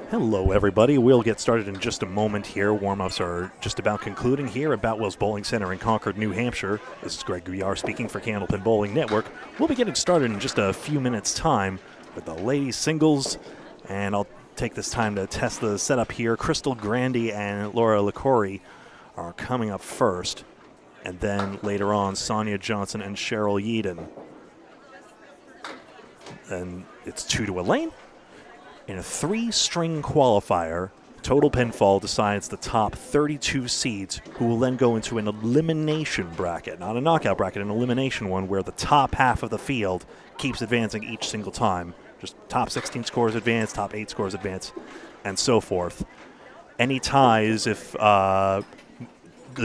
Hello, everybody. We'll get started in just a moment here. Warm-ups are just about concluding here at Boutwell's Bowling Center in Concord, New Hampshire. This is Greg Gouillart speaking for Candlepin Bowling Network. We'll be getting started in just a few minutes' time with the ladies singles, and I'll take this time to test the setup here. Crystal Grandy and Laura LaCory are coming up first, and then later on, Sonia Johnson and Cheryl Yeadon. And it's 2-1 in a 3-string qualifier. Total pinfall decides the top 32 seeds, who will then go into an elimination bracket, not a knockout bracket, an elimination one where the top half of the field keeps advancing each single time. Just top 16 scores advance, top 8 scores advance, and so forth. Any ties, if the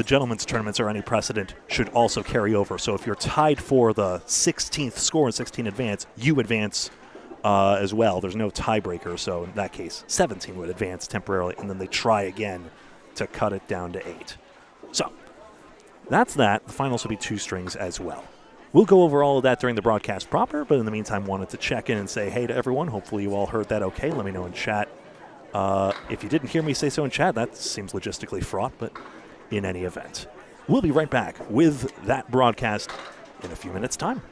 gentlemen's tournaments are any precedent, should also carry over. So if you're tied for the 16th score and 16 advance, you advance as well. There's no tiebreaker, so in that case, 17 would advance temporarily, and then they try again to cut it down to 8. So that's that. The finals will be 2 strings as well. We'll go over all of that during the broadcast proper, but in the meantime, wanted to check in and say hey to everyone. Hopefully you all heard that okay. Let me know in chat. If you didn't hear me say so in chat, that seems logistically fraught, but in any event, we'll be right back with that broadcast in a few minutes' time.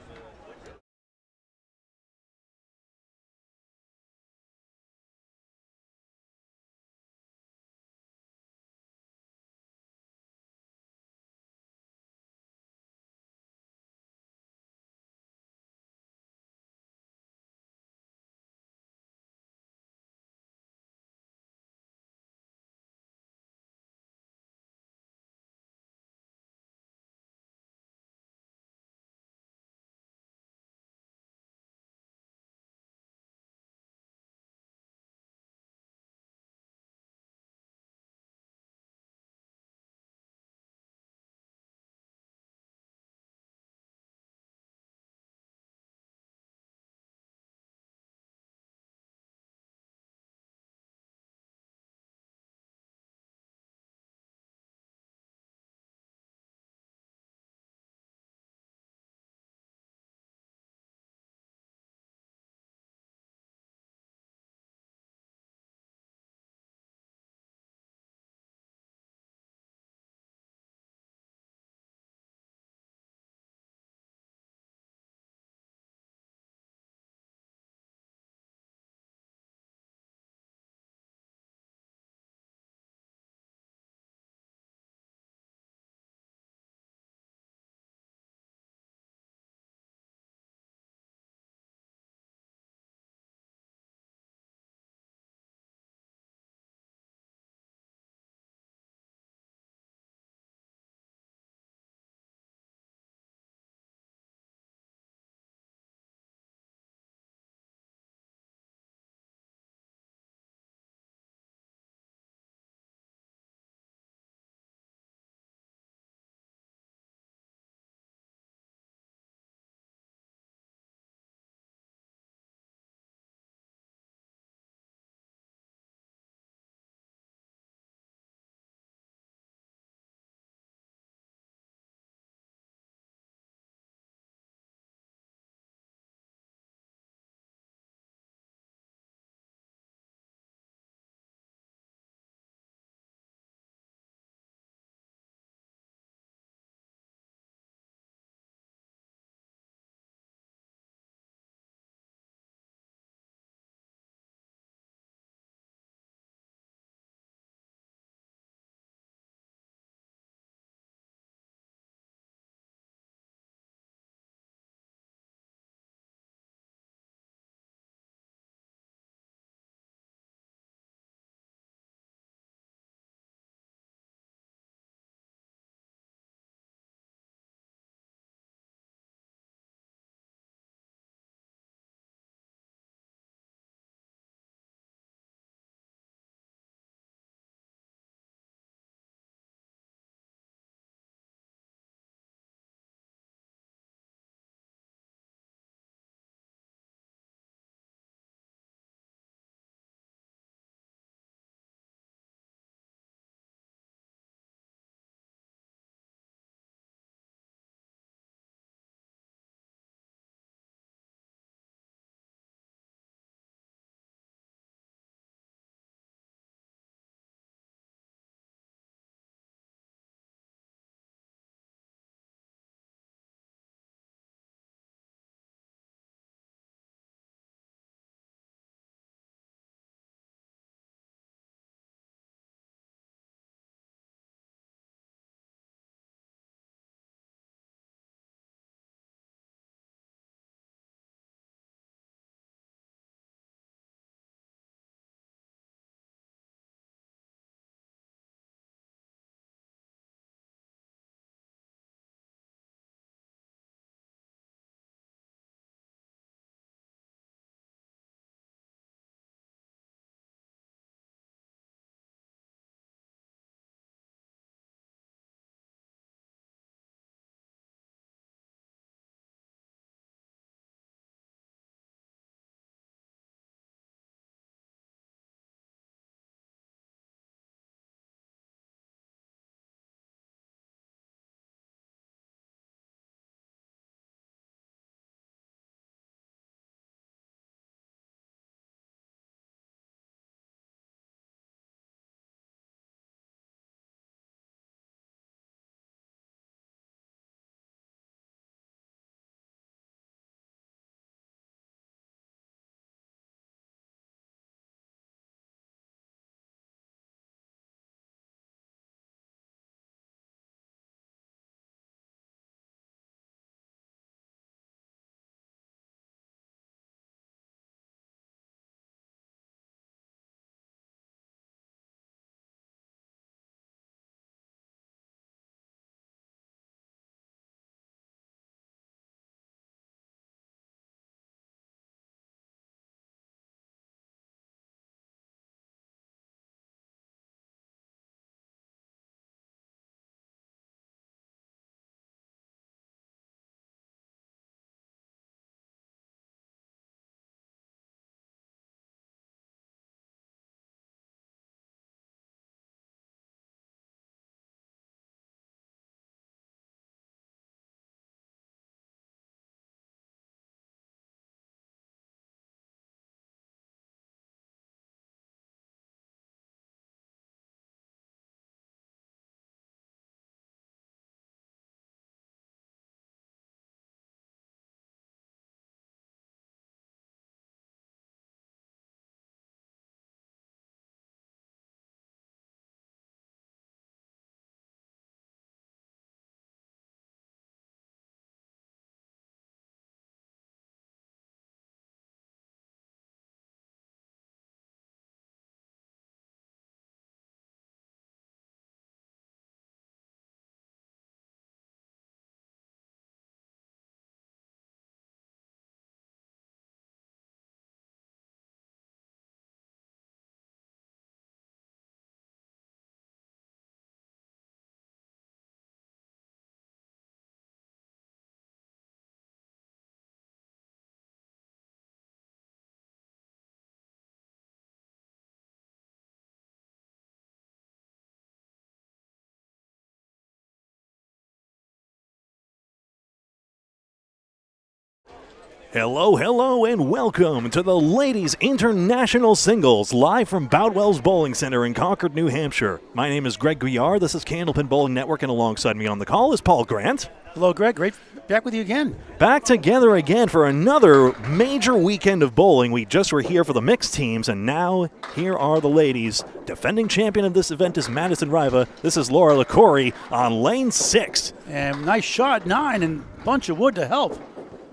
Hello, hello, and welcome to the Ladies International Singles, live from Boutwell's Bowling Center in Concord, New Hampshire. My name is Greg Gouillart. This is Candlepin Bowling Network, and alongside me on the call is Paul Grant. Hello, Greg. Great back with you again. Back together again for another major weekend of bowling. We just were here for the mixed teams, and now here are the ladies. Defending champion of this event is Madison Riva. This is Laura LaCorey on lane 6. And nice shot, 9, and bunch of wood to help.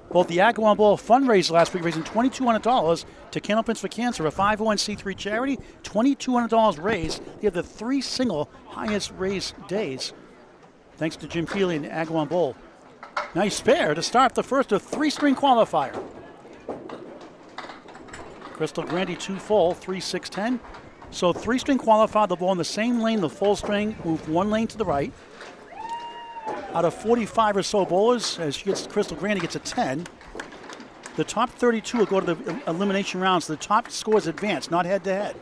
Both the Agawam Bowl fundraised last week, raising $2,200 to Candlepins for Cancer, a 501c3 charity. $2,200 raised. They have the 3 single highest raised days, thanks to Jim Feely and the Agawam Bowl. Nice spare to start the first of 3-string qualifier. Crystal Grandy 2 full, 3, 6, 10. So 3-string qualifier, the ball in the same lane, the full string, move 1 lane to the right. Out of 45 or so bowlers, as Crystal Grandy gets a 10. The top 32 will go to the elimination rounds. The top scores advance, not head-to-head.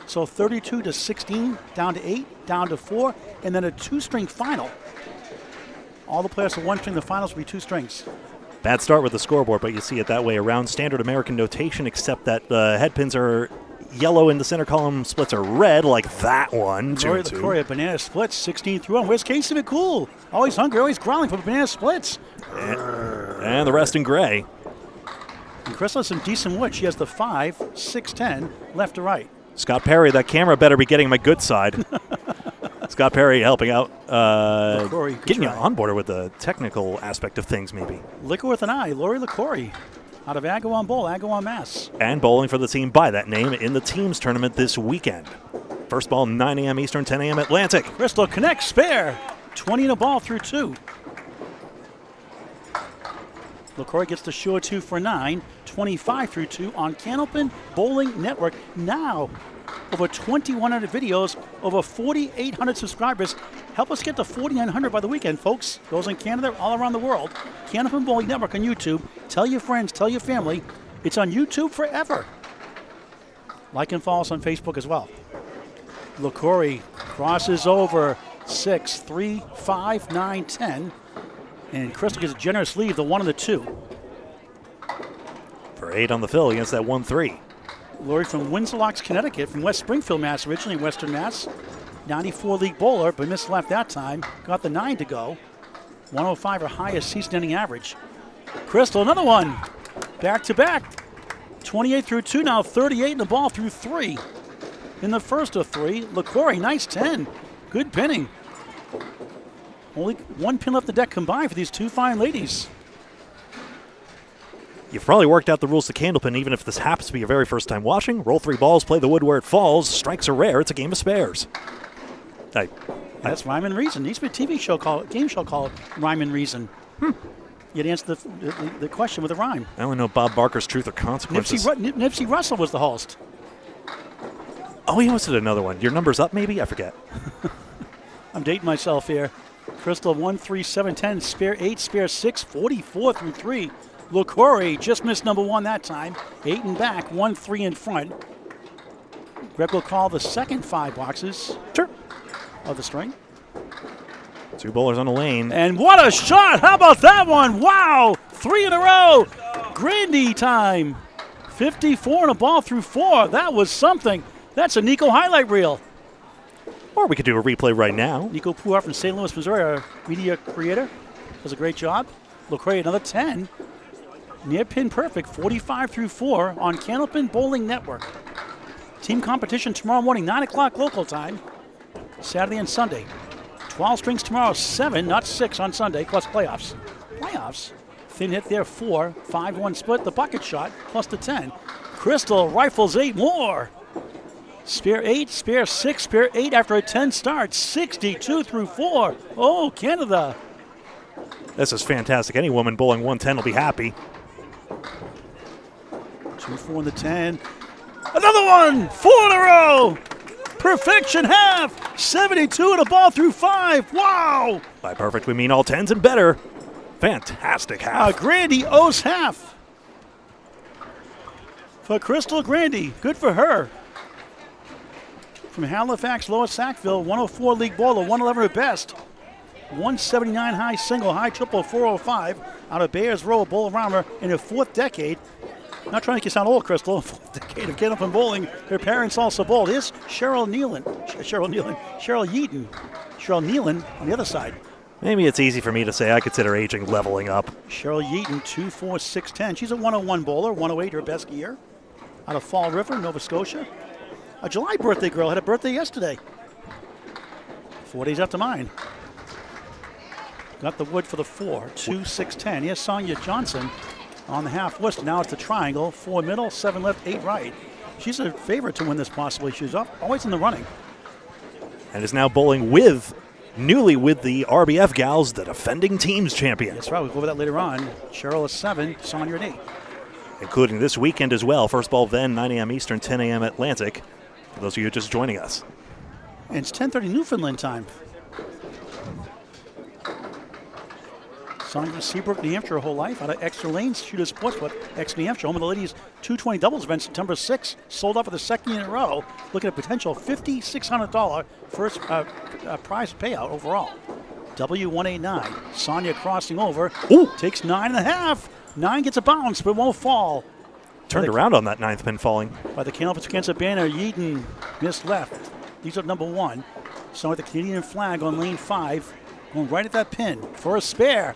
So 32 to 16, down to 8, down to 4, and then a 2-string final. All the players for 1 string, the finals will be 2 strings. Bad start with the scoreboard, but you see it that way around standard American notation, except that the head pins are yellow and the center column splits are red, like that one. Lori LaCorey, banana splits, 16 through 1. Where's Casey McCool? Always hungry, always growling for banana splits. And the rest in gray. And Crystal has some decent wood. She has the 5, 6, 10, left to right. Scott Perry, that camera better be getting my good side. Scott Perry helping out, getting you on board with the technical aspect of things, maybe. Liquor with an eye, Lori LaCorey, out of Agawam Bowl, Agawam, Mass. And bowling for the team by that name in the teams tournament this weekend. First ball, 9 a.m. Eastern, 10 a.m. Atlantic. Crystal connects, spare. 20 in a ball through 2. LaCorey gets the shore 2 for 9, 25 through 2 on Candlepin Bowling Network. Now, over 2,100 videos, over 4,800 subscribers. Help us get to 4,900 by the weekend, folks. Those in Canada, all around the world. Candlepin Bowling Network on YouTube. Tell your friends, tell your family. It's on YouTube forever. Like and follow us on Facebook as well. LaCorey crosses over 6, 3, 5, 9, 10. And Crystal gets a generous lead, the 1 and the 2. For 8 on the fill against that 1-3. Lori from Windsor Locks, Connecticut, from West Springfield, Mass, originally Western Mass. 94 league bowler, but missed left that time. Got the 9 to go. 105 her highest season-ending average. Crystal, another one. Back to back. 28 through 2, now 38 in the ball through 3. In the first of 3, LaCorey, nice 10. Good pinning. Only 1 pin left the deck combined for these 2 fine ladies. You've probably worked out the rules to Candlepin, even if this happens to be your very first time watching. Roll 3 balls, play the wood where it falls. Strikes are rare. It's a game of spares. That's Rhyme and Reason. There used to be a TV show game show called Rhyme and Reason. You'd answer the question with a rhyme. I only know Bob Barker's Truth or Consequences. Nipsey Russell was the host. Oh, he hosted another one. Your number's up, maybe? I forget. I'm dating myself here. Crystal 1, 3, 7, 10, spare 8, spare 6, 44 through 3. LaCorey just missed number 1 that time. 8 and back, 1, 3 in front. Greg will call the second 5 boxes. Sure. Of the string. 2 bowlers on the lane. And what a shot! How about that one? Wow! 3 in a row. Grandy time. 54 and a ball through 4. That was something. That's a Nico highlight reel. Or we could do a replay right now. Nico Puhar from St. Louis, Missouri, our media creator, does a great job. LaCorey, another 10. Near pin perfect, 45 through 4 on Candlepin Bowling Network. Team competition tomorrow morning, 9 o'clock local time, Saturday and Sunday. 12 strings tomorrow, 7, not 6 on Sunday, plus playoffs. Playoffs? Thin hit there, 4, 5-1 split, the bucket shot, plus the 10. Crystal rifles 8 more. Spare 8, spare 6, spare 8 after a 10 start, 62 through 4. Oh, Canada. This is fantastic. Any woman bowling 110 will be happy. 2, 4 in the 10. Another one! 4 in a row! Perfection half! 72 and a ball through 5. Wow! By perfect, we mean all 10s and better. Fantastic half. Grandy owes half. For Crystal Grandy. Good for her. From Halifax, Lower Sackville, 104 league bowler, 111 at best. 179 high single, high triple, 405 out of Bears Row, bowl around her in her 4th decade. Not trying to make you sound old, Crystal. 4th decade of Candlepin bowling. Her parents also bowled. Here's Cheryl Nealon on the other side. Maybe it's easy for me to say I consider aging leveling up. Cheryl Yeaton, 2'4", 6'10". She's a 101 bowler, 108 her best year. Out of Fall River, Nova Scotia. A July birthday girl, had a birthday yesterday. 4 days after mine. Got the wood for the 4, 2, 6, 10. Here's Sonia Johnson on the half Worcester. Now it's the triangle, 4 middle, 7 left, 8 right. She's a favorite to win this possibly. She's always in the running. And is now bowling newly with the RBF gals, the defending teams champion. That's right, we'll go over that later on. Cheryl is 7, Sonia at 8. Including this weekend as well. First ball then, 9 a.m. Eastern, 10 a.m. Atlantic. For those of you just joining us. And it's 10:30 Newfoundland time. Sonia from Seabrook, New Hampshire her whole life. Out of Exeter Lanes, Shooter Sportsbook, New Hampshire. Home of the ladies' 220 doubles event September 6th. Sold out for the 2nd year in a row. Looking at a potential $5,600 first prize payout overall. W189. Sonia crossing over. Ooh. Takes 9.5. 9 gets a bounce, but won't fall. Turned around on that 9th pin falling. By the Candlepin against a banner, Yeaton missed left. These are number 1. So with the Canadian flag on lane 5, going right at that pin for a spare.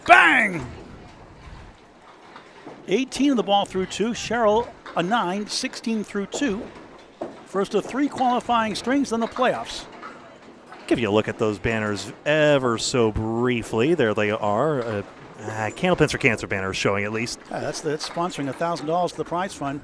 Bang! 18 of the ball through 2. Cheryl, a 9, 16 through 2. First of 3 qualifying strings, then the playoffs. Give you a look at those banners ever so briefly. There they are. Candlepins for Cancer banner is showing at least. Yeah, that's sponsoring $1,000 to the prize fund.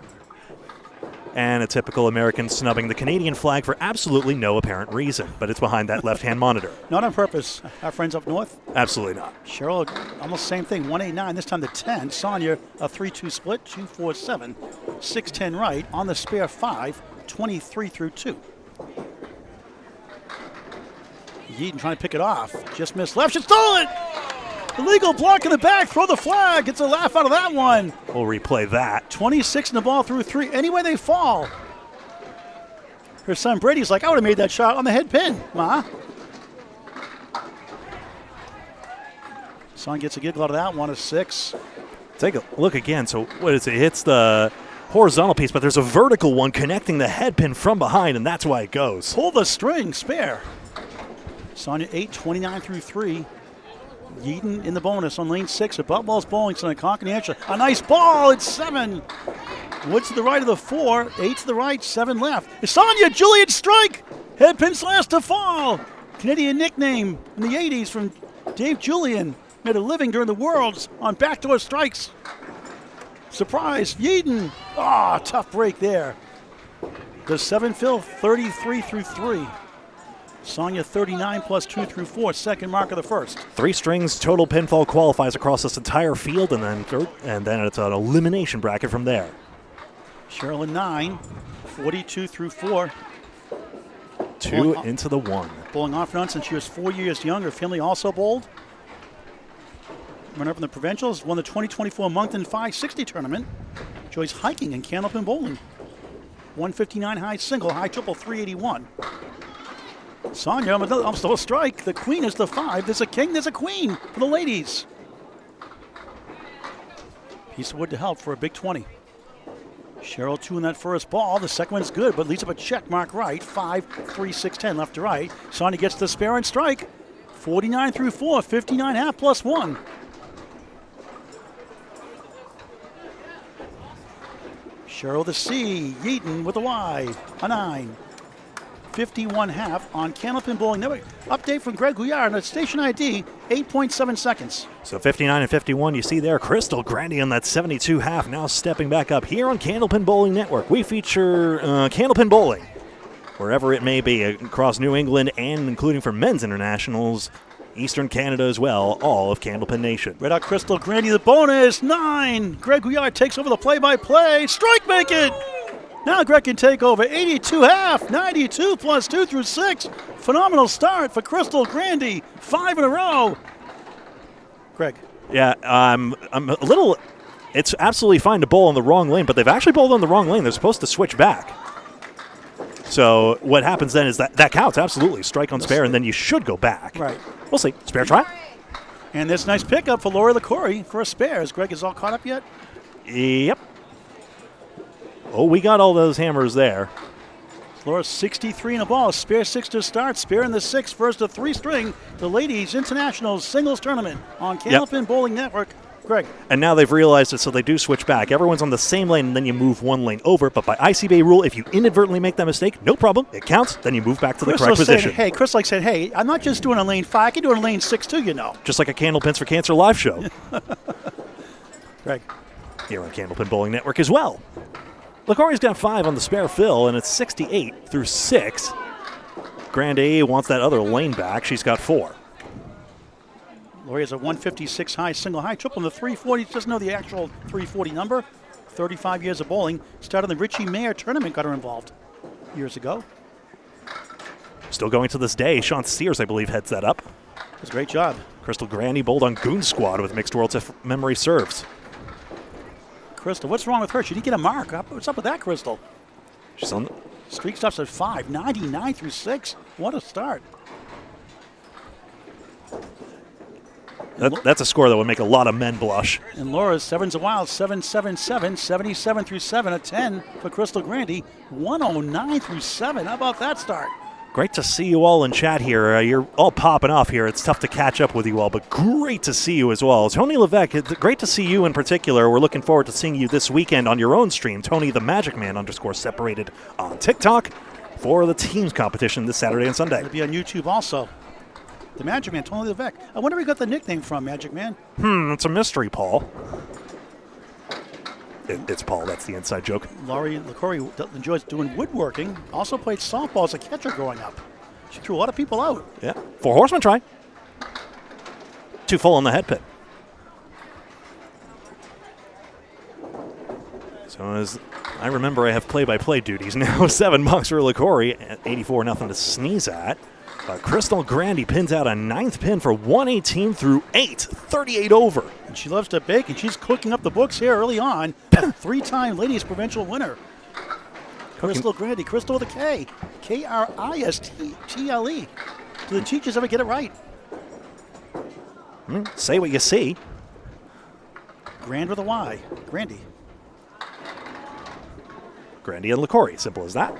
And a typical American snubbing the Canadian flag for absolutely no apparent reason. But it's behind that left-hand monitor. Not on purpose. Our friends up north? Absolutely not. Cheryl, almost same thing. 189, this time the 10. Sonia, a 3-2 split, 2-4-7. 6-10 right. On the spare 5, 23 through 2. Yeaton trying to pick it off. Just missed left. She stole it! Illegal block in the back. Throw the flag. Gets a laugh out of that one. We'll replay that. 26 in the ball through 3. Anyway they fall. Her son Brady's like, I would have made that shot on the head pin, Ma. Son gets a giggle out of that one, a 6. Take a look again. So what is it? It hits the horizontal piece, but there's a vertical one connecting the head pin from behind, and that's why it goes. Pull the string, spare. Sonia 8, 29 through 3. Yeaton in the bonus on lane 6 at Boutwell's Bowling Center, Concord, New Hampshire. A nice ball, it's 7. Woods to the right of the 4, 8 to the right, 7 left. It's Sonia, Juliet strike! Head pin slash to fall. Canadian nickname in the 80s from Dave Julian. Made a living during the Worlds on backdoor strikes. Surprise, Yeaton. Tough break there. Does 7 fill? 33 through 3. Sonia 39 plus 2 through 4, second mark of the first. 3 strings, total pinfall qualifies across this entire field, and then it's an elimination bracket from there. Cheryl 9, 42 through 4. 2 into the 1. Bowling off and on since she was 4 years young. Her family also bowled. Runner up in the provincials, won the 2024 Moncton 560 tournament. Enjoys hiking and Candlepin bowling. 159 high single, high triple, 381. Sonia, I'm still a strike. The queen is the 5. There's a king, there's a queen for the ladies. Piece of wood to help for a big 20. Cheryl 2 in that first ball. The second one's good, but leads up a check mark right. 5, 3, 6, 10 left to right. Sonia gets the spare and strike. 49 through 4, 59 half plus 1. Cheryl the C, Yeaton with a Y, a 9. 51 half on Candlepin Bowling Network. Update from Greg Gouillart on station ID, 8.7 seconds. So 59 and 51, you see there, Crystal Grandy on that 72 half, now stepping back up here on Candlepin Bowling Network. We feature Candlepin Bowling, wherever it may be, across New England and including for men's internationals, Eastern Canada as well, all of Candlepin Nation. Red out Crystal Grandy, the bonus, 9. Greg Gouillart takes over the play-by-play. Strike make it! Now Greg can take over. 82 half, 92 plus 2 through 6. Phenomenal start for Crystal Grandy. 5 in a row. Greg. Yeah, I'm a little. It's absolutely fine to bowl in the wrong lane, but they've actually bowled on the wrong lane. They're supposed to switch back. So what happens then is that counts, absolutely. Strike on spare, and then you should go back. Right. We'll see. Spare try. And this nice pickup for Laura LaCory for a spare. Is Greg all caught up yet? Yep. Oh, we got all those hammers there. Laura's 63 in a ball. Spare 6 to start. Spare in the 6. First to 3-string. The Ladies International Singles Tournament on Candlepin Bowling Network. Greg. And now they've realized it, so they do switch back. Everyone's on the same lane, and then you move one lane over. But by ICBA rule, if you inadvertently make that mistake, no problem. It counts. Then you move back to the correct position. Hey, Chris said, hey, I'm not just doing a lane 5. I can do it in lane 6 too, you know. Just like a Candlepins for Cancer live show. Greg. Here on Candlepin Bowling Network as well. LaCory's got 5 on the spare fill, and it's 68 through 6. Grande wants that other lane back. She's got 4. Laurie has a 156 high, single high, triple in the 340. Doesn't know the actual 340 number. 35 years of bowling. Started the Richie Mayer tournament, got her involved years ago. Still going to this day. Sean Sears, I believe, heads that up. Does a great job. Crystal Grande bowled on Goon Squad with mixed worlds if memory serves. Crystal, what's wrong with her? She didn't get a mark. What's up with that, Crystal? She's on. Streak stops at 5, 99 through 6. What a start. That's a score that would make a lot of men blush. And Laura's 7's a wild, 7-7-7, 77 through 7, a 10 for Crystal Grande, 109 through 7. How about that start? Great to see you all in chat here. You're all popping off here. It's tough to catch up with you all, but great to see you as well. Tony Levesque, great to see you in particular. We're looking forward to seeing you this weekend on your own stream, Tony the Magic Man _separated on TikTok for the teams competition this Saturday and Sunday. It'll be on YouTube also. The Magic Man, Tony Levesque. I wonder where he got the nickname from, Magic Man. It's a mystery, Paul. It's Paul. That's the inside joke. Laurie LaCory enjoys doing woodworking. Also played softball as a catcher growing up. She threw a lot of people out. Yeah. 4 horseman try. 2 full on the head pit. So as I remember, I have play-by-play duties now. $7 for LaCory at 84-0 to sneeze at. Crystal Grande pins out a 9th pin for 118 through 8, 38 over. And she loves to bake, and she's cooking up the books here early on. A 3-time ladies provincial winner. Crystal Grande, Crystal with a K. Kristle. Do the teachers ever get it right? Say what you see. Grand with a Y. Grande. Grande and LaCory, simple as that.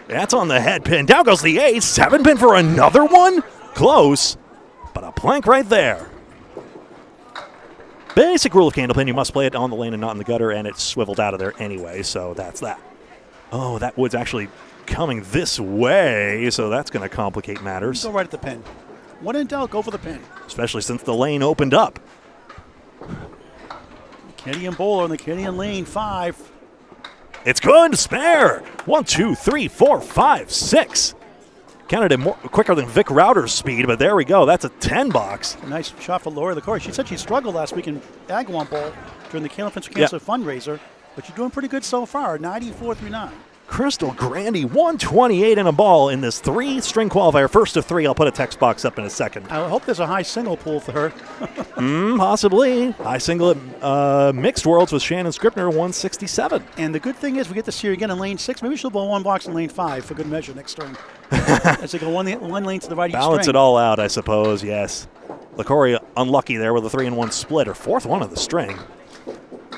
That's on the head pin. Down goes the 8. 7 pin for another one. Close, but a plank right there. Basic rule of Candlepin, you must play it on the lane and not in the gutter, and it's swiveled out of there anyway, so that's that. Oh, that wood's actually coming this way, so that's going to complicate matters. Go right at the pin. When in doubt, go for the pin. Especially since the lane opened up. Canadian bowler in the Canadian lane, 5. It's good. Spare. 1, 2, 3, 4, 5, 6. Counted it more quicker than Vic Router's speed, but there we go. That's a 10 box. A nice shot for Laurie LaCory. She said she struggled last week in Agawam Bowl during the Candlepin for Cancer fundraiser, but you're doing pretty good so far, 94 through 9. Crystal Grande, 128 in a ball in this 3-string qualifier. First of 3. I'll put a text box up in a second. I hope there's a high single pool for her. Possibly. High single at Mixed Worlds with Shannon Scribner, 167. And the good thing is we get to see her again in lane 6. Maybe she'll bowl 1 box in lane 5 for good measure next string. As they go one lane to the right each Balance string. it all out, I suppose, yes. LaCory unlucky there with a 3-1 split, her 4th one of the string.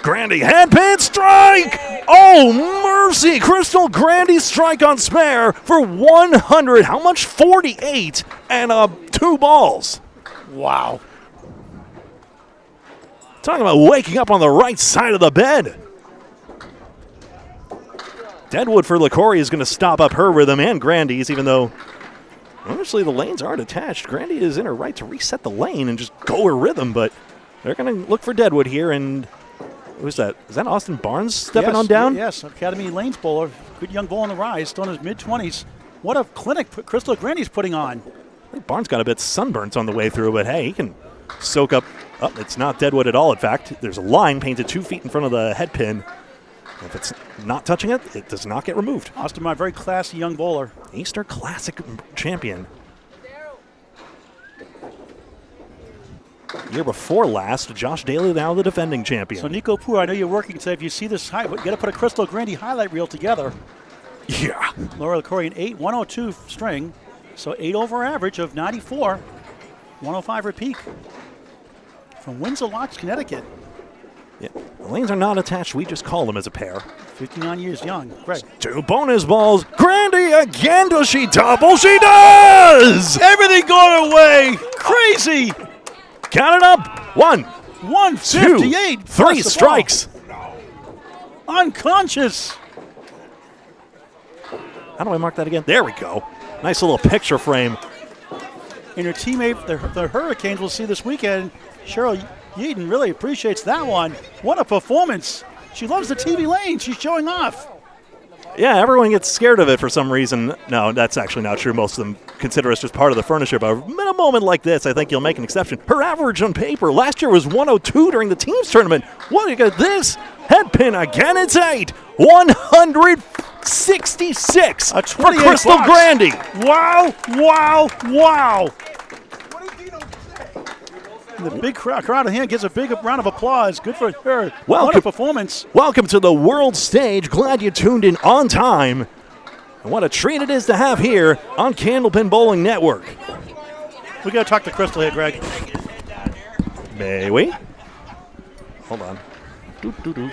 Grande handpin strike! Oh, mercy! Crystal Grande strike on spare for 100. How much? 48 and 2 balls. Wow. Talking about waking up on the right side of the bed. Deadwood for LaCory is going to stop up her rhythm and Grande's, even though honestly the lanes aren't attached. Grande is in her right to reset the lane and just go her rhythm, but they're going to look for Deadwood here. And who's that? Is that Austin Barnes stepping on down? Yes, Academy Lanes bowler. Good young bowler on the rise, still in his mid-20s. What a clinic Crystal Grande's putting on. I think Barnes got a bit sunburnt on the way through, but hey, he can soak up. Oh, it's not Deadwood at all, in fact. There's a line painted 2 feet in front of the head pin. If it's not touching it, it does not get removed. Austin Barnes, very classy young bowler. Easter Classic champion. Year before last, Josh Daly, now the defending champion. So Nico Poor, I know you're working today. If you see this, you got to put a Crystal Grande highlight reel together. Yeah. Laura LaCory, an 8, 102 string. So 8 over average of 94, 105 her peak. From Windsor Locks, Connecticut. Yeah. The lanes are not attached. We just call them as a pair. 59 years young. Greg. 2 bonus balls. Grandy again. Does she double? She does! Everything going away. Crazy. Count it up. 1, 158. 2, 3 strikes. Unconscious. How do I mark that again? There we go. Nice little picture frame. And her teammate, the Hurricanes, will see this weekend. Cheryl Yeadon really appreciates that one. What a performance. She loves the TV lane. She's showing off. Yeah, everyone gets scared of it for some reason. No, that's actually not true. Most of them consider us just part of the furniture. But in a moment like this, I think you'll make an exception. Her average on paper last year was 102 during the teams tournament. What, you got this? Head pin again, it's 8. 166 for Crystal Grandy. Wow, wow, wow. The big crowd here gives a big round of applause. Good for her. What a performance. Welcome to the world stage. Glad you tuned in on time. And what a treat it is to have here on Candlepin Bowling Network. We got to talk to Crystal here, Greg. May we? Hold on. Doo-doo-doo.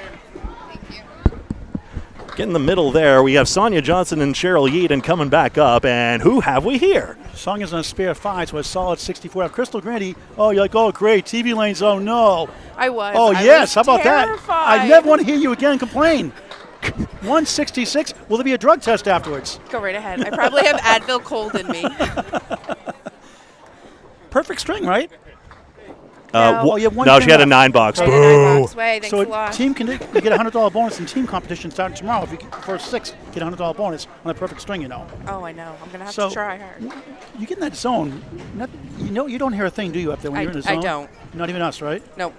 Get in the middle there. We have Sonia Johnson and Cheryl Yeadon coming back up. And who have we here? Sonia's on a spare 5, so a solid 64. Crystal Grandy, oh, you're like, oh, great. TV lanes, oh, no. I was. Oh, I yes. was How about terrified. that? I never want to hear you again complain. 166. Will there be a drug test afterwards? Go right ahead. I probably have Advil cold in me. Perfect string, right? No. You have one No, thing she had a left. 9-box. Right, Boo. box way. Thanks So a lot. team can you get a $100 bonus in team competition starting tomorrow. If you get first 6, get a $100 bonus on a perfect string, you know. Oh, I know. I'm gonna have So- to try hard. You get in that zone. You don't hear a thing, do you, up there when you're in the zone? I don't. Not even us, right? Nope.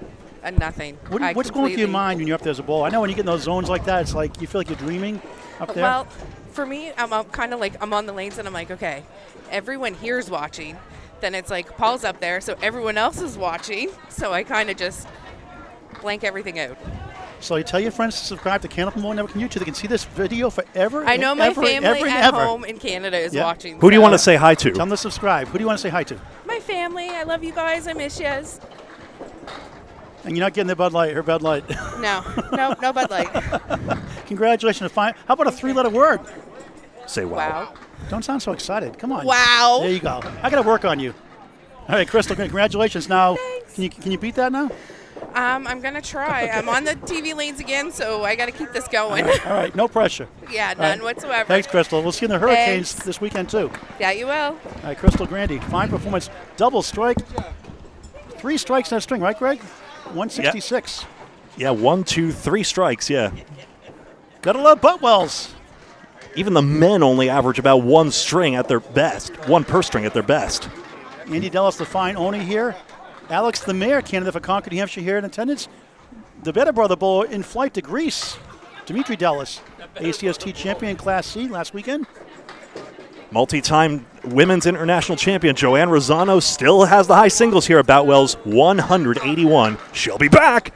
Nothing. What's going through your mind when you're up there as a bowler? I know when you get in those zones like that, it's like you feel like you're dreaming up there. Well, for me, I'm kind of like I'm on the lanes and I'm like, okay, everyone here's watching. Then it's like Paul's up there, so everyone else is watching. So I kind of just blank everything out. So you tell your friends to subscribe to Candlepin Bowling Network on YouTube. They can see this video forever. I know and my ever, family ever, and at ever. home in Canada is watching. Who do you so- want to say hi to? Tell them to subscribe. Who do you want to say hi to? My family. I love you guys. I miss yous. And you're not getting the Bud Light, her Bud Light. No Bud Light. Congratulations. How about a 3-letter word? Say wow. Wow. Don't sound so excited. Come on. Wow. There you go. I got to work on you. All right, Crystal, congratulations. Now, Thanks. can you beat that now? I'm gonna try. I'm on the TV lanes again, so I got to keep this going. All right, no pressure. Yeah, All none right. whatsoever. Thanks, Crystal. We'll see you in the Hurricanes Thanks. this weekend, too. Yeah, you will. All right, Crystal Grandy, fine performance. Double strike. 3 strikes in that string, right, Greg? 166. Yeah, 1, 2, 3 strikes, yeah. Gotta love Boutwells. Even the men only average about 1 string at their best. 1 per string at their best. Andy Dellis, the fine owner here. Alex, the mayor candidate for Concord, New Hampshire, here in attendance. The Better Brother Bowler in flight to Greece. Dimitri Dellis, ACST champion Class C last weekend. Multi-time women's international champion Joanne Rosano still has the high singles here at Boutwell's 181. She'll be back.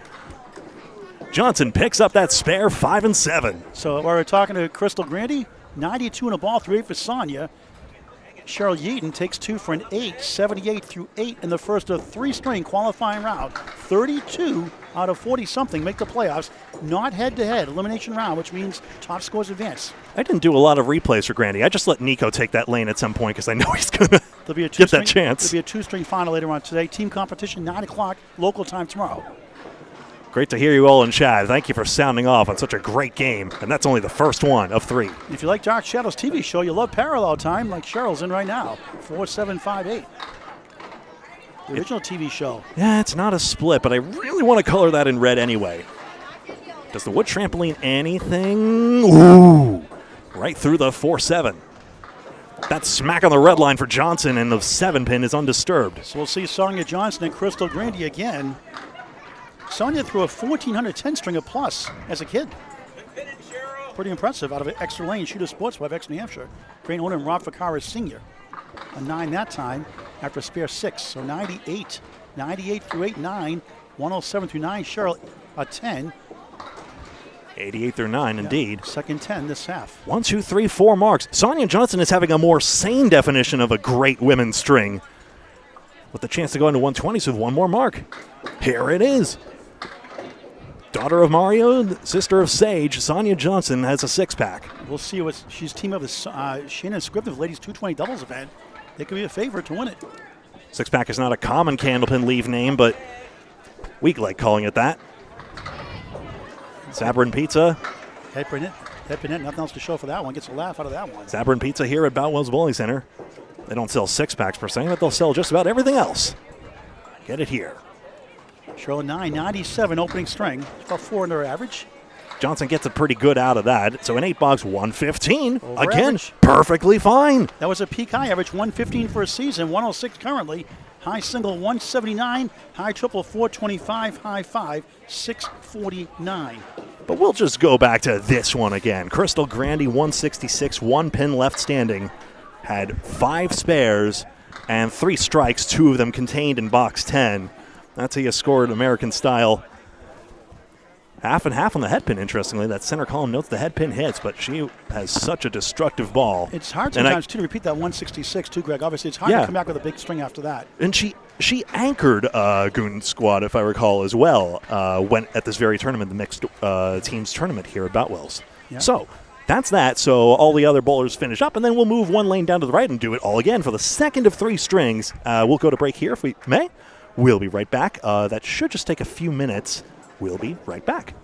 Johnson picks up that spare 5 and 7. So we're talking to Crystal Grandy, 92 in a ball, 3 for Sonia. Cheryl Yeadon takes 2 for an 8, 78 through 8 in the first of 3-string qualifying round. 32 out of 40-something make the playoffs, not head-to-head, elimination round, which means top scores advance. I didn't do a lot of replays for Grandy. I just let Nico take that lane at some point because I know he's going to There'll be a get that chance. There'll be a 2-string final later on today. Team competition, 9 o'clock, local time tomorrow. Great to hear you all in chat. Thank you for sounding off on such a great game. And that's only the first one of 3. If you like Dark Shadows TV show, you love Parallel Time, like Cheryl's in right now, 4758. The original TV show. Yeah, it's not a split, but I really want to color that in red anyway. Does the wood trampoline anything? Ooh, right through the 4-7. That smack on the red line for Johnson, and the 7-pin is undisturbed. So we'll see Sonia Johnson and Crystal Grandy again. Sonia threw a 1,410 stringer plus as a kid. Pretty impressive out of an extra lane, Shooter Sports Web, ex New Hampshire. Great owner Rob Ficarra Sr. A 9 that time after a spare 6. So 98. 98 through 8, 9. 107 through 9. Cheryl, a 10. 88 through 9, indeed. Second 10 this half. 1, 2, 3, 4 marks. Sonia Johnson is having a more sane definition of a great women's string, with the chance to go into 120s with one more mark. Here it is. Daughter of Mario, sister of Sage, Sonia Johnson has a six-pack. We'll see what she's team up with Shannon Script of ladies 220 doubles event. They could be a favorite to win it. Six-pack is not a common Candlepin Leaf name, but we like calling it that. Zabrin Pizza. Head per net, nothing else to show for that one. Gets a laugh out of that one. Zabrin Pizza here at Boutwell's Bowling Center. They don't sell six-packs per se, but they'll sell just about everything else. Get it here. Charlotte 997 opening string. It's about 4 under average. Johnson gets it pretty good out of that. So an 8-box, 115. Over Again, average. perfectly fine. That was a peak high average, 115 for a season, 106 currently. High single 179, high triple 425, high 5 649. But we'll just go back to this one again. Crystal Grandy, 166, 1 pin left standing. Had 5 spares and 3 strikes, 2 of them contained in box 10. That's how you scored American style. Half and half on the head pin, interestingly. That center column notes the head pin hits, but she has such a destructive ball. It's hard sometimes, too, to repeat that 166, too, Greg. Obviously, it's hard to come back with a big string after that. And she anchored Goon Squad, if I recall, as well, when at this very tournament, the mixed teams tournament here at Boutwell's. Yeah. So that's that. So all the other bowlers finish up, and then we'll move one lane down to the right and do it all again for the second of 3 strings. We'll go to break here if we may. We'll be right back. That should just take a few minutes. We'll be right back.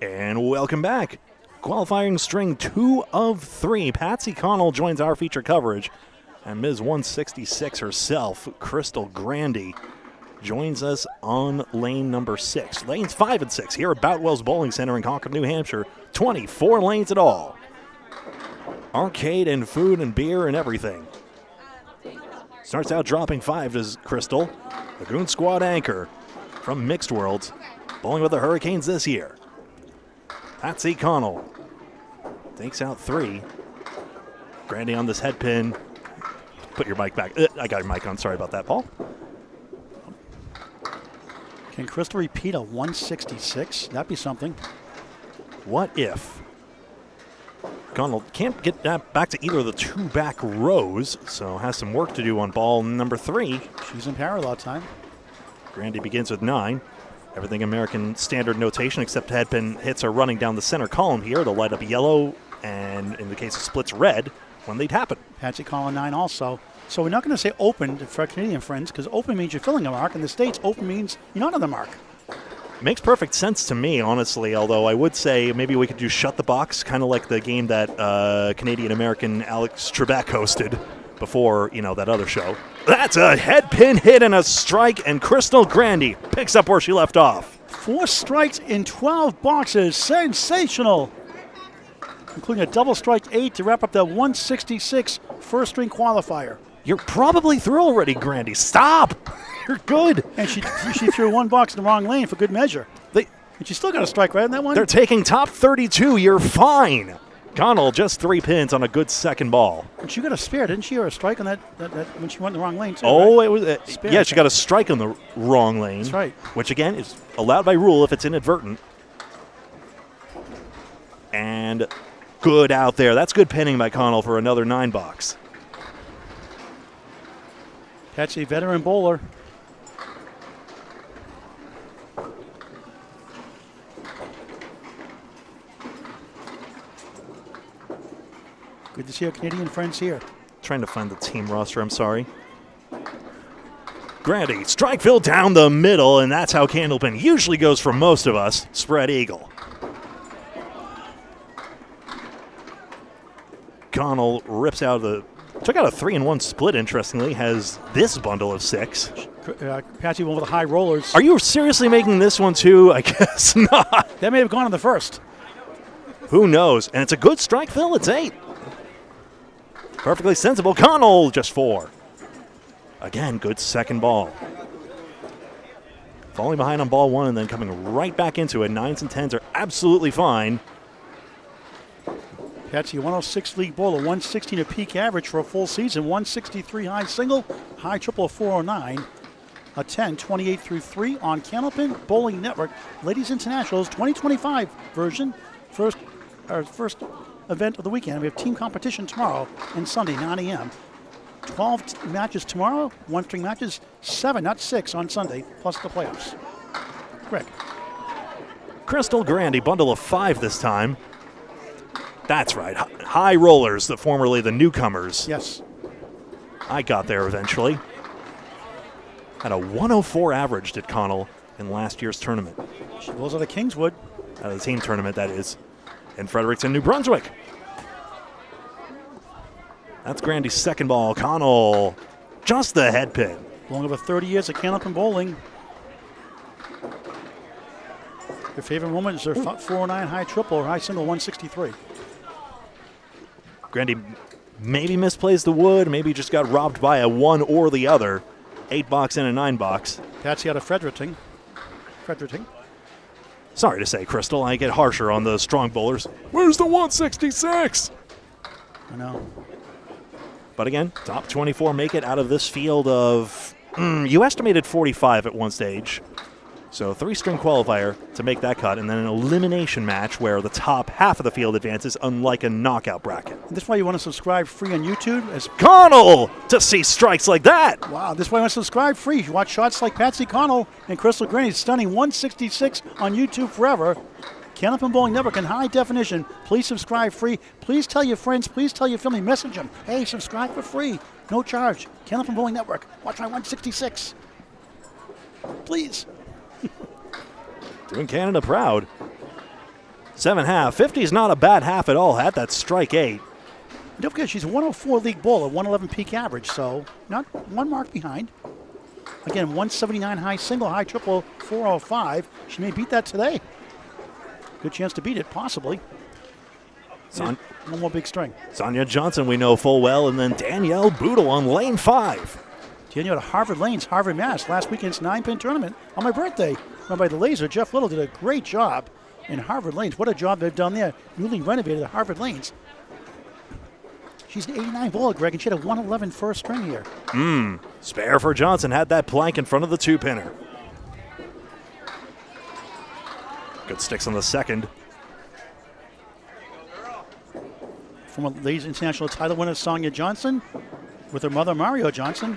And welcome back. Qualifying string 2 of 3. Patsy Connell joins our feature coverage. And Ms. 166 herself, Crystal Grandy, joins us on lane number 6. Lanes 5 and 6 here at Boutwell's Bowling Center in Concord, New Hampshire. 24 lanes in all. Arcade and food and beer and everything. Starts out dropping 5 to Crystal. Lagoon Squad anchor from Mixed Worlds. Bowling with the Hurricanes this year. Patsy Connell takes out 3. Grandy on this head pin. Put your mic back. I got your mic on. Sorry about that, Paul. Can Crystal repeat a 166? That'd be something. What if Connell can't get that back to either of the 2 back rows, so has some work to do on ball number 3. She's in parallel time. Grandy begins with 9. Everything American standard notation except head pin hits are running down the center column here to light up yellow and, in the case of splits, red when they'd happen. Patsy Connell 9 also. So we're not going to say open for our Canadian friends because open means you're filling a mark. In the States, open means you're not on the mark. Makes perfect sense to me, honestly, although I would say maybe we could do Shut the Box, kind of like the game that Canadian-American Alex Trebek hosted before, that other show. That's a head pin hit and a strike, and Crystal Grandy picks up where she left off. 4 strikes in 12 boxes. Sensational. Including a double strike 8 to wrap up the 166 first string qualifier. You're probably through already, Grandy. Stop! You're good. And she threw 1 box in the wrong lane for good measure. And she still got a strike right in that one. They're taking top 32. You're fine. Connell just 3 pins on a good second ball. And she got a spare, didn't she, or a strike on that when she went in the wrong lane too? Oh, right? it was. Yeah, she got a strike on the wrong lane. That's right. Which again is allowed by rule if it's inadvertent. And good out there. That's good pinning by Connell for another 9 box. Patsy, veteran bowler. Good to see our Canadian friends here. Trying to find the team roster, I'm sorry. Grandy, strike field down the middle, and that's how Candlepin usually goes for most of us. Spread eagle. Connell rips out took out a 3-1 split, interestingly, has this bundle of 6. Patsy went with the high rollers. Are you seriously making this one too? I guess not. That may have gone in the first. Who knows? And it's a good strike, Phil. It's 8. Perfectly sensible. Connell, just 4. Again, good second ball. Falling behind on ball 1 and then coming right back into it. 9s and 10s are absolutely fine. Patsy, 106 league bowler, 116 a peak average for a full season, 163 high single, high triple of 409, a 10, 28 through 3 on Candlepin Bowling Network. Ladies Internationals 2025 version, first event of the weekend. We have team competition tomorrow and Sunday, 9 a.m. 12 matches tomorrow, 1-string matches, 7, not 6 on Sunday, plus the playoffs. Greg. Crystal Grandy, bundle of 5 this time. That's right. High rollers, formerly the newcomers. Yes. I got there eventually. Had a 104 average, did Connell, in last year's tournament. She goes out of Kingswood. Out of the team tournament, that is. In Fredericton, New Brunswick. That's Grandy's second ball. Connell, just the head pin. Long over 30 years at Candlepin Bowling. Your favorite moment is her 409 high triple or high single 163. Grandy maybe misplays the wood, maybe just got robbed by a 1 or the other. 8 box and a 9 box. Patsy out of Fredericton. Sorry to say, Crystal, I get harsher on the strong bowlers. Where's the 166? I know. But again, top 24 make it out of this field of, you estimated 45 at one stage. So 3-string qualifier to make that cut, and then an elimination match where the top half of the field advances, unlike a knockout bracket. And this is why you want to subscribe free on YouTube. Connell to see strikes like that. Wow, this is why you want to subscribe free. You watch shots like Patsy Connell and Crystal Grandy's stunning 166 on YouTube forever. Candlepin Bowling Network in high definition. Please subscribe free. Please tell your friends. Please tell your family. Message them. Hey, subscribe for free. No charge. Candlepin Bowling Network. Watch my 166. Please. Doing Canada proud. 7.5. 50 is not a bad half at all. Had that strike 8. Don't forget, she's a 104 league bowler, 111 peak average, so not one mark behind. Again, 179 high single, high triple, 405. She may beat that today. Good chance to beat it, possibly. One more big string. Sonia Johnson, we know full well, and then Danielle Boutwell on lane 5. Danielle at Harvard Lanes, Harvard, Mass. Last weekend's 9-pin tournament on my birthday. Run by the Laser. Jeff Little did a great job in Harvard Lanes. What a job they've done there. Newly renovated at Harvard Lanes. She's an 89 bowler, Greg, and she had a 111 first string here. Spare for Johnson. Had that plank in front of the 2-pinner. Good sticks on the second. Former ladies international title winner Sonia Johnson with her mother Mario Johnson.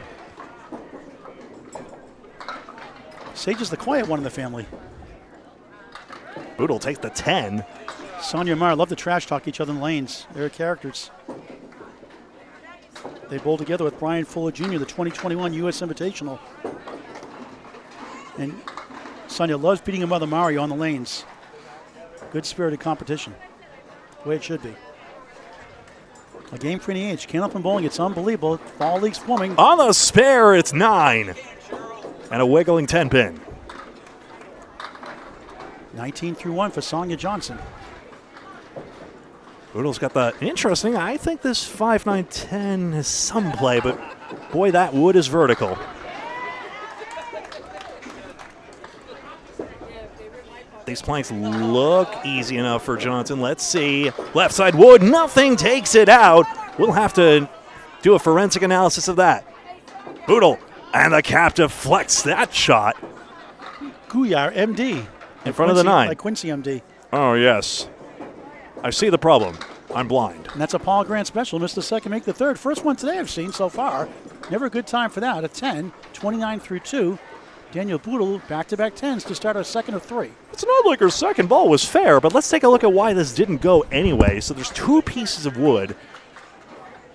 Sage is the quiet one in the family. Boutwell takes the 10. Sonia and Mario love to trash talk each other in lanes. They're characters. They bowled together with Brian Fuller Jr., the 2021 U.S. Invitational. And Sonia loves beating her mother Mario on the lanes. Good spirited competition. The way it should be. A game for any age. Candlepin bowling, it's unbelievable. Fall league's forming. On the spare, it's 9. And a wiggling 10-pin. 19-1 for Sonia Johnson. Boutwell's got the interesting. I think this 5-9-10 has some play, but boy, that wood is vertical. These planks look easy enough for Johnson. Let's see. Left side wood, nothing, takes it out. We'll have to do a forensic analysis of that. Boutwell and the captive flex that shot. Gouillart, MD. In front of the 9. Like Quincy, MD. Oh, yes. I see the problem. I'm blind. And that's a Paul Grant special. Missed the second, make the third. First one today I've seen so far. Never a good time for that. A 10, 29-2. Danielle Boutwell back-to-back 10s to start our second of 3. It's not like her second ball was fair, but let's take a look at why this didn't go anyway. So there's 2 pieces of wood.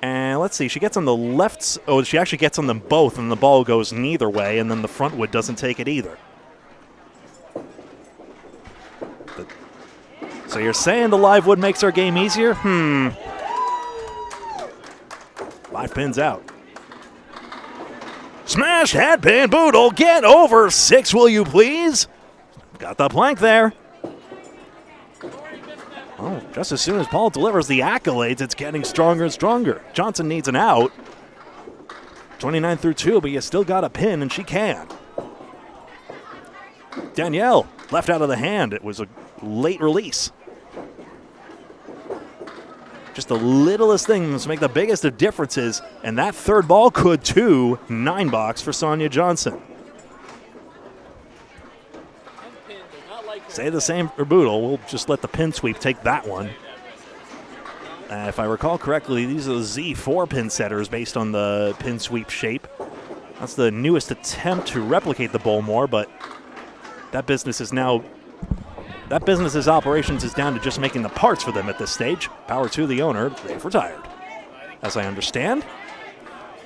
And let's see, she gets on the left. Oh, she actually gets on them both, and the ball goes neither way, and then the front wood doesn't take it either. So you're saying the live wood makes our game easier? 5 pins out. Smash head pin, Boutwell, get over 6, will you please? Got the plank there. Oh, just as soon as Paul delivers the accolades, it's getting stronger and stronger. Johnson needs an out. 29-2, but you still got a pin, and she can. Danielle, left out of the hand. It was a late release. Just the littlest things to make the biggest of differences, and that third ball could too. 9 box for Sonia Johnson. Say the same for Boutwell. We'll just let the pin sweep take that one. If I recall correctly, these are the Z4 pin setters based on the pin sweep shape. That's the newest attempt to replicate the Bowlmore, but that business's operations is down to just making the parts for them at this stage. Power to the owner. They've retired. As I understand,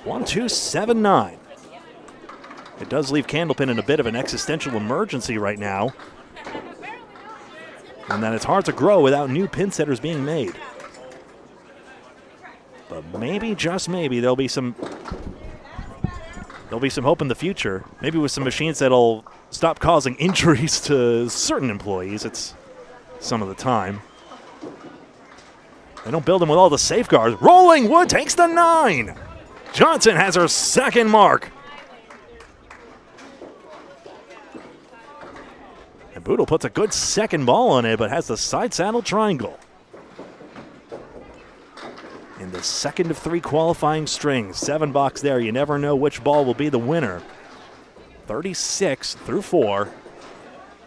1-2-7-9. It does leave Candlepin in a bit of an existential emergency right now. And that it's hard to grow without new pin setters being made. But maybe, just maybe, there'll be some hope in the future. Maybe with some machines that'll stop causing injuries to certain employees. It's some of the time. They don't build them with all the safeguards. Rolling wood takes the 9. Johnson has her second mark. And Boutwell puts a good second ball on it, but has the side saddle triangle. In the second of 3 qualifying strings, 7 box there. You never know which ball will be the winner. 36-4.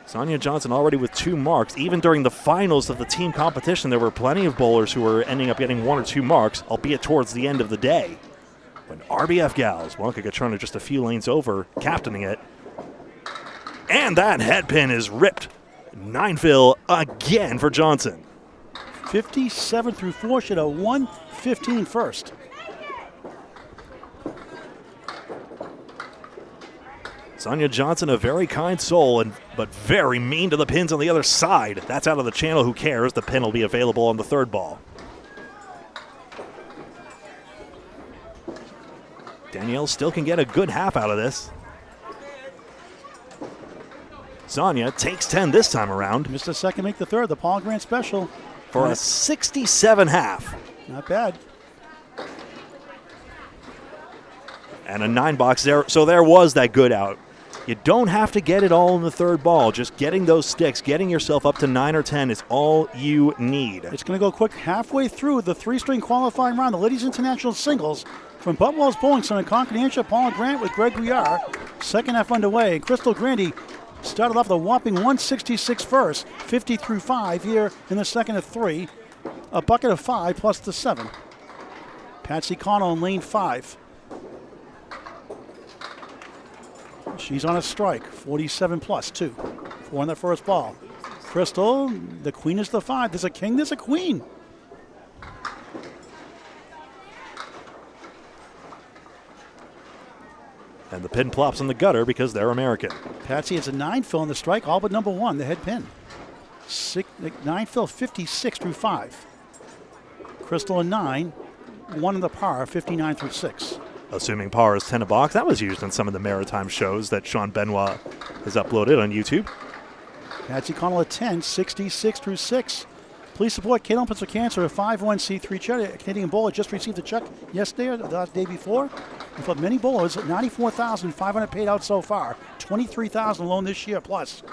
Sonia Johnson already with 2 marks. Even during the finals of the team competition, there were plenty of bowlers who were ending up getting 1 or 2 marks, albeit towards the end of the day. When RBF gals, Wonka Gatrona just a few lanes over, captaining it. And that head pin is ripped. 9 fill again for Johnson. 57-4 should have 115 first. Sonia Johnson, a very kind soul, but very mean to the pins on the other side. That's out of the channel. Who cares? The pin will be available on the third ball. Danielle still can get a good half out of this. Sonia takes 10 this time around. Missed a second, make the third. The Paul Grant special. For a 67 half. Not bad. And a 9-box there. So there was that good out. You don't have to get it all in the third ball. Just getting those sticks, getting yourself up to 9 or 10 is all you need. It's going to go quick halfway through the 3-string qualifying round. The Ladies International Singles from Boutwell's Bowling Center in Concord, New Hampshire. Paul Grant with Greg Gouillart. Second half underway. Crystal Grandy started off the whopping 166 first, 50 through 5 here in the second of 3. A bucket of 5 plus the 7. Patsy Connell in lane 5. She's on a strike, 47 plus 2. 4 on the first ball. Crystal, the queen is the 5. There's a king, there's a queen. And the pin plops in the gutter because they're American. Patsy has a 9 fill on the strike, all but number 1, the head pin. 9 fill, 56 through 5. Crystal a 9, 1 on the par, 59 through 6. Assuming par is 10 a box. That was used in some of the maritime shows that Sean Benoit has uploaded on YouTube. Patsy Connell at 10, 66 through 6. Please support Canadian Opens for Cancer, a 501c3 charity. A Canadian bowler just received a check yesterday or the day before. And for many bowlers, $94,500 paid out so far. $23,000 alone this year plus.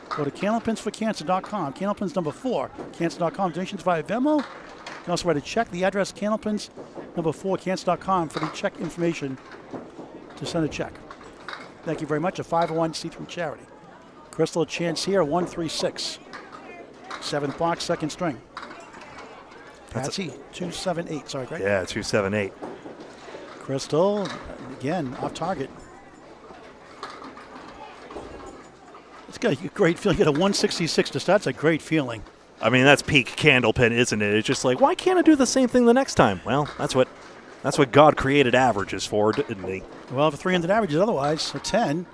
Go to CandlePinsForCancer.com. Candlepins number 4, Cancer.com. Donations via Venmo. You can also write a check. The address, Candlepins number 4, Cancer.com for the check information to send a check. Thank you very much. A 501c3 charity. Crystal, a chance here, 136. 7th box, second string. Patsy, 278. Sorry, Greg. Yeah, 278. Crystal, again, off target. It's got a great feeling. You get a 166 to start. That's a great feeling. I mean, that's peak Candlepin, isn't it? It's just like, why can't I do the same thing the next time? Well, that's what God created averages for, didn't he? Well, for 300 averages otherwise, a 10.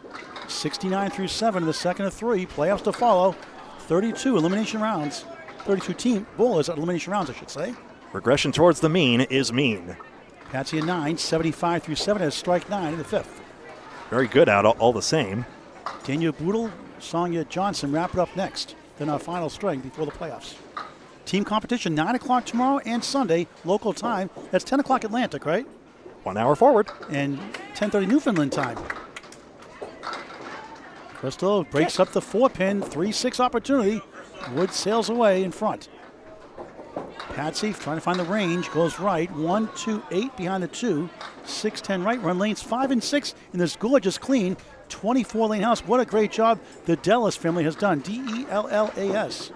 69 through 7 in the second of 3. Playoffs to follow. 32 elimination rounds. 32 team bowlers at elimination rounds, I should say. Regression towards the mean is mean. Patsy a 9, 75 through 7 has strike 9 in the 5th. Very good out all the same. Daniel Boodle, Sonia Johnson wrap it up next. Then our final string before the playoffs. Team competition 9 o'clock tomorrow and Sunday, local time. That's 10 o'clock Atlantic, right? 1 hour forward. And 10:30 Newfoundland time. Crystal breaks up the 4-pin, 3-6 opportunity. Wood sails away in front. Patsy trying to find the range, goes right. 1, 2, 8 behind the 2. 6, 10 right. Run lanes 5 and 6 in this gorgeous clean 24-lane house. What a great job the Dellas family has done. D-E-L-L-A-S.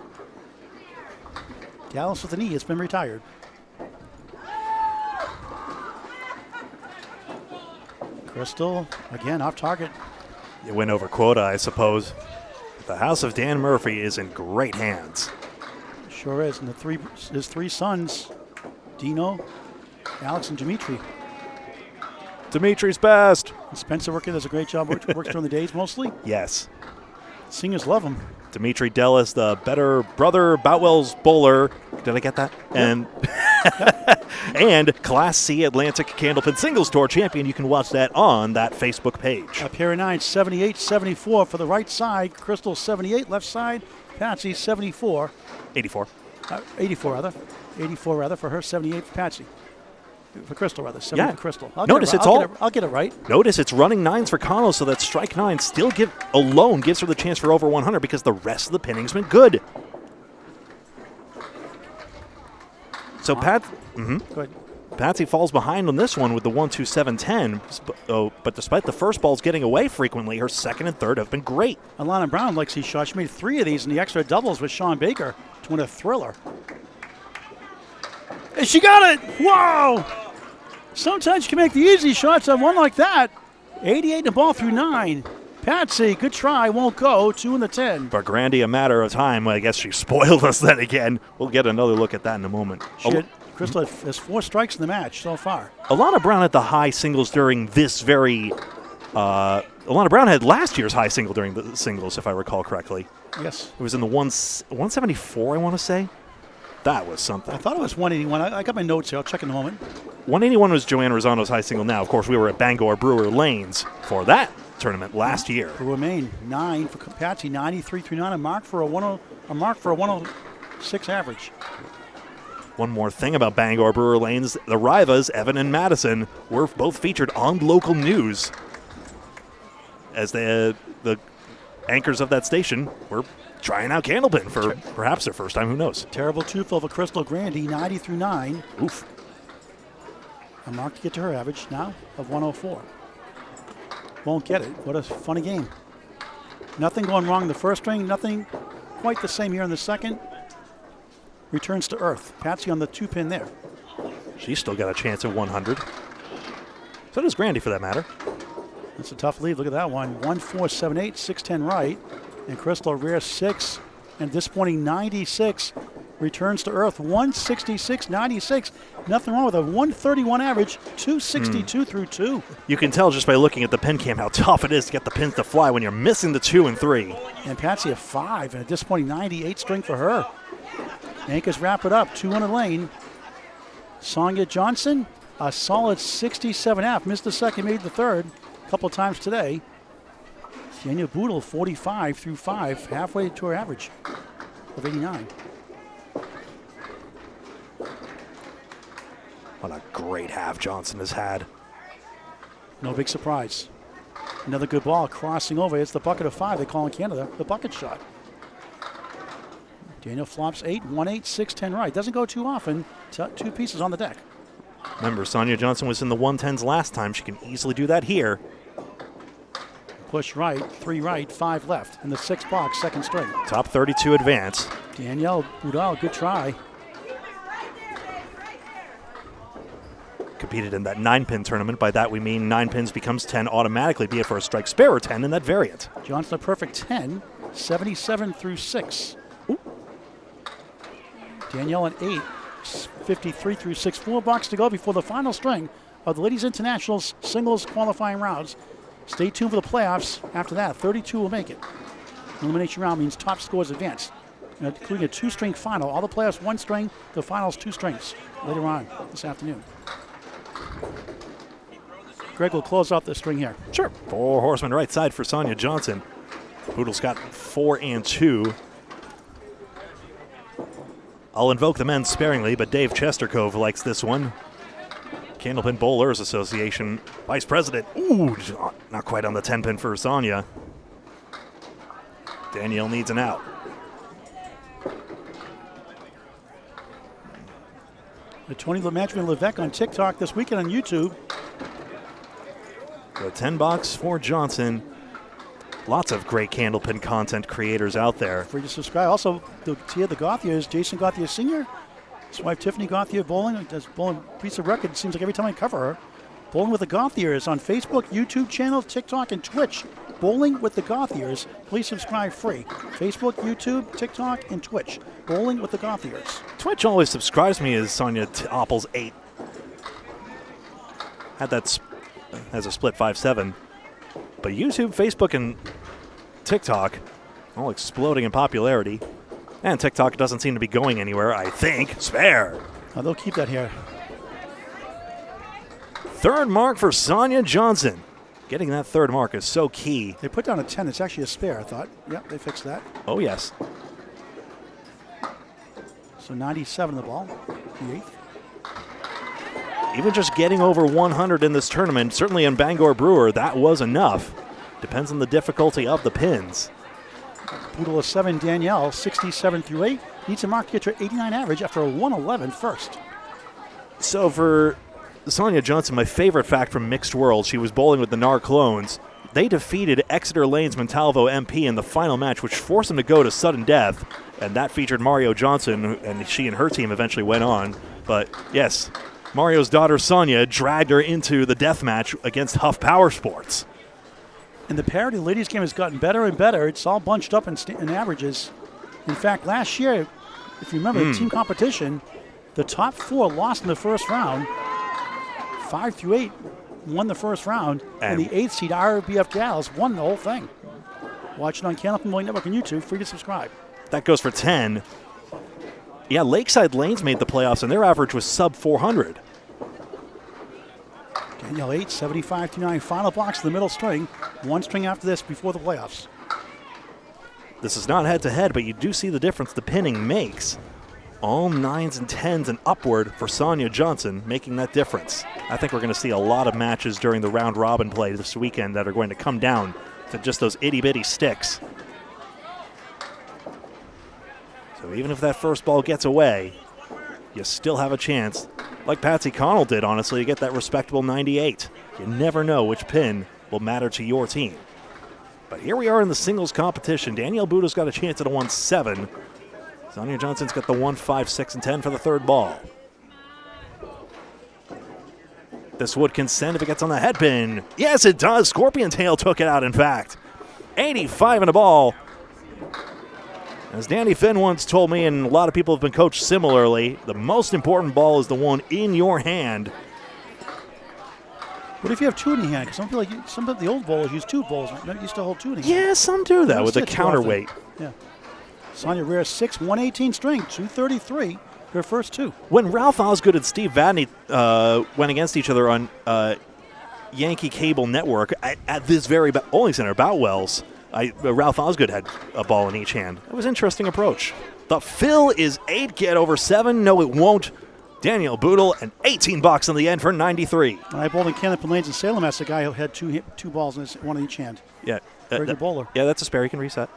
Dallas with an E has been retired. Crystal, again, off target. You win over quota, I suppose. The house of Dan Murphy is in great hands. Sure is. And his 3 sons, Dino, Alex, and Dimitri. Dimitri's best. And Spencer working does a great job. Works during the days mostly. Yes. Singers love him. Dimitri Dellis, the better brother, Boutwell's bowler. Did I get that? Yep. And and Class C Atlantic Candlepin Singles Tour champion. You can watch that on that Facebook page. A pair of 9, 78, 74 for the right side. Crystal 78, left side. Patsy 74. 84. 84 rather. 84 rather for her. 78 for Patsy. For Crystal rather. 78 Yeah. for Crystal. I'll get it right. Notice it's running 9s for Connell, so that strike 9 still alone gives her the chance for over 100 because the rest of the pinning's been good. So Go ahead. Patsy falls behind on this one with the 1, 2, 7, 10. But despite the first balls getting away frequently, her second and third have been great. Alana Brown likes these shots. She made 3 of these in the extra doubles with Sean Baker to win a thriller. And she got it! Whoa! Sometimes you can make the easy shots on one like that. 88 in the ball through 9. Patsy, good try, won't go. 2 in the 10. But Grandy, a matter of time. I guess she spoiled us then again. We'll get another look at that in a moment. Crystal has 4 strikes in the match so far. Alana Brown at the high singles during this very Alana Brown had last year's high single during the singles, if I recall correctly. Yes. It was in the 174, I want to say. That was something. I thought it was 181. I got my notes here. I'll check in a moment. 181 was Joanne Rosano's high single now. Of course, we were at Bangor Brewer Lanes for that tournament last year. Brewer Maine, 9 for Patsy, 93 through 9, a mark for a 106 average. One more thing about Bangor Brewer Lanes, the Rivas, Evan and Madison, were both featured on local news as the anchors of that station were trying out Candlepin for perhaps their first time, who knows. Terrible tooth over Crystal Grandy, 90 through 9. Oof. A mark to get to her average now of 104. Won't get it. What a funny game. Nothing going wrong in the first string, nothing quite the same here in the second. Returns to earth. Patsy on the 2-pin there. She's still got a chance at 100. So does Grandy, for that matter. That's a tough lead. Look at that one. 1-4-7-8, 6-10 right. And Crystal rear 6. And disappointing 96. Returns to earth 166.96. Nothing wrong with a 131 average, 262 through 2. You can tell just by looking at the pin cam how tough it is to get the pins to fly when you're missing the 2 and 3. And Patsy a 5 and a disappointing 98 string for her. Anchors wrap it up, 2 on the lane. Sonia Johnson, a solid 67.5. Missed the second, made the third a couple times today. Daniel Boutwell, 45 through 5, halfway to her average of 89. What a great half Johnson has had. No big surprise. Another good ball crossing over. It's the bucket of 5. They call in Canada the bucket shot. Daniel flops 8, 1-8, 6-10 right. Doesn't go too often. 2 pieces on the deck. Remember, Sonia Johnson was in the 110s last time. She can easily do that here. Push right, 3 right, 5 left. In the 6 box, second string. Top 32 advance. Danielle Boutwell, good try. Competed in that 9-pin tournament. By that we mean 9 pins becomes 10 automatically, be it for a strike spare or 10 in that variant. Johnson a perfect 10, 77 through 6. Ooh. Danielle an 8, 53 through 6. 4 box to go before the final string of the Ladies Internationals singles qualifying rounds. Stay tuned for the playoffs. After that, 32 will make it. Elimination round means top scores advance, including a 2-string final. All the playoffs 1 string, the finals 2 strings later on this afternoon. Greg will close out the string here. Sure. 4 horsemen right side for Sonia Johnson. Boodle's got 4 and 2. I'll invoke the men sparingly, but Dave Chestercove likes this one. Candlepin Bowlers Association Vice President. Ooh, not quite on the 10-pin for Sonia. Danielle needs an out. The Tony LeMaitre and Levesque on TikTok this weekend on YouTube. The 10 box for Johnson. Lots of great Candlepin content creators out there. Free to subscribe. Also, the Gauthiers, Jason Gauthier Sr., his wife Tiffany Gauthier bowling, does bowling piece of record. It seems like every time I cover her. Bowling with the Gauthiers on Facebook, YouTube channel, TikTok, and Twitch. Bowling with the Gauthiers. Please subscribe free. Facebook, YouTube, TikTok, and Twitch. Bowling with the Gauthiers. Twitch always subscribes me as Sonia Oppels 8. Had that as a split 5-7. But YouTube, Facebook, and TikTok all exploding in popularity. And TikTok doesn't seem to be going anywhere, I think. Spare. Oh, they'll keep that here. 3rd mark for Sonia Johnson. Getting that 3rd mark is so key. They put down a 10. It's actually a spare, I thought. Yep, they fixed that. Oh, yes. So 97 the ball, the 8th. Even just getting over 100 in this tournament, certainly in Bangor Brewer, that was enough. Depends on the difficulty of the pins. Boutwell a 7, Danielle, 67 through 8. Needs a mark to get to her 89 average after a 111 first. So for Sonia Johnson, my favorite fact from Mixed World, she was bowling with the NAR clones. They defeated Exeter Lanes Montalvo MP in the final match, which forced them to go to sudden death. And that featured Mario Johnson, and she and her team eventually went on. But yes, Mario's daughter Sonia dragged her into the death match against Huff Power Sports. And the parity ladies game has gotten better and better. It's all bunched up in averages. In fact, last year, if you remember the team competition, the top 4 lost in the first round. 5 through 8 won the first round, and And- the 8th seed RBF Gals won the whole thing. Watch it on Candlepin Bowling Network on YouTube. Free to subscribe. That goes for 10. Yeah, Lakeside Lanes made the playoffs, and their average was sub 400. Danielle 8, 75-9. Final box in the middle string. One string after this before the playoffs. This is not head-to-head, but you do see the difference the pinning makes. All 9s and 10s and upward for Sonia Johnson, making that difference. I think we're going to see a lot of matches during the round-robin play this weekend that are going to come down to just those itty-bitty sticks. So even if that first ball gets away, you still have a chance, like Patsy Connell did, honestly, to get that respectable 98. You never know which pin will matter to your team. But here we are in the singles competition. Danielle Budo's got a chance at a 1-7. Sonia Johnson's got the 1, 5, 6, and 10 for the third ball. This would consent if it gets on the head pin. Yes, it does. Scorpion Tail took it out, in fact. 85 in a ball. As Danny Finn once told me, and a lot of people have been coached similarly, the most important ball is the one in your hand. What if you have two in your hand? Because some of the old bowlers use two bowls. Right? You still hold two in your hand. Yeah, some do that Don't with a see it too often. counterweight. Yeah. Sonia Rare 6, 118 string, 233. Her first two. When Ralph Osgood and Steve Vadney went against each other on Yankee Cable Network at this very bowling center, Boutwell's, Ralph Osgood had a ball in each hand. It was an interesting approach. The fill is 8, get over 7. No, it won't. Danielle Boodle, and 18 bucks in the end for 93. When I bowled in Candlepin Lanes in Salem, that's the guy who had two balls in one in each hand. Yeah. Very good bowler. Yeah, that's a spare. You can reset.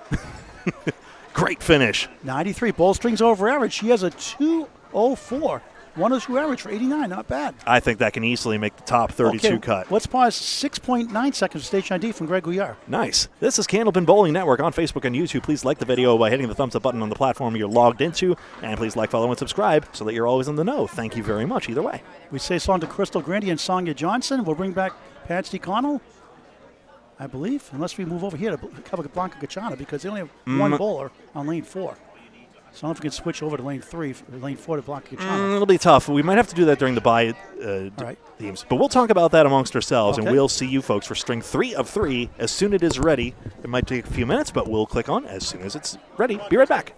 Great finish. 93. Bowl strings over average. She has a 204. 102 average for 89. Not bad. I think that can easily make the top 32 Okay, cut. Let's pause 6.9 seconds for station ID from Greg Gouillart. Nice. This is Candlepin Bowling Network on Facebook and YouTube. Please like the video by hitting the thumbs up button on the platform you're logged into. And please like, follow, and subscribe so that you're always in the know. Thank you very much either way. We say song to Crystal Grandy and Sonia Johnson. We'll bring back Patsy Connell, I believe, unless we move over here to cover Blanca Gachana because they only have one bowler on lane 4. So I don't know if we can switch over to lane 3, lane 4 to Blanca Gachana. It'll be tough. We might have to do that during the bye right. themes. But we'll talk about that amongst ourselves, Okay. and we'll see you folks for string 3 of 3 as soon as it is ready. It might take a few minutes, but we'll click on as soon as it's ready. Be right back.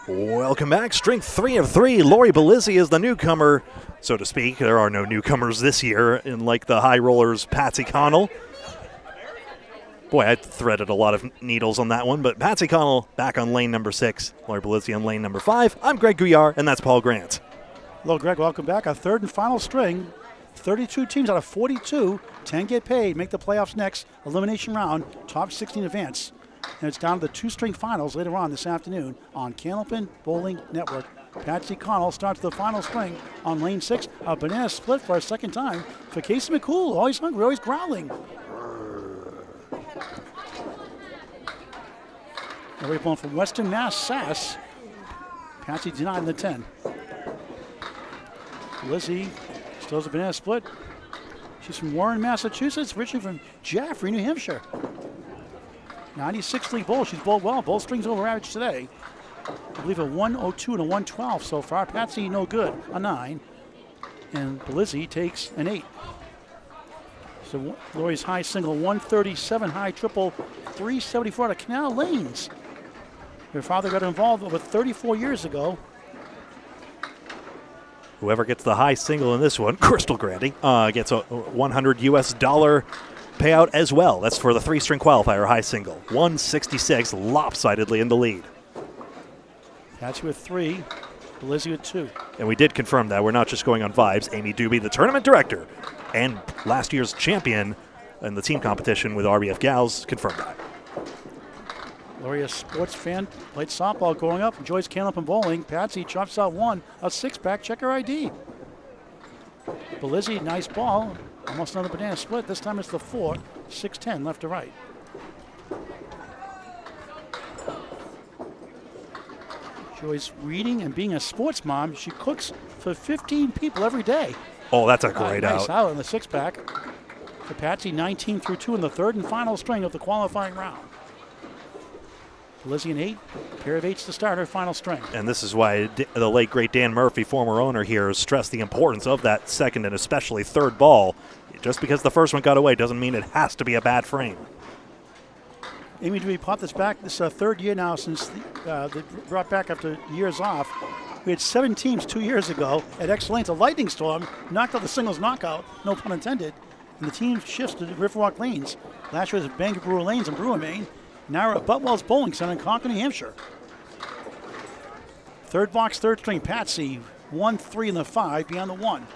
Welcome back. String 3 of 3. Lori Belizzi is the newcomer, so to speak. There are no newcomers this year, like the high rollers Patsy Connell. Boy, I threaded a lot of needles on that one, but Patsy Connell back on lane number 6. Lori Belizzi on lane number 5. I'm Greg Gouillart, and that's Paul Grant. Hello, Greg. Welcome back. Our third and final string. 32 teams out of 42. 10 get paid. Make the playoffs next. Elimination round. Top 16 advance. And it's down to the 2-string finals later on this afternoon on Candlepin Bowling Network. Patsy Connell starts the final string on lane 6. A banana split for a second time for Casey McCool. Always hungry, always growling. And we're pulling from Western Mass Sass. Patsy denied in the 10. Lizzie still has a banana split. She's from Warren, Massachusetts. Richard from Jaffrey, New Hampshire. 96 league bowl. She's bowled well. Both strings over average today. I believe a 102 and a 112 so far. Patsy no good, a 9. And Belizzi takes an 8. So Lori's high single, 137, high triple, 374 out of Canal Lanes. Her father got involved over 34 years ago. Whoever gets the high single in this one, Crystal Grandy, gets a $100 US payout as well. That's for the 3-string qualifier high single. 166 lopsidedly in the lead. Patsy with 3, Belizzi with 2. And we did confirm that. We're not just going on vibes. Amy Doobie, the tournament director and last year's champion in the team competition with RBF Gals, confirmed that. Lori, a sports fan, played softball growing up, enjoys Candlepin bowling. Patsy chops out 1, a 6-pack, check her ID. Belizzi, nice ball. Almost another banana split. This time it's the 4, 6-10, left to right. Enjoys reading and being a sports mom. She cooks for 15 people every day. Oh, that's a great nice out. In the 6-pack. For Patsy, 19 through 2 in the third and final string of the qualifying round. Belizzi an 8, pair of 8s to start her final string. And this is why the late, great Dan Murphy, former owner here, stressed the importance of that second and especially third ball. Just because the first one got away doesn't mean it has to be a bad frame. Amy Dewey popped this back. This is our third year now since they brought back after years off. We had 7 teams 2 years ago at X Lanes. A lightning storm knocked out the singles knockout, no pun intended. And the team shifts to Riverwalk Lanes. Last year was at Bangor Brewer Lanes in Brewer, Maine. Now we're at Boutwell's Bowling Center in Concord, New Hampshire. Third box, third string, Patsy, 1, 3 in the 5, beyond the 1.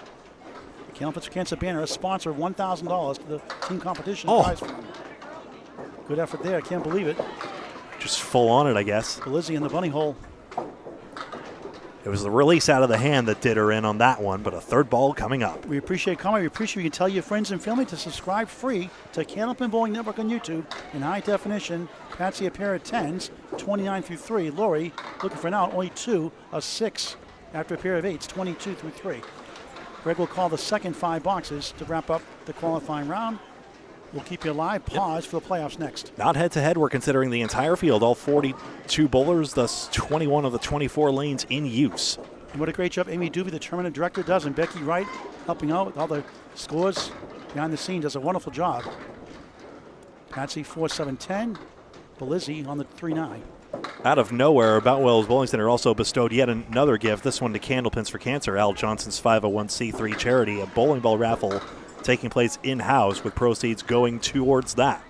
The Candlepin for Cancer banner, a sponsor of $1,000 to the team competition prize fund. Good effort there, I can't believe it. Just full on it, I guess. Belizzi in the bunny hole. It was the release out of the hand that did her in on that one, but a third ball coming up. We appreciate comment. We appreciate you can tell your friends and family to subscribe free to Candlepin Bowling Network on YouTube in high definition. Patsy a pair of 10s, 29 through 3. Lori looking for now only 2, a 6 after a pair of 8s, 22 through 3. Greg will call the second 5 boxes to wrap up the qualifying round. We'll keep you live. Pause for the playoffs next. Not head-to-head. We're considering the entire field, all 42 bowlers, thus 21 of the 24 lanes in use. And what a great job Amy Doobie, the tournament director, does, and Becky Wright helping out with all the scores behind the scenes. Does a wonderful job. Patsy 4-7-10. Belizzi on the 3-9. Out of nowhere, Boutwell's Bowling Center also bestowed yet another gift, this one to Candlepins for Cancer, Al Johnson's 501c3 charity, a bowling ball raffle taking place in-house with proceeds going towards that.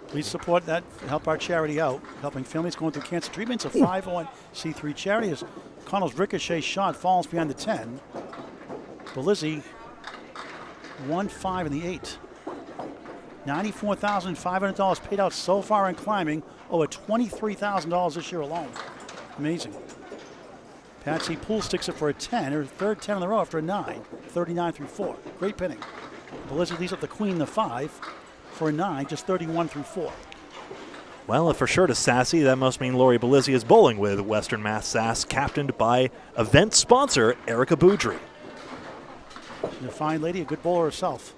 Please support that, help our charity out, helping families going through cancer treatments. A 501c3 charity as Connell's ricochet shot falls behind the 10. Belizzi 1-5 in the 8. $94,500 paid out so far in climbing, over $23,000 this year alone. Amazing. Patsy pool sticks it for a 10, her third 10 in a row after a 9, 39 through 4. Great pinning. Belizzi leaves up the queen, the 5, for a 9, just 31 through 4. Well, if for sure to sassy, that must mean Lori Belizzi is bowling with Western Mass Sass, captained by event sponsor Erica Boudry. She's a fine lady, a good bowler herself.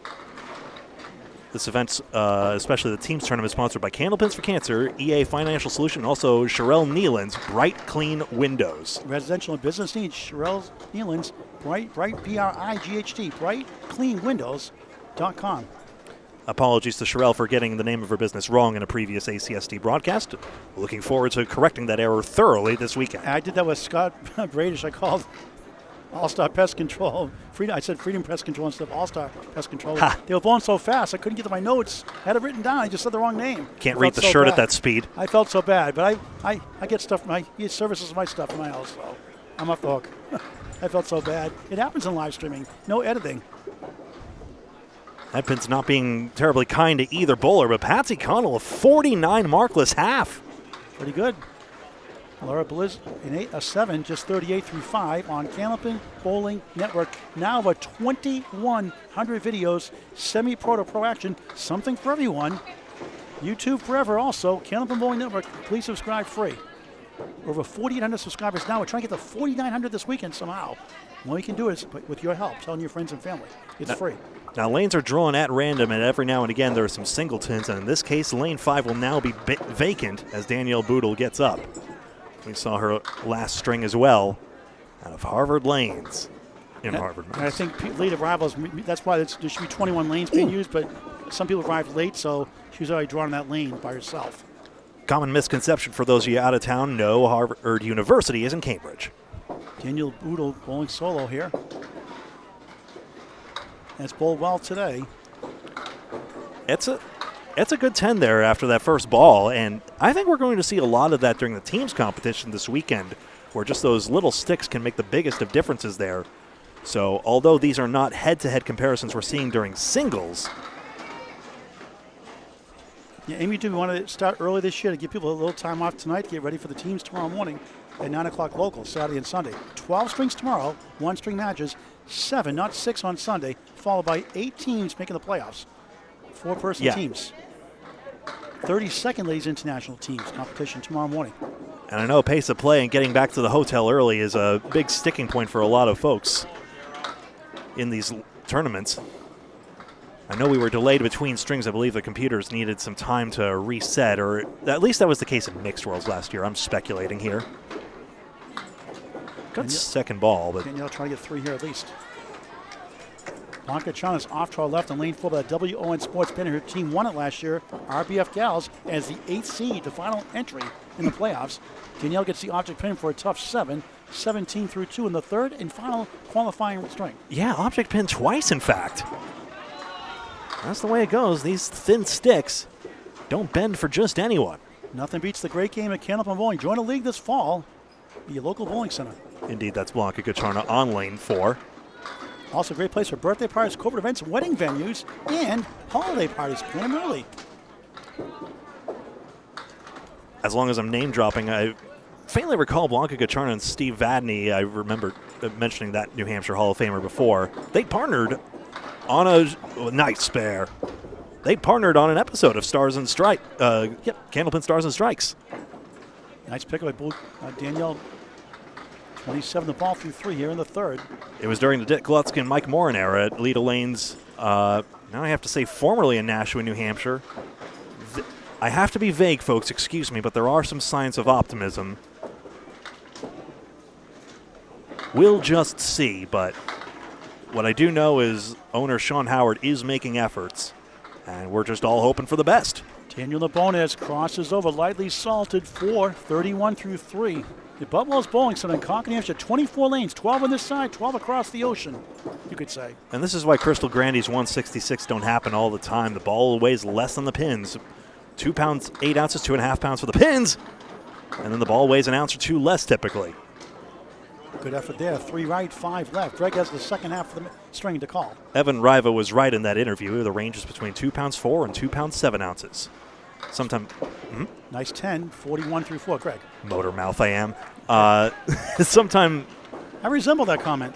This event, especially the team's tournament, sponsored by Candlepins for Cancer, EA Financial Solution, also Sherelle Nealon's Bright Clean Windows. Residential and business needs, Sherelle Nealon's Bright, B-R-I-G-H-T, brightcleanwindows.com. Apologies to Sherelle for getting the name of her business wrong in a previous ACSD broadcast. Looking forward to correcting that error thoroughly this weekend. I did that with Scott Bradish. I called All-Star Pest Control. I said Freedom Pest Control instead of All-Star Pest Control. Ha. They were blowing so fast, I couldn't get to my notes. I had it written down. I just said the wrong name. Can't read the shirt at that speed. I felt so bad, but I get stuff. I get services of my stuff in my house, so I'm off the hook. I felt so bad. It happens in live streaming. No editing. That pin's not being terribly kind to either bowler, but Patsy Connell, a 49 markless half. Pretty good. Laura Blizz in a 7, just 38 through 5 on Candlepin Bowling Network. Now over 2,100 videos, semi-pro to pro action, something for everyone. YouTube forever also, Candlepin Bowling Network. Please subscribe free. Over 4,800 subscribers now. We're trying to get to 4,900 this weekend somehow. All you can do is, with your help, telling your friends and family. It's free. Now, lanes are drawn at random, and every now and again there are some singletons, and in this case, lane 5 will now be vacant as Danielle Boodle gets up. We saw her last string as well out of Harvard Lanes in Harvard. And I think late arrivals, that's why there should be 21 lanes being used, but some people arrived late, so she was already drawn that lane by herself. Common misconception for those of you out of town, no, Harvard University is in Cambridge. Danielle Boodle bowling solo here. And it's bowled well today. It's a good 10 there after that first ball, and I think we're going to see a lot of that during the teams competition this weekend, where just those little sticks can make the biggest of differences there. So although these are not head-to-head comparisons we're seeing during singles. Yeah, Amy, do we want to start early this year to give people a little time off tonight to get ready for the teams tomorrow morning at 9 o'clock local, Saturday and Sunday. 12 strings tomorrow, 1 string matches, 7, not 6 on Sunday, followed by 8 teams making the playoffs. 4-person teams. 32nd Ladies International Teams competition tomorrow morning. And I know pace of play and getting back to the hotel early is a big sticking point for a lot of folks in these tournaments. I know we were delayed between strings. I believe the computers needed some time to reset, or at least that was the case in Mixed Worlds last year. I'm speculating here. Good second ball, but Danielle trying to get 3 here at least. Blanca Chana's off to our left in lane 4 by the WON Sports banner. Her team won it last year. RBF Gals as the 8th seed, the final entry in the playoffs. Danielle gets the object pin for a tough 7, 17 through 2 in the third and final qualifying string. Yeah, object pin twice, in fact. That's the way it goes. These thin sticks don't bend for just anyone. Nothing beats the great game at Candlepin Bowling. Join a league this fall at your local bowling center. Indeed, that's Blanca Gacharna on lane 4. Also a great place for birthday parties, corporate events, wedding venues, and holiday parties. Plan them early. As long as I'm name dropping, I faintly recall Blanca Gacharna and Steve Vadney. I remember mentioning that New Hampshire Hall of Famer before. They partnered on a nice spare. They partnered on an episode of Stars and Strike. Candlepin Stars and Strikes. Nice pickup by Danielle. 27 the ball through 3 here in the third. It was during the Dick Glutzkin, Mike Morin era at Leda Lanes. Now I have to say formerly in Nashua, New Hampshire. I have to be vague, folks, excuse me, but there are some signs of optimism. We'll just see, but what I do know is owner Sean Howard is making efforts, and we're just all hoping for the best. Daniel Nabonez crosses over, lightly salted 4, 31 through 3. The Boutwell's Bowling Center in Concord, New Hampshire, 24 lanes, 12 on this side, 12 across the ocean, you could say. And this is why Crystal Grandy's 166 don't happen all the time. The ball weighs less than the pins. 2 pounds, 8 ounces, 2.5 pounds for the pins. And then the ball weighs an ounce or 2 less typically. Good effort there. 3 right, 5 left. Greg has the second half of the string to call. Evan Riva was right in that interview. The range is between 2 pounds 4 and 2 pounds 7 ounces. Sometimes. Nice 10, 41 through 4. Greg. Motor mouth I am. Sometime. I resemble that comment.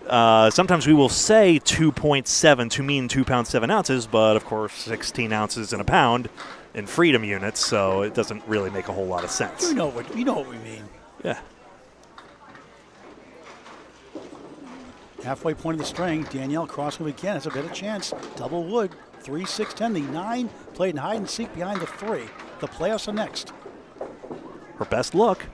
Sometimes we will say 2.7 to mean 2 pounds 7 ounces, but of course 16 ounces in a pound in freedom units, so it doesn't really make a whole lot of sense. You know what we mean. Yeah. Halfway point of the string, Danielle crossing again has a better chance. Double wood, 3, 6, 10. The 9 played in hide and seek behind the 3. The playoffs are next. Her best look.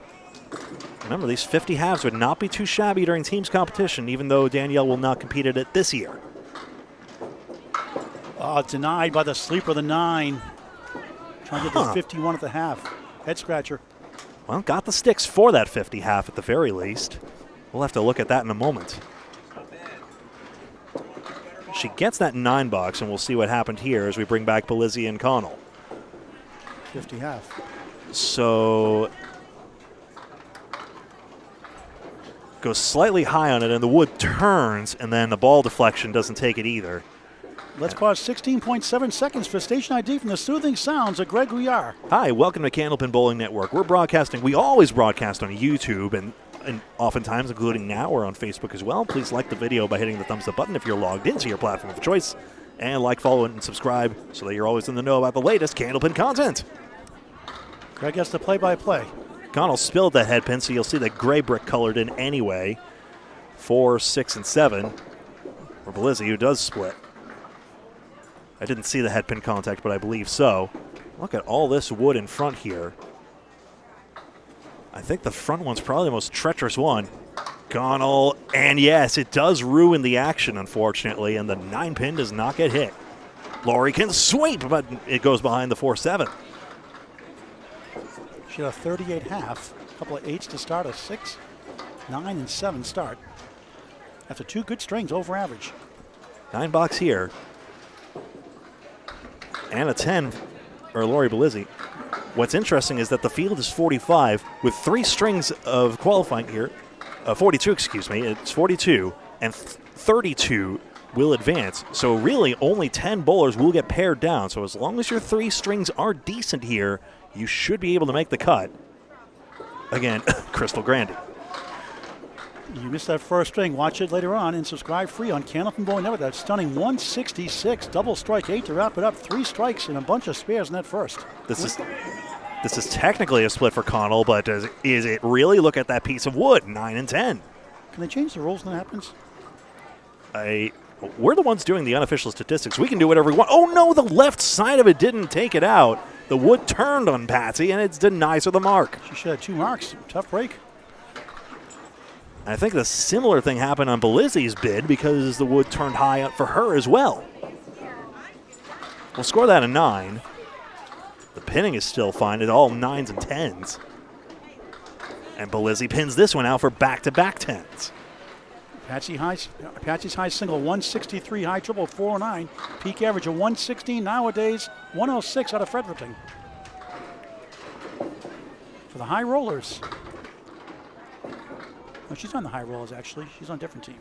Remember, these 50 halves would not be too shabby during teams competition, even though Danielle will not compete at it this year. Denied by the sleeper, the 9. Trying to get to 51 at the half. Head scratcher. Well, got the sticks for that 50 half at the very least. We'll have to look at that in a moment. She gets that 9 box, and we'll see what happened here as we bring back Belizzi and Connell. 50 half. So goes slightly high on it, and the wood turns, and then the ball deflection doesn't take it either. Let's pause 16.7 seconds for station ID from the soothing sounds of Greg Gouillart. Hi, welcome to Candlepin Bowling Network. We're broadcasting. We always broadcast on YouTube, and oftentimes, including now, we're on Facebook as well. Please like the video by hitting the thumbs up button if you're logged into your platform of choice. And like, follow, and subscribe so that you're always in the know about the latest Candlepin content. Greg gets the play-by-play. Connell spilled that head pin, so you'll see that gray brick colored in anyway. 4, 6, and 7 for Belizzi, who does split. I didn't see the head pin contact, but I believe so. Look at all this wood in front here. I think the front one's probably the most treacherous one. Connell, and yes, it does ruin the action, unfortunately, and the 9 pin does not get hit. Laurie can sweep, but it goes behind the 4-7. She had a 38 half, a couple of 8s to start, a 6, 9, and 7 start. After 2 good strings, over average. 9 box here. And a 10 for Laurie Belizzi. What's interesting is that the field is 45 with 3 strings of qualifying here. 42, excuse me. It's 42, and 32 will advance. So really, only 10 bowlers will get paired down. So as long as your 3 strings are decent here, you should be able to make the cut. Again, Crystal Grandy. You missed that first string. Watch it later on and subscribe free on Candlepin Bowling Network. That stunning 166, double strike 8 to wrap it up. 3 strikes and a bunch of spares in that first. This is technically a split for Connell, but is it really? Look at that piece of wood, 9 and 10. Can they change the rules when that happens? We're the ones doing the unofficial statistics. We can do whatever we want. Oh no, the left side of it didn't take it out. The wood turned on Patsy, and it denies her the mark. She should have 2 marks. Tough break. I think the similar thing happened on Belizzi's bid because the wood turned high up for her as well. We'll score that a 9. The pinning is still fine. It's all 9s and 10s. And Belizzi pins this one out for back-to-back 10s. Patsy's high single, 163, high triple, 409. Peak average of 116, nowadays 106 out of Fredericton. For the high rollers. No, she's on the high rollers, actually. She's on a different team.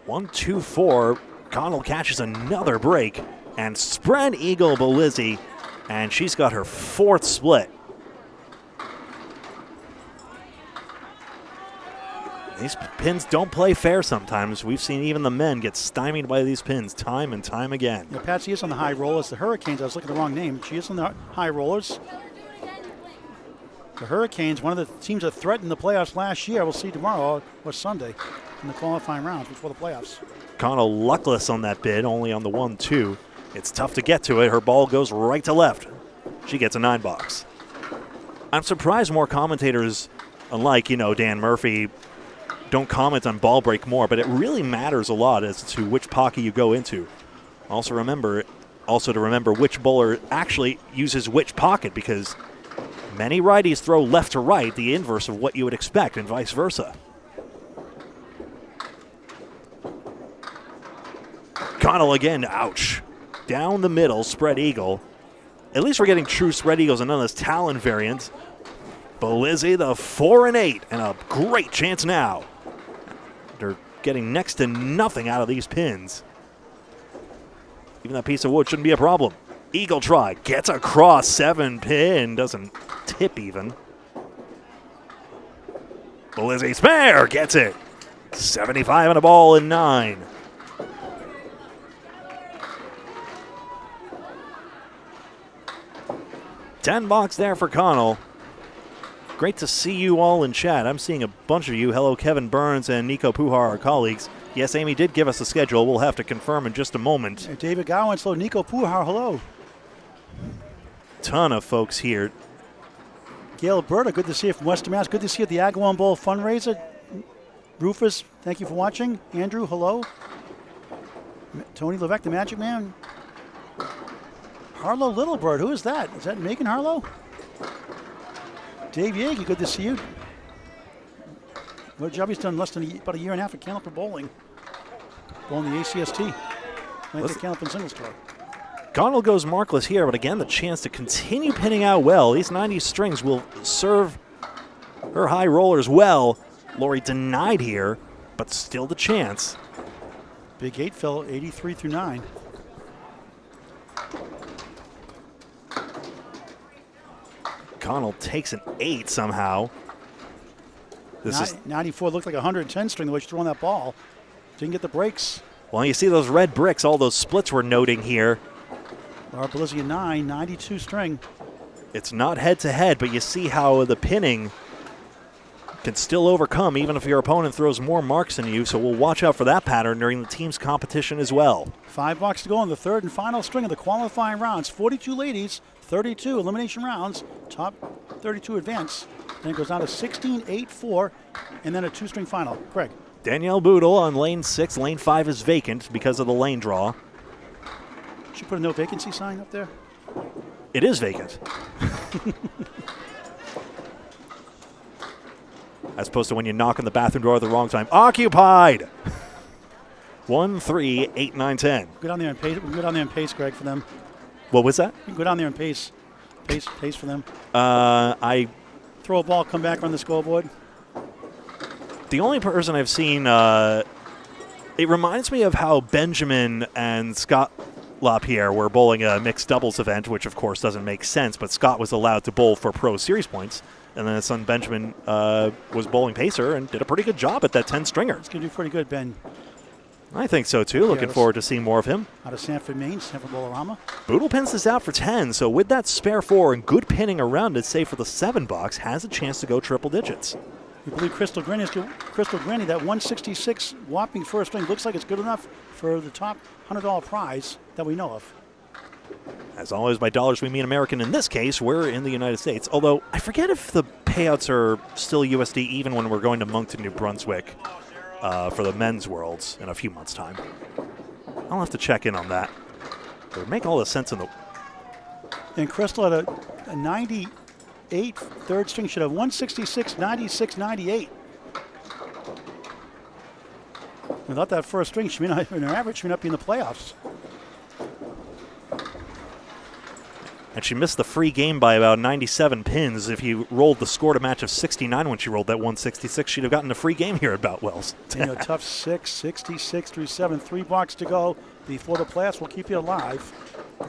1, 2, 4. Connell catches another break. And spread eagle Belizzi. And she's got her 4th split. These pins don't play fair sometimes. We've seen even the men get stymied by these pins time and time again. Yeah, Patsy is on the high rollers. The Hurricanes, I was looking at the wrong name. She is on the high rollers. The Hurricanes, one of the teams that threatened the playoffs last year, we'll see tomorrow or Sunday in the qualifying rounds before the playoffs. Connell luckless on that bid, only on the 1-2. It's tough to get to it. Her ball goes right to left. She gets a 9 box. I'm surprised more commentators, unlike, Dan Murphy, don't comment on ball break more, but it really matters a lot as to which pocket you go into. Also to remember which bowler actually uses which pocket, because many righties throw left to right, the inverse of what you would expect, and vice versa. Connell again, ouch. Down the middle, spread eagle. At least we're getting true spread eagles and none of this talon variant. Belizzi, the 4 and 8, and a great chance now. They're getting next to nothing out of these pins. Even that piece of wood shouldn't be a problem. Eagle try, gets across, 7 pin, doesn't tip even. Belizzi spare, gets it. 75 and a ball in 9. $10 there for Connell. Great to see you all in chat. I'm seeing a bunch of you. Hello, Kevin Burns and Nico Pujar, our colleagues. Yes, Amy did give us a schedule. We'll have to confirm in just a moment. Hey, David Gowan, hello, Nico Pujar, hello. Ton of folks here. Gail Berta, good to see you from Western Mass. Good to see you at the Agawam Bowl fundraiser. Rufus, thank you for watching. Andrew, hello. Tony Levesque, the Magic Man. Harlow Littlebird, who is that? Is that Megan Harlow? Dave Yagey, good to see you. What job he's done less than about a year and a half at Candlepin Bowling. Bowling the ACST. Playing the Candlepin Singles Tour. Connell goes markless here, but again, the chance to continue pinning out well. These 90 strings will serve her high rollers well. Lori denied here, but still the chance. Big 8 fell 83 through 9. Connell takes an 8 somehow. This is 94 looked like a 110 string the way she's throwing that ball. Didn't get the breaks. well, you see those red bricks, all those splits we're noting here. Laura Belizia 9, 92 string. It's not head-to-head, but you see how the pinning can still overcome even if your opponent throws more marks than you, so we'll watch out for that pattern during the team's competition as well. $5 to go on the third and final string of the qualifying rounds. 42 ladies, 32 elimination rounds, top 32 advance. Then it goes down to 16, 8, 4, and then a 2-string final. Craig. Danielle Boodle on lane 6. Lane 5 is vacant because of the lane draw. Should put a no vacancy sign up there. It is vacant. As opposed to when you knock on the bathroom door at the wrong time. Occupied! 1, 3, 8, 9, 10. Go down there and pace. We can go down there and pace, Greg, for them. What was that? You can go down there and pace for them. I Throw a ball, come back on the scoreboard. The only person I've seen, it reminds me of how Benjamin and Scott LaPierre were bowling a mixed doubles event, which of course doesn't make sense, but Scott was allowed to bowl for pro series points, and then his son Benjamin was bowling pacer and did a pretty good job at that 10-stringer. It's going to do pretty good, Ben. I think so too. Looking forward to seeing more of him. Out of Sanford, Maine, Sanford Bolorama. Boodle pins this out for 10, so with that spare 4 and good pinning around it, say for the 7 box, has a chance to go triple digits. We believe Crystal Granny, that 166 whopping first string looks like it's good enough for the top $100 prize that we know of. As always, by dollars we mean American. In this case, we're in the United States. Although, I forget if the payouts are still USD even when we're going to Moncton, New Brunswick for the men's worlds in a few months' time. I'll have to check in on that. It would make all the sense in the... And Crystal had a 98 third string, should have 166, 96, 98. Without that first string, she may not, in her average, she may not be in the playoffs. And she missed the free game by about 97 pins. If you rolled the score to match of 69 when she rolled that 166, she'd have gotten a free game here at Boutwell's. And a tough 6, 66 through 7, 3 blocks to go before the playoffs will keep you alive.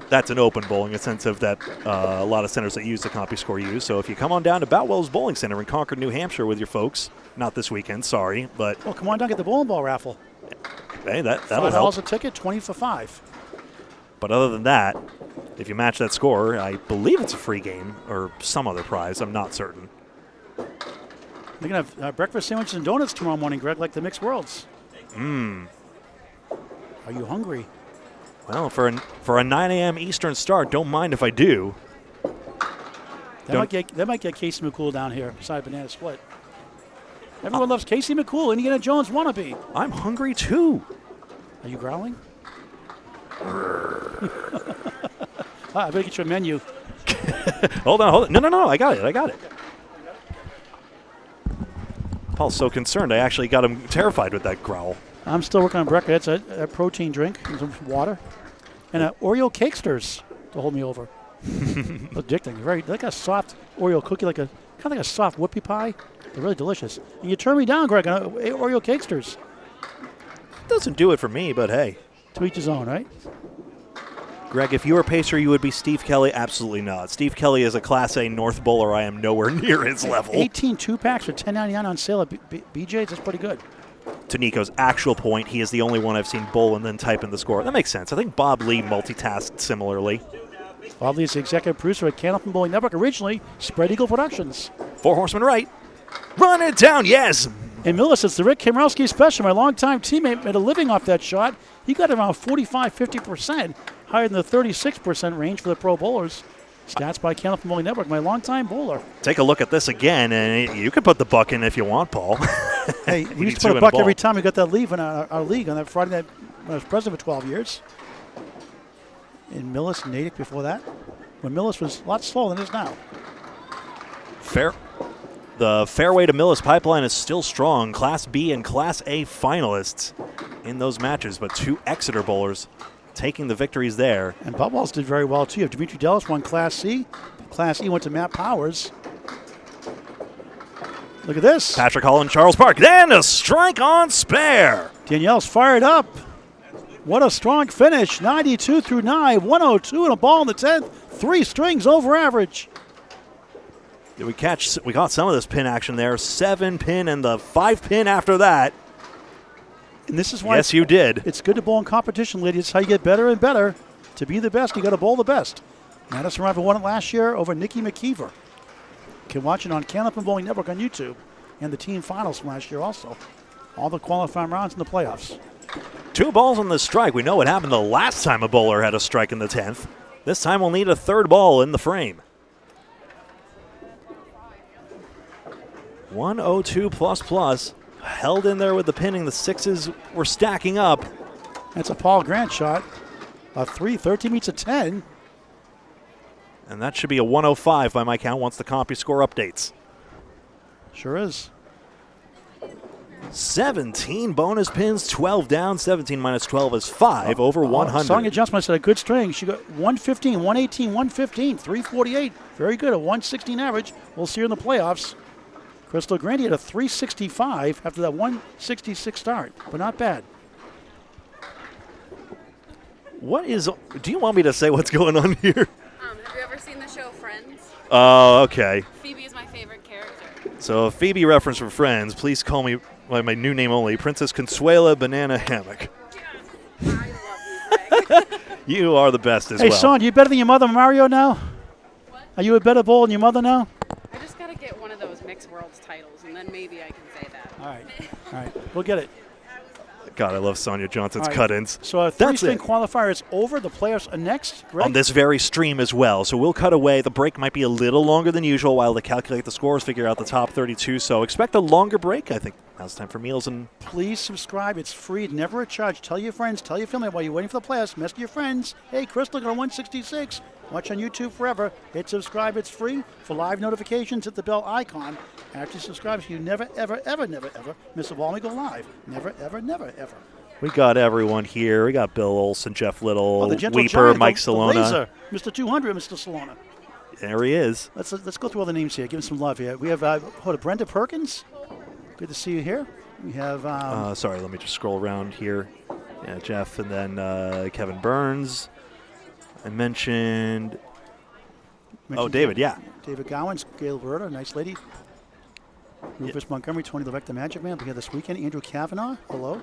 That's an open bowling, a sense of that a lot of centers that use the CompuScore use. So if you come on down to Boutwell's Bowling Center in Concord, New Hampshire with your folks, not this weekend, sorry, but... Well, come on down, get the bowling ball raffle. Hey, that'll help. $5 a ticket, 20 for 5. But other than that, if you match that score, I believe it's a free game or some other prize. I'm not certain. They're going to have breakfast sandwiches and donuts tomorrow morning, Greg, like the Mixed Worlds. Mmm. Are you hungry? Well, for a 9 a.m. Eastern start, don't mind if I do. That might get Casey McCool down here beside Banana Split. Everyone loves Casey McCool, Indiana Jones wannabe. I'm hungry too. Are you growling? I better get you a menu. Hold on. No. I got it. Paul's so concerned. I actually got him terrified with that growl. I'm still working on breakfast. It's a protein drink and some water. And Oreo Cakesters to hold me over. Addicting. Very like a soft Oreo cookie, kind of like a soft whoopie pie. They're really delicious. And you turn me down, Greg, on Oreo Cakesters. Doesn't do it for me, but hey. To each his own, right? Greg, if you were pacer, you would be Steve Kelly. Absolutely not. Steve Kelly is a Class A North bowler. I am nowhere near his level. 18 2-packs for $10.99 on sale at BJ's. That's pretty good. To Nico's actual point, he is the only one I've seen bowl and then type in the score. That makes sense. I think Bob Lee multitasked similarly. Bob Lee is the executive producer at Candlepin Bowling Network, originally Spread Eagle Productions. 4 horsemen right. Run it down, yes! And Millis, it's the Rick Kamrowski special. My longtime teammate made a living off that shot. He got around 45-50%, higher than the 36% range for the pro bowlers. Stats by Candlepin Bowling Network, my longtime bowler. Take a look at this again, and you can put the buck in if you want, Paul. Hey, We he used need to put two a and a buck ball. every time we got that leave in our league on that Friday night when I was president for 12 years. In Millis and Natick before that, when Millis was a lot slower than it is now. The Fairway to Millis pipeline is still strong. Class B and Class A finalists in those matches, but 2 Exeter bowlers taking the victories there. And Boutwell's did very well, too. Dimitri Dellis won Class C. Class E went to Matt Powers. Look at this. Patrick Hall and Charles Park. Then a strike on spare. Danielle's fired up. What a strong finish. 92 through 9, 102 and a ball in the 10th. 3 strings over average. Did we got some of this pin action there. 7 pin and the 5 pin after that. And this is why Yes, you did. it's good to bowl in competition, ladies. It's how you get better and better. To be the best, you got to bowl the best. Madison Riva won it last year over Nikki McKeever. You can watch it on Canopin Bowling Network on YouTube. And the team finals from last year also. All the qualifying rounds in the playoffs. 2 balls on the strike. We know what happened the last time a bowler had a strike in the 10th. This time we'll need a 3rd ball in the frame. 102 plus. Held in there with the pinning. The 6s were stacking up. That's a Paul Grant shot. A 3, 13 meets a 10. And that should be a 105 by my count once the CompuScore updates. Sure is. 17 bonus pins, 12 down, 17 minus 12 is 5 over 100. Sonia Johnson said a good string. She got 115, 118, 115, 348. Very good, a 116 average. We'll see her in the playoffs. Crystal Grandy had a 365 after that 166 start, but not bad. Do you want me to say what's going on here? Have you ever seen the show Friends? Oh, okay. Phoebe is my favorite character. So a Phoebe reference for Friends. Please call me by my new name only, Princess Consuela Banana Hammock. I love music. You are the best as Hey, well. Son, you better than your mother, Mario, now? What? Are you a better bowler than your mother now? I just gotta get one of those Mixed Worlds titles, and then maybe I can say that. All right. We'll get it. God, I love Sonia Johnson's All right. cut-ins. So our That's 3-string it. qualifier is over. The playoffs are next. Greg? On this very stream as well. So we'll cut away. The break might be a little longer than usual while they calculate the scores, figure out the top 32. So expect a longer break. I think now's time for meals and Please subscribe. It's free. Never a charge. Tell your friends. Tell your family while you're waiting for the playoffs. Message your friends. Hey, Crystal got a 166. Watch on YouTube forever. Hit subscribe. It's free. For live notifications, hit the bell icon. After you subscribe, so you never, ever, ever, never, ever miss a ball when we go live. Never, ever, never, ever. we got everyone here. We got Bill Olson, Jeff Little, The gentle Weeper, giant, Mike the Salona. laser, Mr. 200, Mr. Salona. There he is. Let's go through all the names here. Give him some love here. We have Brenda Perkins. Good to see you here. We have Sorry, let me just scroll around here. Yeah, Jeff, and then Kevin Burns. I mentioned David, yeah. David Gowans, Gail Berta, nice lady. Rufus Montgomery, Tony Levesque, the Magic Man, will be here this weekend. Andrew Kavanaugh, hello.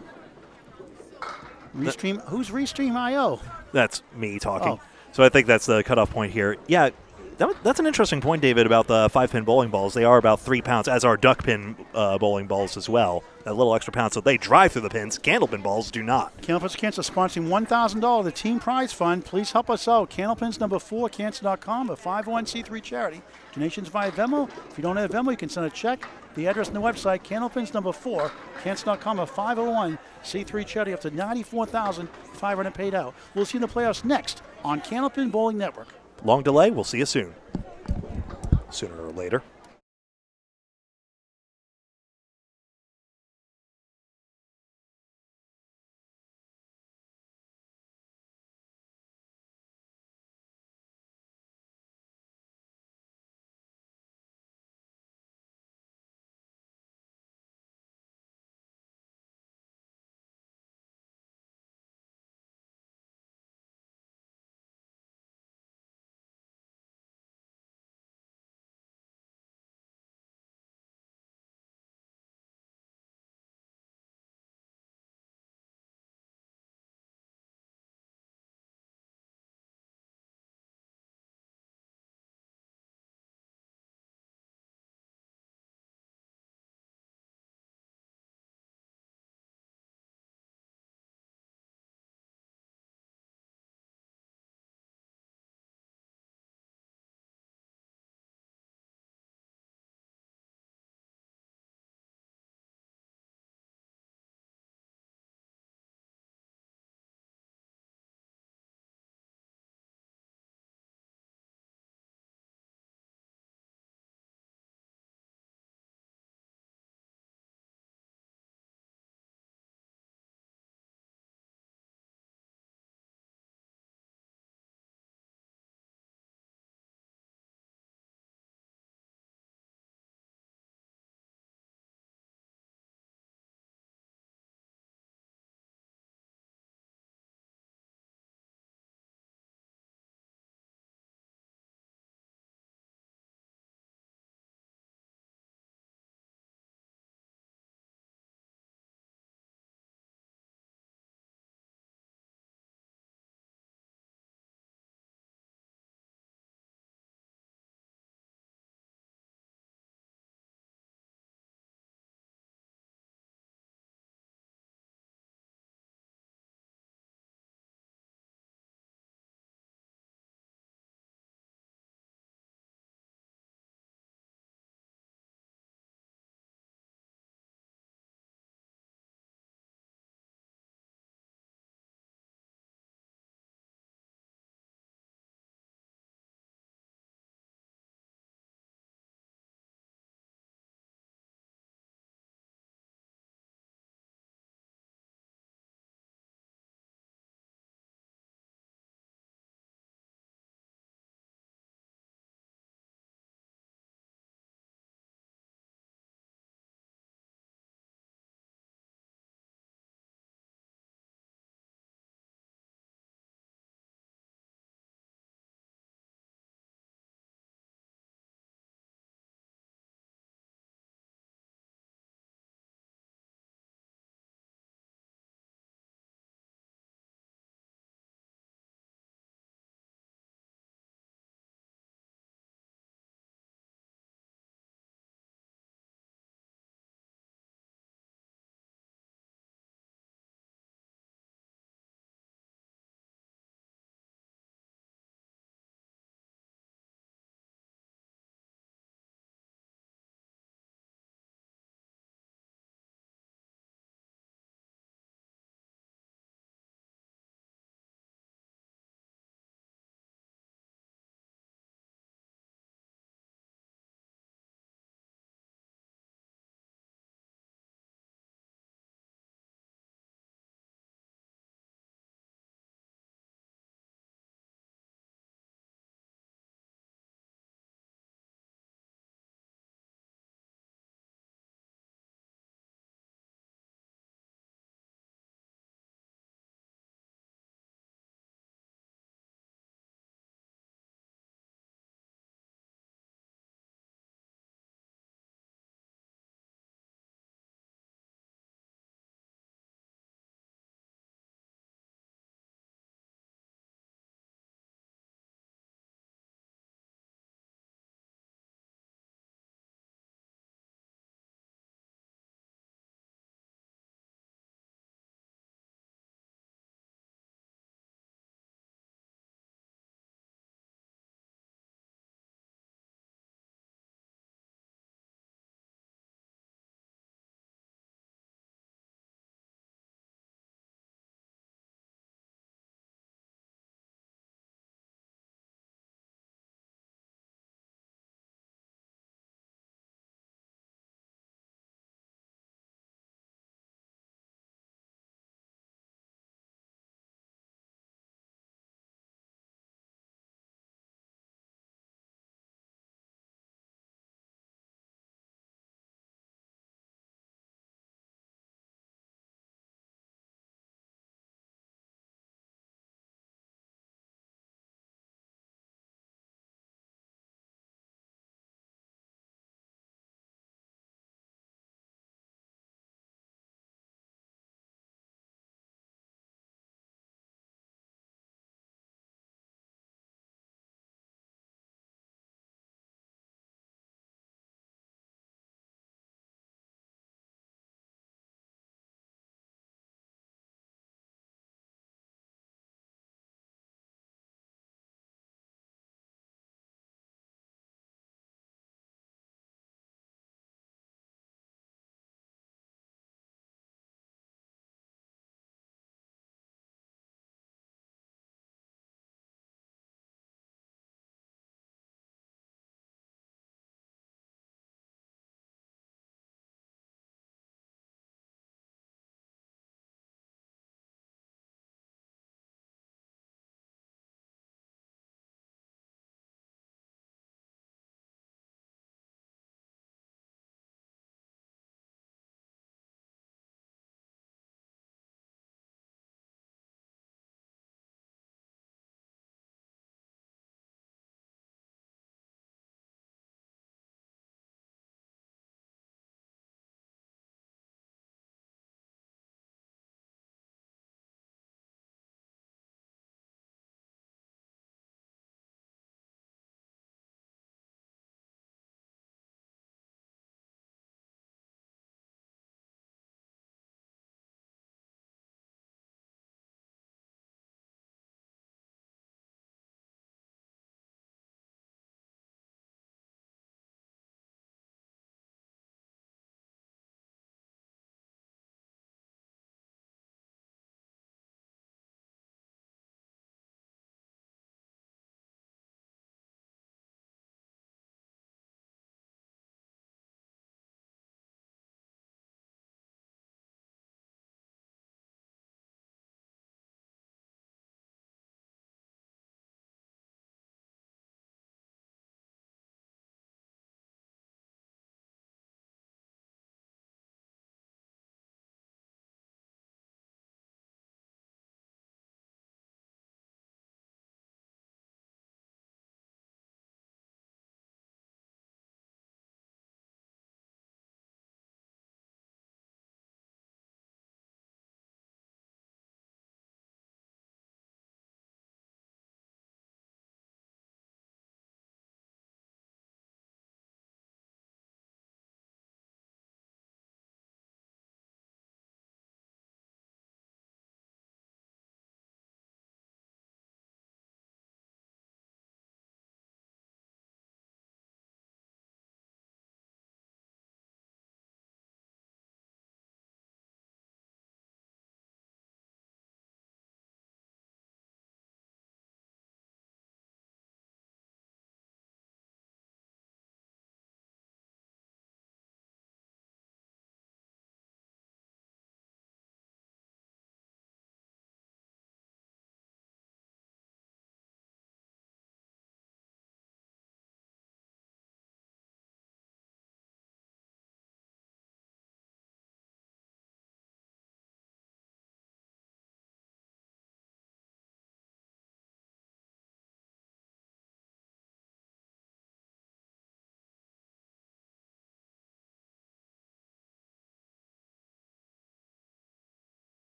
Restream, who's Restream.io? That's me talking. Oh. So I think that's the cutoff point here. Yeah, that's an interesting point, David, about the 5-pin bowling balls. They are about 3 pounds, as are duck pin bowling balls as well. That little extra pound, so they drive through the pins. Candlepin balls do not. Candlepins Cancer sponsoring $1,000 the team prize fund. Please help us out. Candlepins number 4, cancer.com, a 501c3 charity. Donations via Venmo. If you don't have Venmo, you can send a check. The address on the website, Candlepins number 4, cancer.com, a 501c3 charity, up to $94,500 paid out. We'll see you in the playoffs next on Candlepin Bowling Network. Long delay. We'll see you soon. Sooner or later.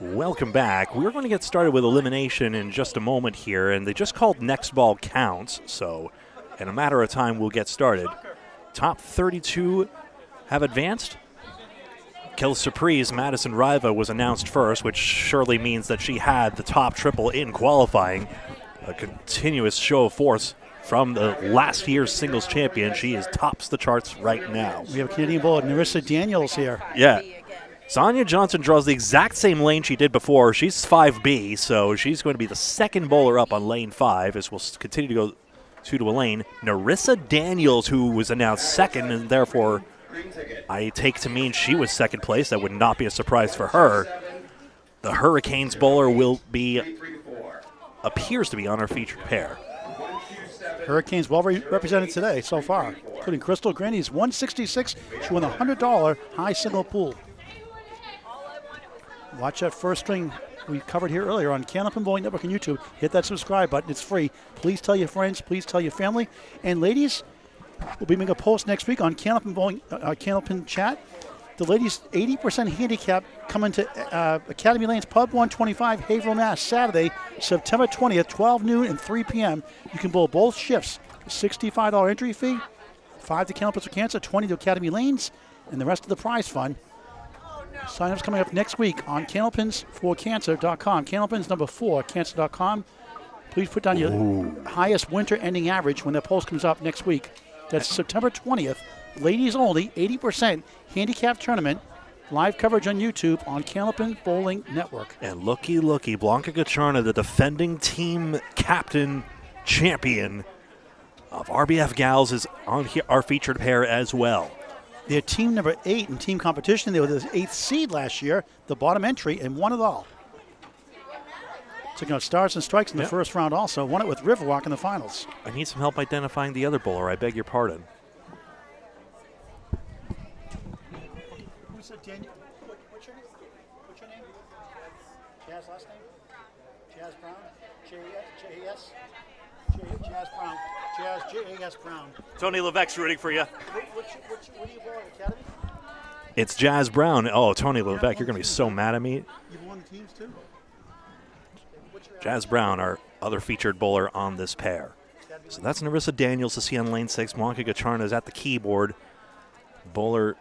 Welcome back. We're going to get started with elimination in just a moment here, and they just called next ball counts, so in a matter of time we'll get started. Top 32 have advanced. Quelle surprise, Madison Riva was announced first, which surely means that she had the top triple in qualifying. A continuous show of force from the last year's singles champion. She is tops the charts right now. We have a Canadian bowler, Narissa Daniels here. Yeah. Sonia Johnson draws the exact same lane she did before. She's 5B, so she's going to be the second bowler up on lane 5 as we'll continue to go to a lane. Narissa Daniels, who was announced second, and therefore I take to mean she was second place. That would not be a surprise for her. The Hurricanes bowler appears to be on our featured pair. Hurricanes well represented today so far, including Crystal Grandy's 166. She won the $100 high single pool. Watch that first string we covered here earlier on Candlepin Bowling Network on YouTube. Hit that subscribe button. It's free. Please tell your friends. Please tell your family. And ladies, we'll be making a post next week on Candlepin Bowling, Candlepin Chat. The ladies' 80% handicap coming to Academy Lanes Pub 125, Haverhill, Mass. Saturday, September 20th, 12 noon and 3 p.m. You can bowl both shifts. $65 entry fee, $5 to Candlepins for Cancer, $20 to Academy Lanes, and the rest of the prize fund. Sign-ups coming up next week on candlepins4cancer.com. Candlepins number 4, cancer.com. Please put down your highest winter ending average when the post comes up next week. That's September 20th. Ladies only, 80% handicap tournament. Live coverage on YouTube on Candlepin Bowling Network. And looky, Blanca Gacharna, the defending team captain champion of RBF Gals, is on here, our featured pair as well. They're team number 8 in team competition. They were the 8th seed last year, the bottom entry, and won it all. Taking out Stars and Strikes in the first round also. Won it with Riverwalk in the finals. I need some help identifying the other bowler. I beg your pardon. Who's Daniel? What's your name? What's your name? Jazz last name? Jazz Brown? J-A-S? Jazz Brown. J-A-S Brown. Tony Levesque's rooting for you. What do you bowl at Academy? It's Jazz Brown. Oh, Tony Levesque, you're going to be so mad at me. You've won the teams too? Jazz Brown, our other featured bowler on this pair. So that's Narissa Daniels to see on lane 6. Blanca Gacharna is at the keyboard. Bowler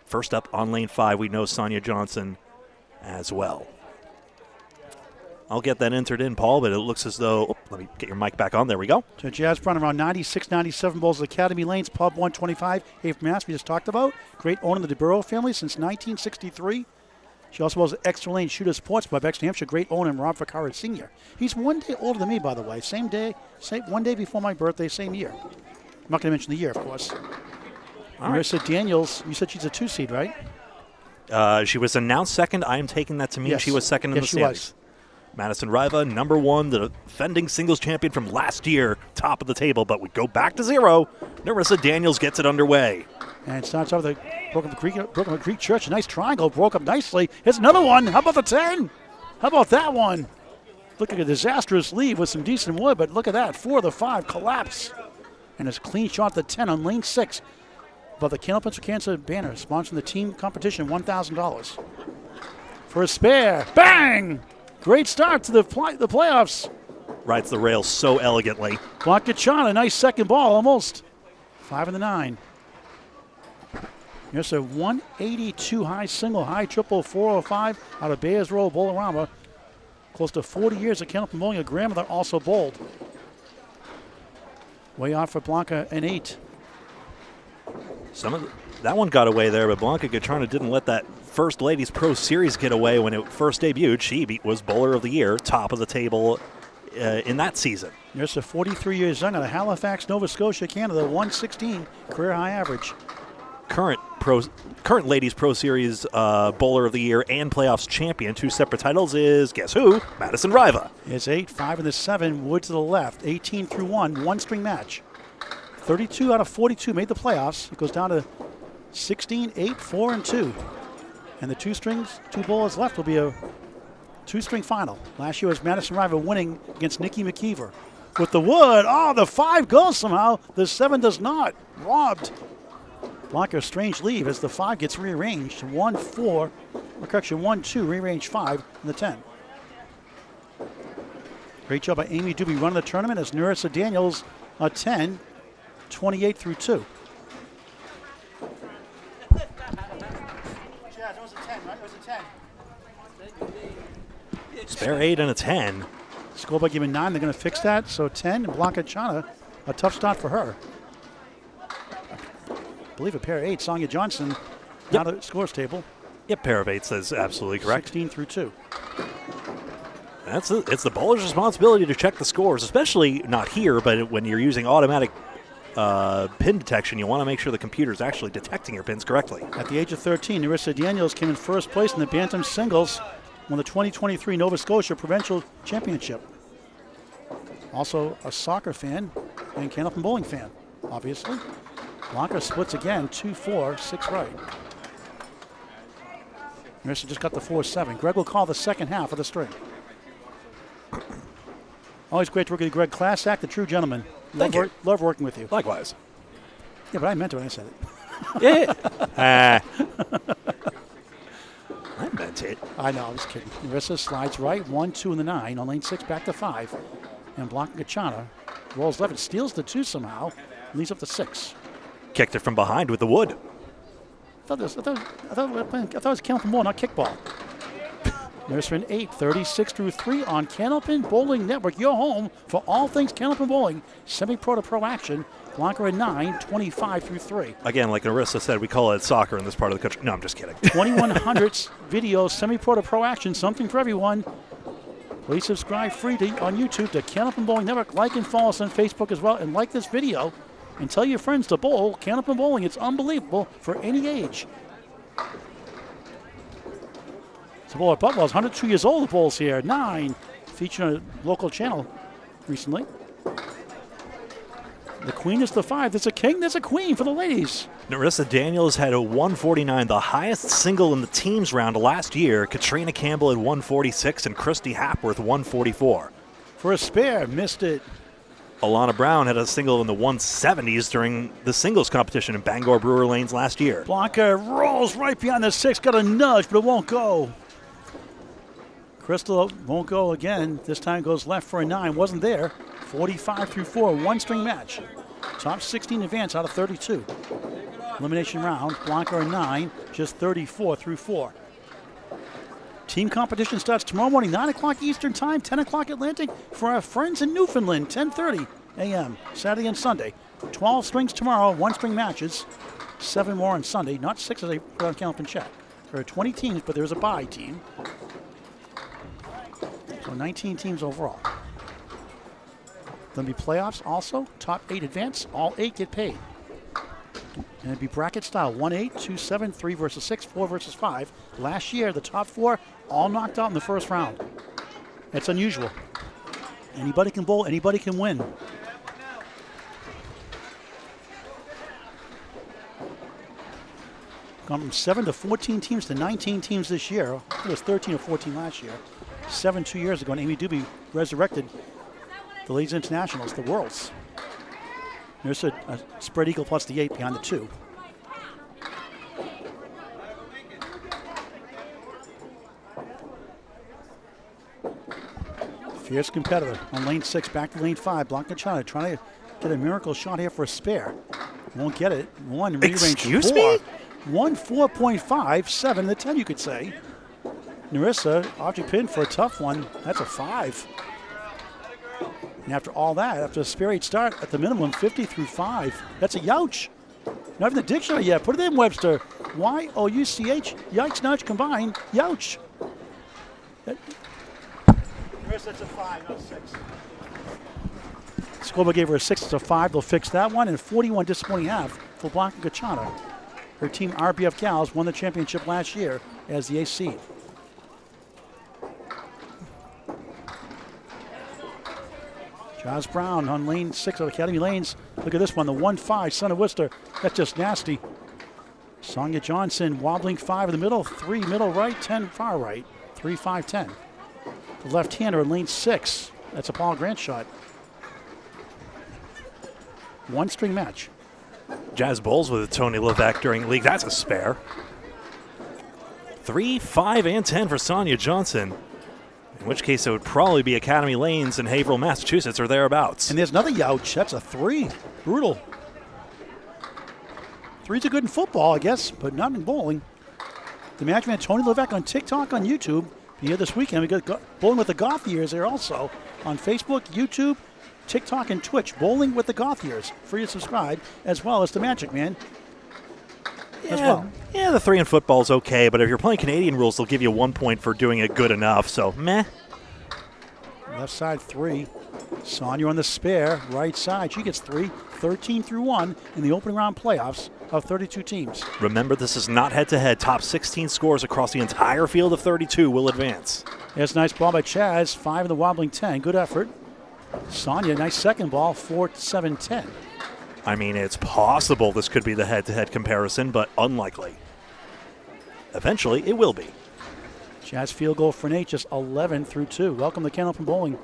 first up on lane 5. We know Sonia Johnson as well. I'll get that entered in, Paul, but it looks as though, let me get your mic back on. There we go. So Jazz Brown around 96, 97 bowls at Academy Lanes, Pub 125, Haverhill, Mass. We just talked about. Great owner of the DeBurrow family since 1963. She also bowls at Extra Lane Shooter Sports Pub, Exeter, New Hampshire. Great owner, Rob Ficarra Sr. He's 1 day older than me, by the way. Same day, 1 day before my birthday, same year. I'm not going to mention the year, of course. Marissa Daniels, you said she's a 2 seed, right? She was announced second. I am taking that to mean she was second in the standings. Madison Riva, number 1, the defending singles champion from last year, top of the table, but we go back to 0. Narissa Daniels gets it underway. And starts off with the Brooklyn Creek Church. A nice triangle, broke up nicely. Here's another one. How about the 10? How about that one? Look at a disastrous lead with some decent wood, but look at that. 4 of the 5 collapse. And it's a clean shot the 10 on lane 6. Above the Candlepins for Cancer banner, sponsoring the team competition, $1,000. For a spare. Bang! Great start to the playoffs. Rides the rails so elegantly. Blanca Gacharna, nice second ball, almost. 5 in the 9. Here's a 182 high single, high triple, 405 out of Bayers Road, Bolorama. Close to 40 years at Candlepin Bowling. A grandmother also bowled. Way out for Blanca, an 8. That one got away there, but Blanca Gacharna didn't let that First Ladies Pro Series get away when it first debuted. She was Bowler of the Year, top of the table in that season. There's a 43 years young out of Halifax, Nova Scotia, Canada, 116 career high average. Current Ladies Pro Series Bowler of the Year and Playoffs champion, 2 separate titles, is, guess who? Madison Riva. It's 8, 5 in the 7, wood to the left, 18 through 1, 1 string match. 32 out of 42 made the playoffs. It goes down to 16, 8, 4, and 2. And the 2 bowlers left will be a 2-string final. Last year was Madison Riva winning against Nikki McKeever. With the wood, the 5 goes somehow. The 7 does not. Robbed. Blanca, a strange leave as the 5 gets rearranged. 1-4, or correction, 1-2, rearranged 5 in the 10. Great job by Amy Doobie running the tournament as Nerissa Daniels a 10, 28 through 2. Spare 8 and a 10. Score by giving 9. They're going to fix that. So 10. And Blanca Chana, a tough start for her. I believe a pair of 8. Sonia Johnson, Yep. now the scores table. Yep, pair of 8s is absolutely correct. 16 through 2. It's the bowler's responsibility to check the scores, especially not here, but when you're using automatic pin detection, you want to make sure the computer is actually detecting your pins correctly. At the age of 13, Nerissa Daniels came in first place in the Bantam Singles, won the 2023 Nova Scotia Provincial Championship. Also a soccer fan and Candlepin bowling fan, obviously. Blanca splits again, 2-4, 6 right. Nerissa just got the 4-7. Greg will call the second half of the string. Always great to work with you, Greg. Class act, the true gentleman. Thank you. Love working with you. Likewise. Yeah, but I meant it when I said it. Yeah. I meant it. I know, I was kidding. Nerissa slides right, 1-2 in the 9 on lane 6, back to 5. And Blanca Gachana rolls left, steals the 2 somehow, leads up to 6. Kicked it from behind with the wood. I thought it was Candlepin ball, not kickball. Nerissa in 8, 36 through 3 on Candlepin Bowling Network, your home for all things Candlepin bowling, semi-pro to pro action. Blanca in 9, 25 through 3. Again, like Narissa said, we call it soccer in this part of the country. No, I'm just kidding. 2100s video, semi-pro to pro action, something for everyone. Please subscribe free on YouTube to Candlepin Bowling Network. Like and follow us on Facebook as well, and like this video. And tell your friends to bowl Candlepin Bowling. It's unbelievable for any age. The bowler at Boutwell is 102 years old. The bowl's here. 9, featured on a local channel recently. The queen is the 5. There's a king, there's a queen for the ladies. Nerissa Daniels had a 149, the highest single in the teams round last year. Katrina Campbell had 146 and Christy Hapworth 144. For a spare, missed it. Alana Brown had a single in the 170s during the singles competition in Bangor Brewer Lanes last year. Blanca rolls right behind the 6, got a nudge, but it won't go. Crystal won't go again. This time goes left for a 9. Wasn't there. 45 through 4, one-string match. Top 16 advance out of 32. Elimination round. Blanca a 9, just 34 through 4. Team competition starts tomorrow morning, 9 o'clock Eastern Time, 10 o'clock Atlantic for our friends in Newfoundland, 10:30 a.m. Saturday and Sunday. 12 strings tomorrow, one-string matches. 7 more on Sunday, not 6 as I put on Candlepin Chat. There are 20 teams, but there's a bye team. So 19 teams overall. There'll be playoffs also. Top 8 advance. All 8 get paid. And it'd be bracket style. 1-8, 2-7, 3 versus 6, 4 versus 5. Last year, the top 4 all knocked out in the first round. It's unusual. Anybody can bowl. Anybody can win. Gone from 7 to 14 teams to 19 teams this year. It was 13 or 14 last year. 7 2 years ago, and Amy Doobie resurrected the Ladies Internationals, the Worlds. There's a spread eagle plus the 8 behind the 2. Fierce competitor on lane 6, back to lane 5. Blanca Chana trying to get a miracle shot here for a spare. Won't get it. 1 rearrange 4. Excuse me? 1 4.5, 7 the 10 you could say. Nerissa, object pin for a tough one. That's a 5. And after all that, after a spare 8 start, at the minimum, 50 through 5. That's a youch. Not in the dictionary yet. Put it in, Webster. Y-O-U-C-H, yikes, nudge, combined, youch. Nerissa, that's a 5, not 6. Scoreboard gave her a 6, it's a 5. They'll fix that one. And 41 disappointing half for Blanca Gachana. Her team, RBF Gals, won the championship last year as the 8th seed. Josh Brown on lane 6 of Academy Lanes. Look at this one, the 1-5, Son of Worcester. That's just nasty. Sonia Johnson wobbling 5 in the middle, 3 middle right, 10 far right. 3, 5, 10. The left-hander in lane 6. That's a Paul Grant shot. One-string match. Jazz bowls with Tony Levesque during league. That's a spare. 3, 5, and 10 for Sonia Johnson. In which case it would probably be Academy Lanes in Haverhill, Massachusetts, or thereabouts. And there's another youch. That's a 3. Brutal. 3's are good in football, I guess, but not in bowling. The match man Tony Levesque on TikTok, on YouTube. Be here this weekend. We got Bowling with the Gouillart there also on Facebook, YouTube, TikTok, and Twitch. Bowling with the Gouillart. Free to subscribe, as well as the Magic Man. As well. Yeah, the 3 in football is okay, but if you're playing Canadian rules, they'll give you 1 point for doing it good enough, so meh. Left side 3. Sonia on the spare, right side. She gets 3, 13 through 1 in the opening round playoffs of 32 teams. Remember, this is not head-to-head. Top 16 scores across the entire field of 32 will advance. There's a nice ball by Chaz, 5 in the wobbling 10. Good effort. Sonia, nice second ball, 4-7-10. I mean, it's possible this could be the head-to-head comparison, but unlikely. Eventually, it will be. Jazz field goal for Nate, just 11 through 2. Welcome to Candlepin Bowling.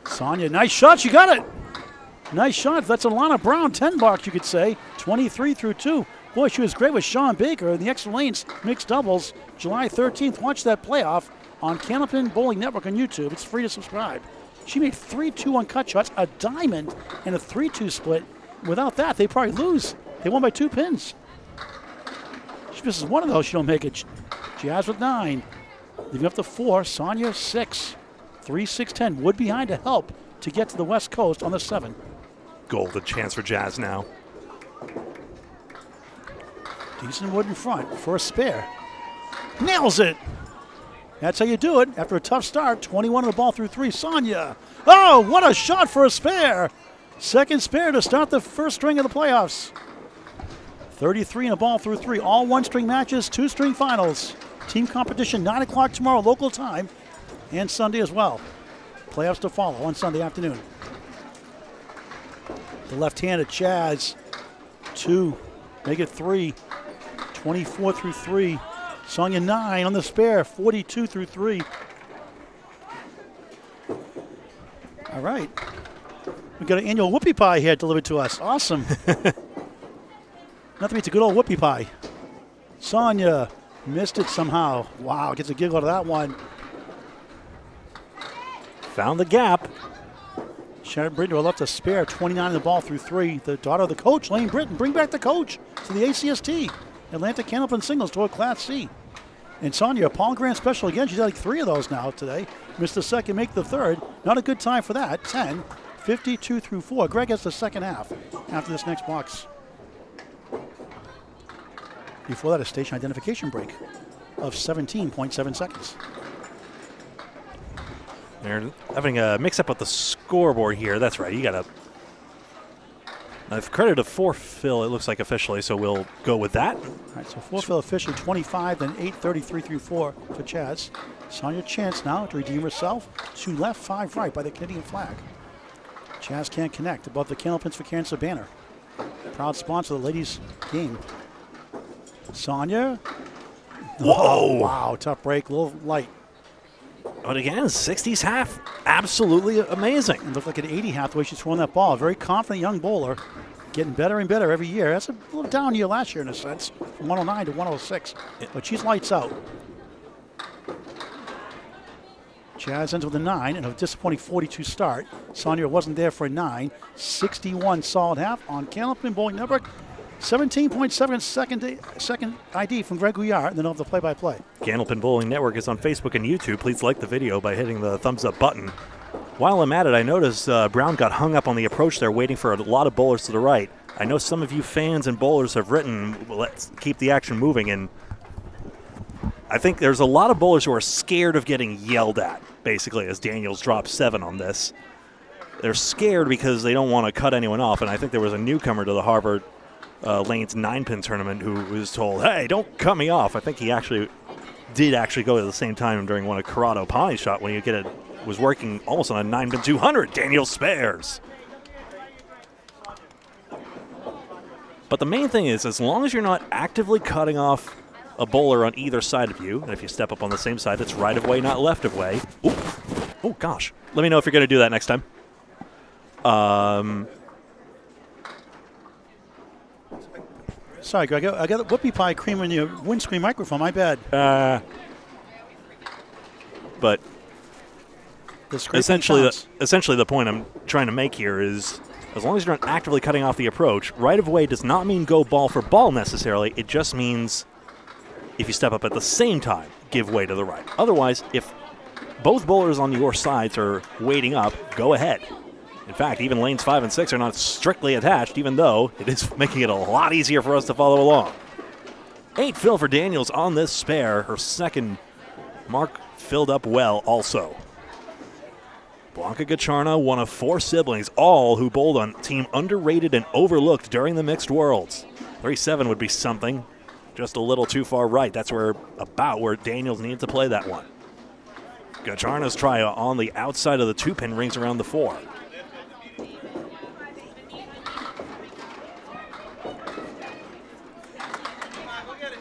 Sonia, nice shot. She got it. Nice shot. That's Alana Brown, 10 box, you could say. 23 through 2. Boy, she was great with Sean Baker in the Extra Lanes mixed doubles. July 13th. Watch that playoff on Candlepin Bowling Network on YouTube. It's free to subscribe. She made 3 2-1 cut shots, a diamond, and a 3-2 split. Without that, they probably lose. They won by 2 pins. She misses one of those, she don't make it. Jazz with 9. Leaving up to 4. Sonia 6. 3, 6, 10. Wood behind to help to get to the West Coast on the 7. Golden chance for Jazz now. Decent Wood in front for a spare. Nails it. That's how you do it. After a tough start, 21 on the ball through 3. Sonia. Oh, what a shot for a spare. Second spare to start the first string of the playoffs. 33 in a ball through 3. All one-string matches, 2-string finals. Team competition, 9 o'clock tomorrow, local time, and Sunday as well. Playoffs to follow on Sunday afternoon. The left-handed Chaz, 2. Make it 3. 24 through 3. Sonia 9 on the spare, 42 through 3. All right. We got an annual whoopie pie here delivered to us. Awesome. Nothing beats a good old whoopie pie. Sonia missed it somehow. Wow, gets a giggle out of that one. Found the gap. Shannon Britton will left a spare, 29 in the ball through 3. The daughter of the coach, Lane Britton. Bring back the coach to the ACST. Atlantic Candlepin Singles toward Class C. And Sonia, a Paul Grant special again. She's had like 3 of those now today. Missed the second, make the third. Not a good time for that. 10, 52 through 4. Greg has the second half after this next box. Before that, a station identification break of 17.7 seconds. They're having a mix-up with the scoreboard here. That's right. You got to. I've credited a forfill, it looks like officially, so we'll go with that. All right, so forfill officially 25, then 8:33 through 4 for Chaz. Sonia chance now to redeem herself. 2 left, 5 right by the Canadian flag. Chaz can't connect above the Candlepins for Cancer banner. Proud sponsor of the ladies' game. Sonia. Whoa! Oh, wow, tough break, a little light. But again, 60s half, absolutely amazing. It looked like an 80 half the way she's throwing that ball. A very confident young bowler, getting better and better every year. That's a little down year last year in a sense, from 109 to 106. But she's lights out. Chaz ends with a 9 and a disappointing 42 start. Sonia wasn't there for a 9. 61 solid half on Candlepin Bowling Network. 17.7 second ID from Greg Gouillart, and then I'll have the play-by-play. Candlepin Bowling Network is on Facebook and YouTube. Please like the video by hitting the thumbs-up button. While I'm at it, I noticed Brown got hung up on the approach there, waiting for a lot of bowlers to the right. I know some of you fans and bowlers have written, let's keep the action moving, and I think there's a lot of bowlers who are scared of getting yelled at, basically, as Daniels dropped 7 on this. They're scared because they don't want to cut anyone off, and I think there was a newcomer to the Harvard Lane's 9-pin tournament who was told, hey, don't cut me off. I think he did go at the same time during one of Corrado Pani's shot when he was working almost on a 9-pin 200. Daniel spares. But the main thing is, as long as you're not actively cutting off a bowler on either side of you, and if you step up on the same side, it's right of way, not left of way. Ooh. Oh, gosh. Let me know if you're going to do that next time. Sorry, Greg. I got whoopie pie cream in your windscreen microphone. My bad. But The scraping essentially, sounds. the point I'm trying to make here is, as long as you're not actively cutting off the approach, right of way does not mean go ball for ball necessarily. It just means if you step up at the same time, give way to the right. Otherwise, if both bowlers on your sides are waiting up, go ahead. In fact, even lanes 5 and 6 are not strictly attached, even though it is making it a lot easier for us to follow along. 8 fill for Daniels on this spare. Her second mark filled up well also. Blanca Gacharna, one of 4 siblings, all who bowled on team underrated and overlooked during the mixed worlds. 3-7 would be something. Just a little too far right. That's where Daniels needed to play that one. Gacharna's try on the outside of the 2-pin rings around the 4.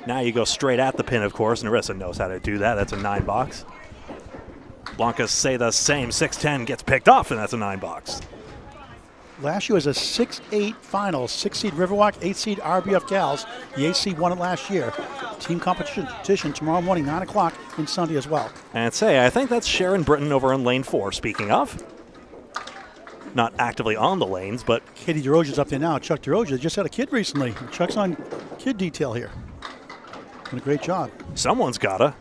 Now you go straight at the pin, of course. Narissa knows how to do that. That's a 9 box. Blancas say the same. 6-10 gets picked off, and that's a 9 box. Last year was a 6-8 final. 6-seed Riverwalk, 8-seed RBF Gals. The 8-seed won it last year. Team competition tomorrow morning, 9 o'clock, and Sunday as well. And I think that's Sharon Britton over on lane 4. Speaking of, not actively on the lanes, but Katie DeRozia's up there now. Chuck DeRozia just had a kid recently. Chuck's on kid detail here. Doing a great job. someone's gotta.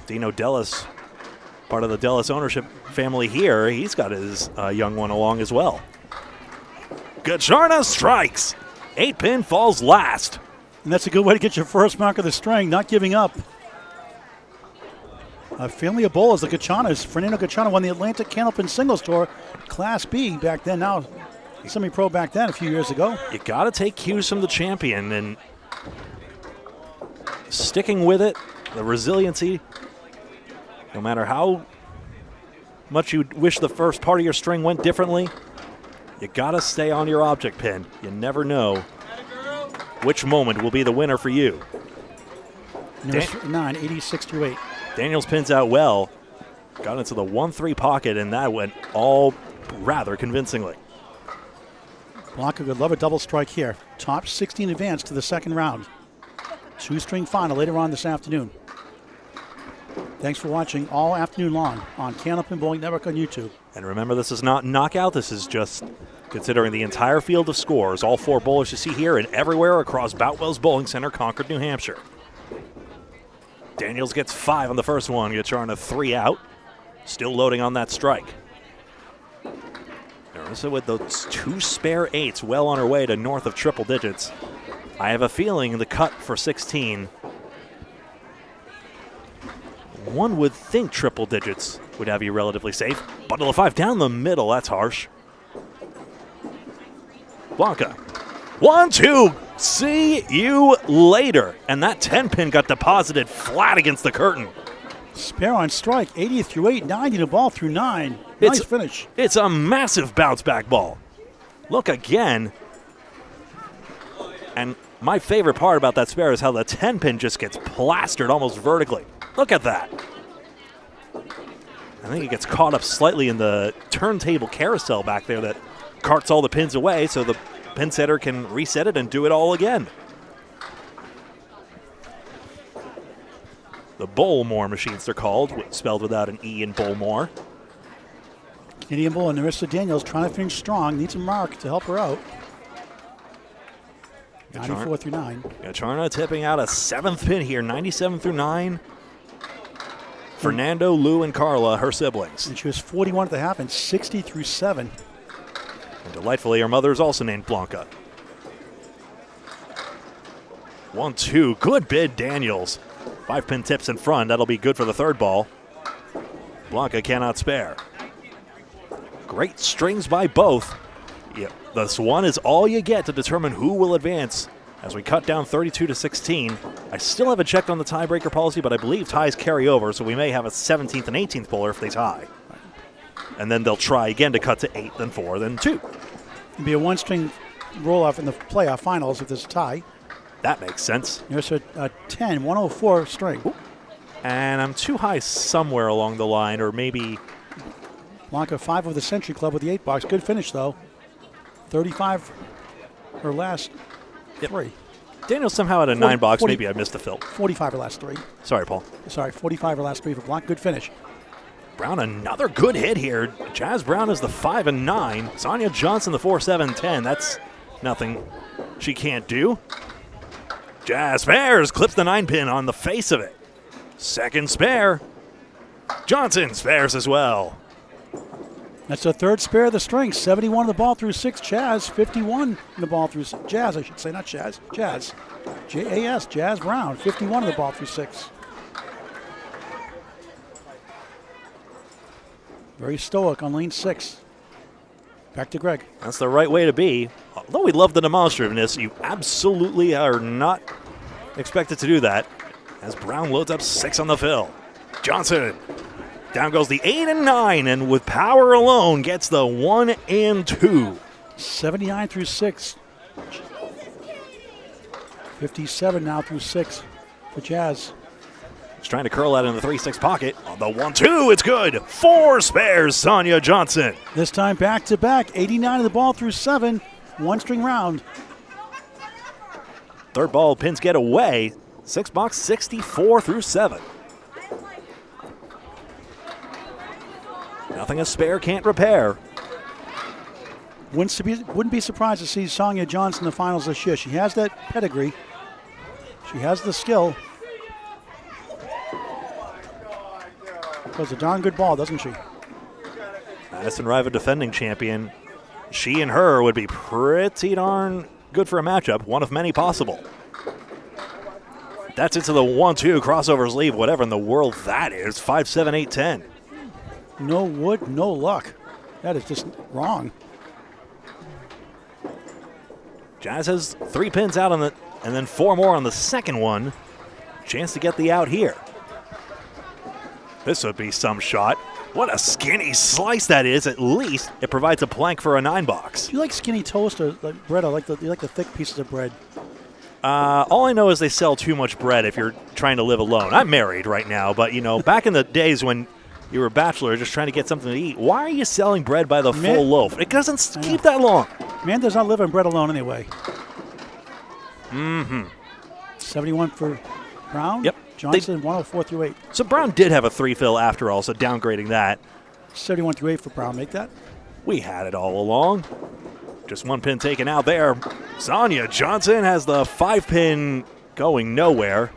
Dino Dellis, part of the Dellis ownership family here, he's got his young one along as well. Gacharna strikes. 8-pin falls last. And that's a good way to get your first mark of the string, not giving up. A family of bowlers, the Gachanas. Fernando Gacharna won the Atlantic Candlepin Singles Tour, Class B back then, now semi-pro back then a few years ago. You got to take cues from the champion, and sticking with it, the resiliency, no matter how much you wish the first part of your string went differently, you got to stay on your object pin. You never know which moment will be the winner for you. 9, 86 through 8. Daniels pins out well, got into the 1-3 pocket, and that went all rather convincingly. Blanca would love a double strike here. Top 16 advance to the second round. 2-string final later on this afternoon. Thanks for watching all afternoon long on Candlepin Bowling Network on YouTube. And remember, this is not knockout. This is just considering the entire field of scores. All 4 bowlers you see here and everywhere across Boutwell's Bowling Center, Concord, New Hampshire. Daniels gets 5 on the first one. Gacharna 3 out. Still loading on that strike. Narissa with those 2 spare 8s well on her way to north of triple digits. I have a feeling the cut for 16, one would think triple digits would have you relatively safe. Bundle of 5 down the middle, that's harsh. Blanca, 1-2, see you later. And that 10-pin got deposited flat against the curtain. Spare on strike, 80 through 8, 90 to ball through 9. Nice finish. It's a massive bounce back ball. Look again. And my favorite part about that spare is how the 10-pin just gets plastered almost vertically. Look at that. I think it gets caught up slightly in the turntable carousel back there that carts all the pins away so the pin setter can reset it and do it all again. The Bowlmore machines, they're called, spelled without an E in Bowlmore. Canadian bowler Narissa Daniels trying to finish strong. Needs a mark to help her out. 94 through 9. Gacharna tipping out a 7th pin here, 97 through 9. Fernando, Lou, and Carla, her siblings. And she was 41 at the half and 60 through 7. And delightfully, her mother is also named Blanca. 1-2, good bid, Daniels. 5-pin tips in front, that'll be good for the third ball. Blanca cannot spare. Great strings by both. Yeah, this one is all you get to determine who will advance as we cut down 32 to 16. I still haven't checked on the tiebreaker policy, but I believe ties carry over, so we may have a 17th and 18th bowler if they tie. And then they'll try again to cut to 8, then 4, then 2. It'll be a 1-string roll-off in the playoff finals if there's a tie. That makes sense. There's a 10, 104 string. Ooh. And I'm too high somewhere along the line, or maybe... Blanca 5 of the Century Club with the 8 box. Good finish, though. 35 her last three. Daniel somehow had a 9 box. 40 Maybe I missed the fill. 45 her last three. Sorry, Paul. Sorry, 45 her last three for Blanc. Good finish. Brown, another good hit here. Jazz Brown is the 5 and 9. Sonia Johnson, the 4, 7, 10. That's nothing she can't do. Jazz spares, clips the 9 pin on the face of it. Second spare. Johnson spares as well. That's the third spare of the string. 71 in the ball through 6. Chaz, 51 in the ball through Jazz, I should say, not Chaz. Jazz. J-A-S, Jazz Brown, 51 in the ball through 6. Very stoic on lane 6. Back to Greg. That's the right way to be. Although we love the demonstrativeness, you absolutely are not expected to do that. As Brown loads up 6 on the fill. Johnson. Down goes the 8 and 9, and with power alone gets the 1 and 2. 79 through 6. 57 now through 6 for Jazz. He's trying to curl out in the 3-6 pocket. On the 1-2, it's good. 4 spares, Sonia Johnson. This time back to back. 89 of the ball through 7. 1 string round. Third ball pins get away. 6 box, 64 through 7. Nothing a spare can't repair. Wouldn't be surprised to see Sonia Johnson in the finals this year. She has that pedigree. She has the skill. Plays a darn good ball, doesn't she? Madison Riva, defending champion. She and her would be pretty darn good for a matchup. One of many possible. That's into the 1-2 crossover sleeve, whatever in the world that is. 5, 7, 8, 10. No wood, no luck. That is just wrong. Jazz has 3 pins out on the, and then 4 more on the second one. Chance to get the out here. This would be some shot. What a skinny slice that is. At least it provides a plank for a 9 box. Do you like skinny toast or like bread? I like you like the thick pieces of bread. All I know is they sell too much bread if you're trying to live alone. I'm married right now, but you know, back in the days when you were a bachelor just trying to get something to eat, why are you selling bread by the full loaf? It doesn't keep that long. Man does not live on bread alone anyway. Mm-hmm. 71 for Brown. Yep. Johnson, 104 through 8. So Brown did have a 3 fill after all, so downgrading that. 71 through 8 for Brown. Make that. We had it all along. Just 1 pin taken out there. Sonia Johnson has the 5 pin going nowhere.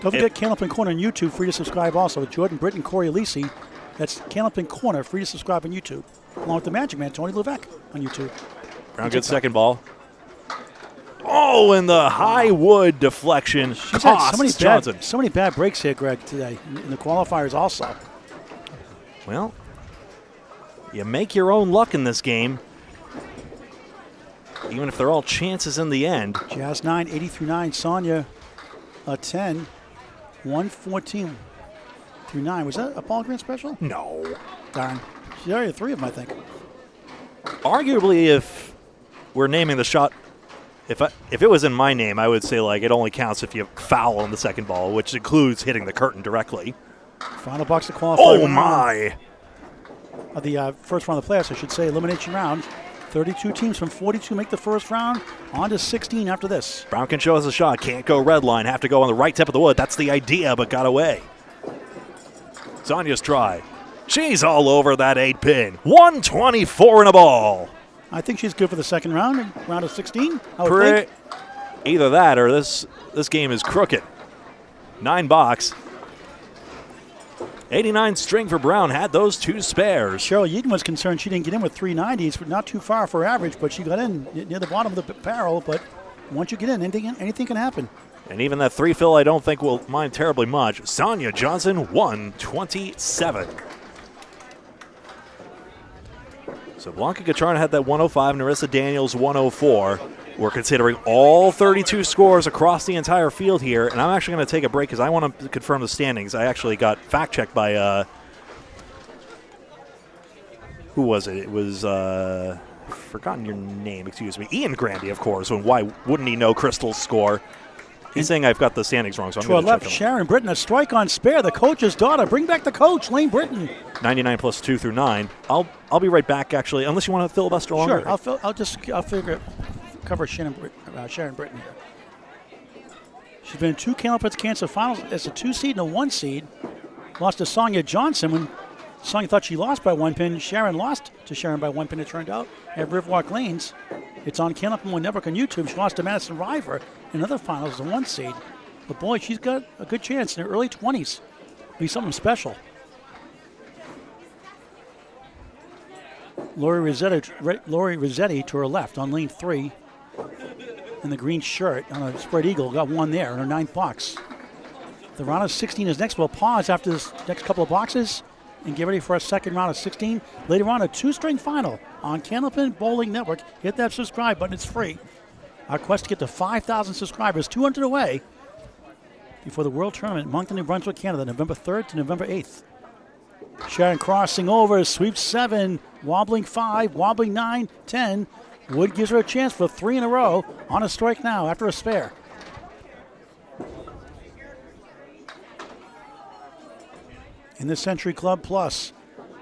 Don't forget Candlepin Corner on YouTube, free to subscribe also with Jordan Britt and Corey Lisi. That's Candlepin Corner, free to subscribe on YouTube. Along with the Magic Man, Tony Levesque on YouTube. Brown, good second ball. Oh, and the high wood deflection She's had costs Johnson. so many bad breaks here, Greg, today. In the qualifiers also. Well, you make your own luck in this game, even if they're all chances in the end. Jazz 9, 80 through 9. Sonia 10, 114 through 9. Was that a Paul Grant special? No. Darn. She already had 3 of them, I think. Arguably, if we're naming the shot, if it was in my name, I would say like it only counts if you foul on the second ball, which includes hitting the curtain directly. Final box to qualify. Oh my! Of the first round of the playoffs, I should say, elimination round. 32 teams from 42 make the first round. On to 16 after this. Brown can show us a shot. Can't go red line. Have to go on the right tip of the wood. That's the idea, but got away. Sonia's try. She's all over that 8 pin. 124 in a ball. I think she's good for the second round, round of 16. I would think. Either that or this game is crooked. 9 box. 89 string for Brown. Had those 2 spares. Cheryl Yeaton was concerned she didn't get in with 390s, not too far for average, but she got in near the bottom of the barrel. But once you get in, anything can happen. And even that 3 fill I don't think will mind terribly much. Sonia Johnson, 127. So Blanca Gacharna had that 105, Narissa Daniels 104. We're considering all 32 scores across the entire field here, and I'm actually going to take a break because I want to confirm the standings. I actually got fact-checked by, who was it? It was, forgotten your name, excuse me. Ian Grandy, of course, and why wouldn't he know Crystal's score? He's saying I've got the standings wrong, so I'm going to check them. Sharon Britton, a strike on spare, the coach's daughter. Bring back the coach, Lane Britton. 99 plus 2 through 9. I'll be right back, actually, unless you want to filibuster longer. Sure, I'll figure it. cover Sharon Britton here. She's been in 2 Candlepin Cancer finals as a 2 seed and a 1 seed. Lost to Sonia Johnson when Sonia thought she lost by 1 pin. Sharon lost to Sharon by 1 pin, it turned out, at Riverwalk Lanes. It's on Candlepin Network on YouTube. She lost to Madison Riva in other finals as a 1 seed. But boy, she's got a good chance in her early 20s. Be something special. Lori Rossetti to her left on lane 3 in the green shirt on a spread eagle. Got 1 there in her 9th box. The round of 16 is next. We'll pause after this next couple of boxes and get ready for our second round of 16. Later on, a 2-string final on Candlepin Bowling Network. Hit that subscribe button. It's free. Our quest to get to 5,000 subscribers, 200 away before the World Tournament in Moncton, New Brunswick, Canada, November 3rd to November 8th. Sharon crossing over, sweeps 7, wobbling 5, wobbling 9, 10. Wood gives her a chance for 3 in a row on a strike now after a spare. In the Century Club Plus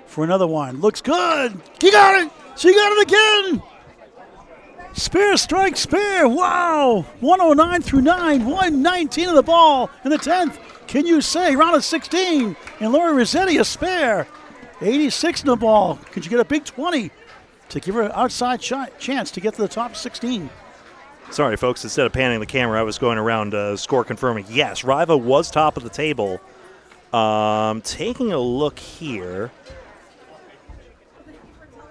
for another one. Looks good. He got it. She got it again. Spare, strike, spare. Wow. 109 through 9. 119 of the ball in the 10th. Can you say round of 16? And Lori Rossetti a spare. 86 in the ball. Could you get a big 20 to give her an outside chance to get to the top 16? Sorry, folks. Instead of panning the camera, I was going around score confirming. Yes, Riva was top of the table. Taking a look here.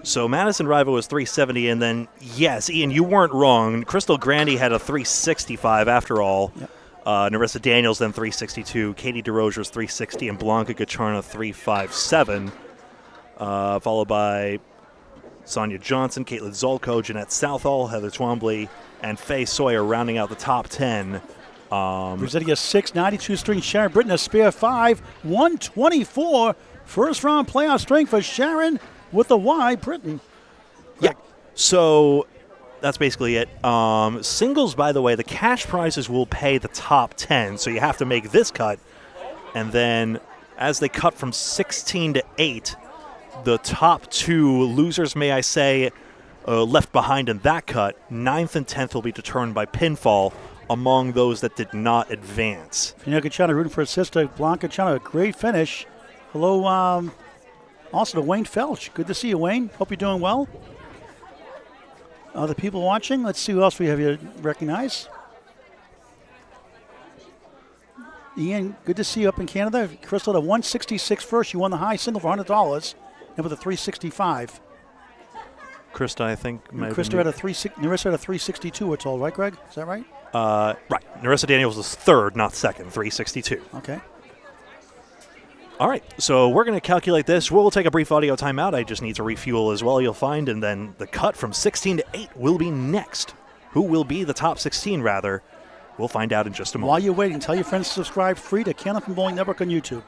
So Madison Riva was 370, and then, yes, Ian, you weren't wrong. Crystal Grandy had a 365 after all. Yep. Narissa Daniels then 362. Katie DeRozier's 360, and Blanca Gacharna 357. Followed by Sonia Johnson, Caitlin Zolko, Jeanette Southall, Heather Twombly, and Faye Sawyer rounding out the top 10. Rossetti a 6, 92 string. Sharon Britton a spare 5, 124. First round playoff string for Sharon with the Y, Britton. Yeah, so that's basically it. Singles, by the way, the cash prizes will pay the top 10, so you have to make this cut. And then as they cut from 16 to 8, the top 2 losers, may I say, left behind in that cut, 9th and 10th will be determined by pinfall among those that did not advance. Fina Gacharna rooting for her sister, Blanca Gacharna. A great finish. Hello, also to Wayne Felch. Good to see you, Wayne. Hope you're doing well. Other people watching, let's see who else we have here to recognize. Ian, good to see you up in Canada. Crystal at a 166 first. You won the high single for $100. And with a 365. Krista, I think. Krista had a 360. Narissa had a 362, we're told, right, Greg? Is that right? Right. Narissa Daniels was third, not second, 362. Okay. All right, so we're going to calculate this. We'll take a brief audio timeout. I just need to refuel as well, you'll find. And then the cut from 16 to 8 will be next. Who will be the top 16, rather? We'll find out in just a moment. While you're waiting, tell your friends to subscribe free to Candlepin Bowling Network on YouTube.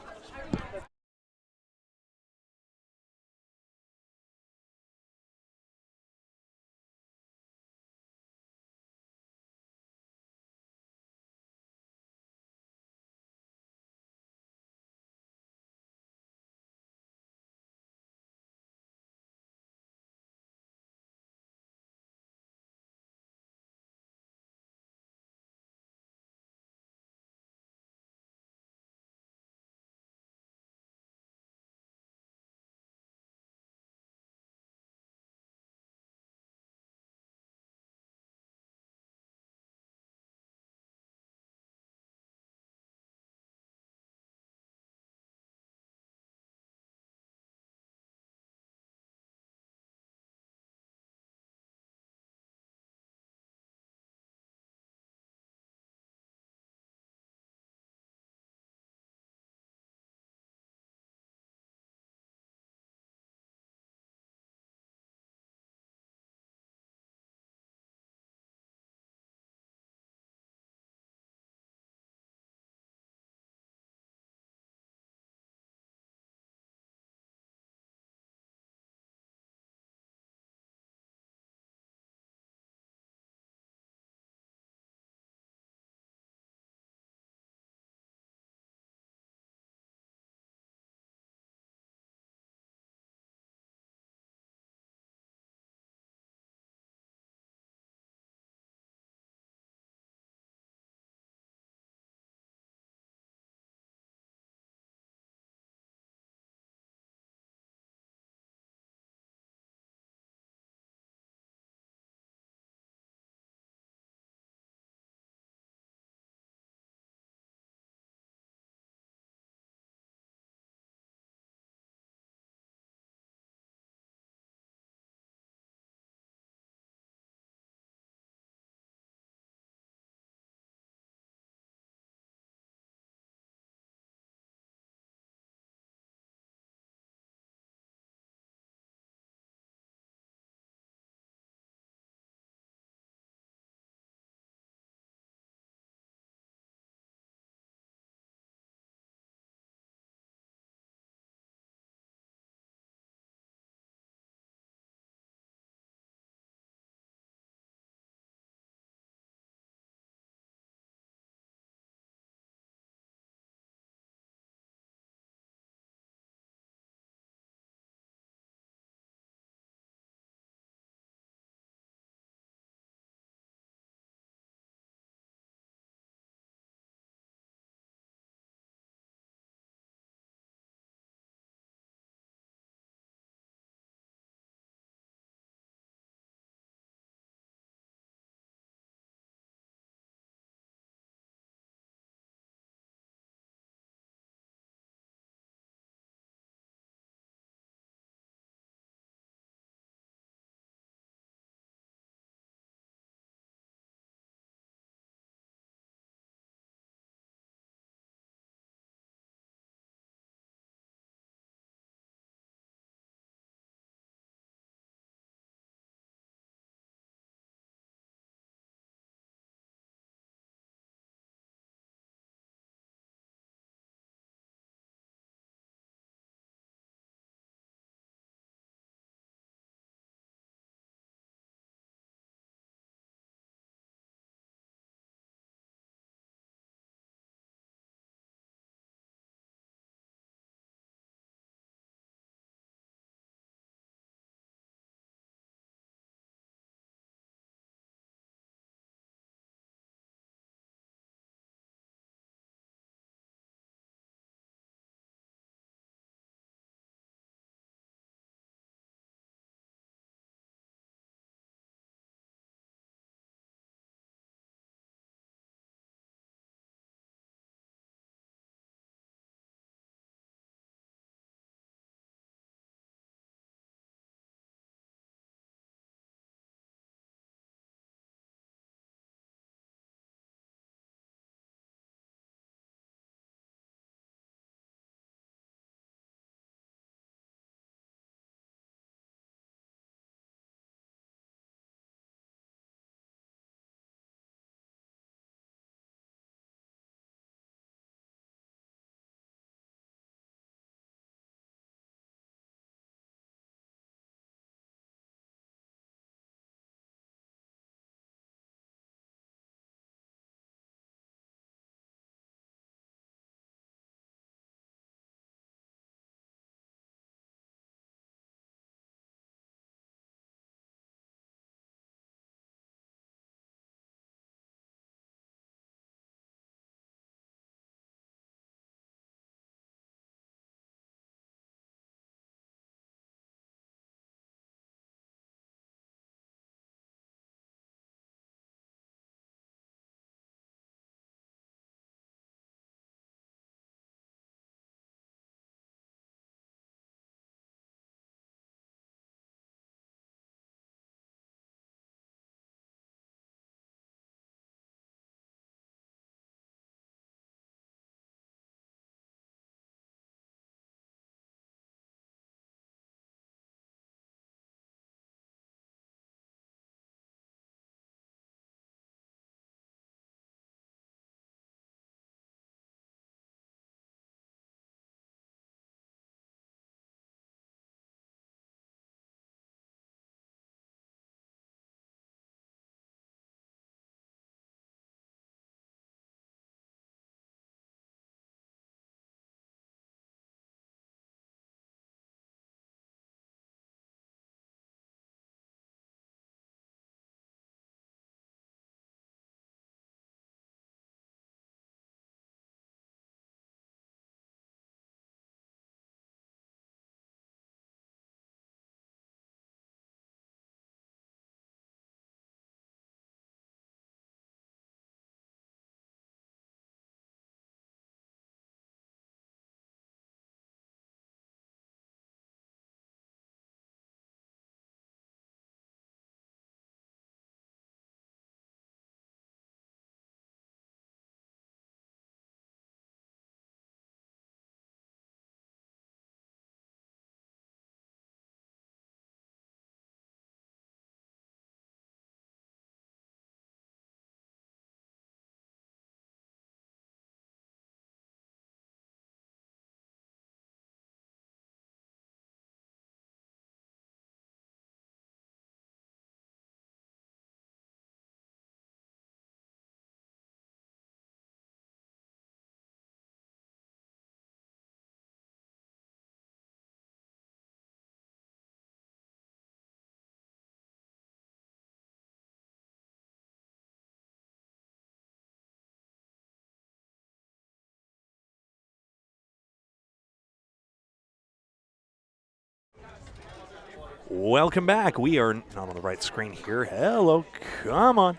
Welcome back. We are not on the right screen here. Hello, come on.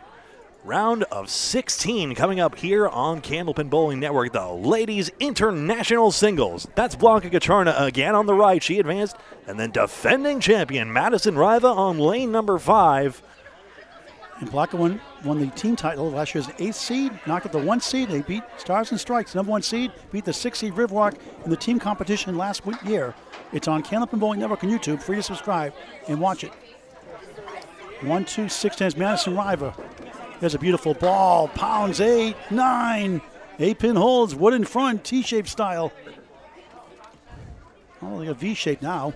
Round of 16 coming up here on Candlepin Bowling Network, the Ladies International Singles. That's Blanca Gacharna again on the right. She advanced. And then defending champion Madison Riva on lane number 5. And Blanca won the team title last year's 8th seed, knocked out the 1 seed. They beat Stars and Strikes, number 1 seed, beat the 6 seed Riverwalk in the team competition last year. It's on Candlepin Bowling Network on YouTube. Free to subscribe and watch it. 1, 2, 6 times Madison Riva. There's a beautiful ball. Pounds 8, 9. 8-pin holds, wood in front, T-shaped style. Oh, like a V-shape now.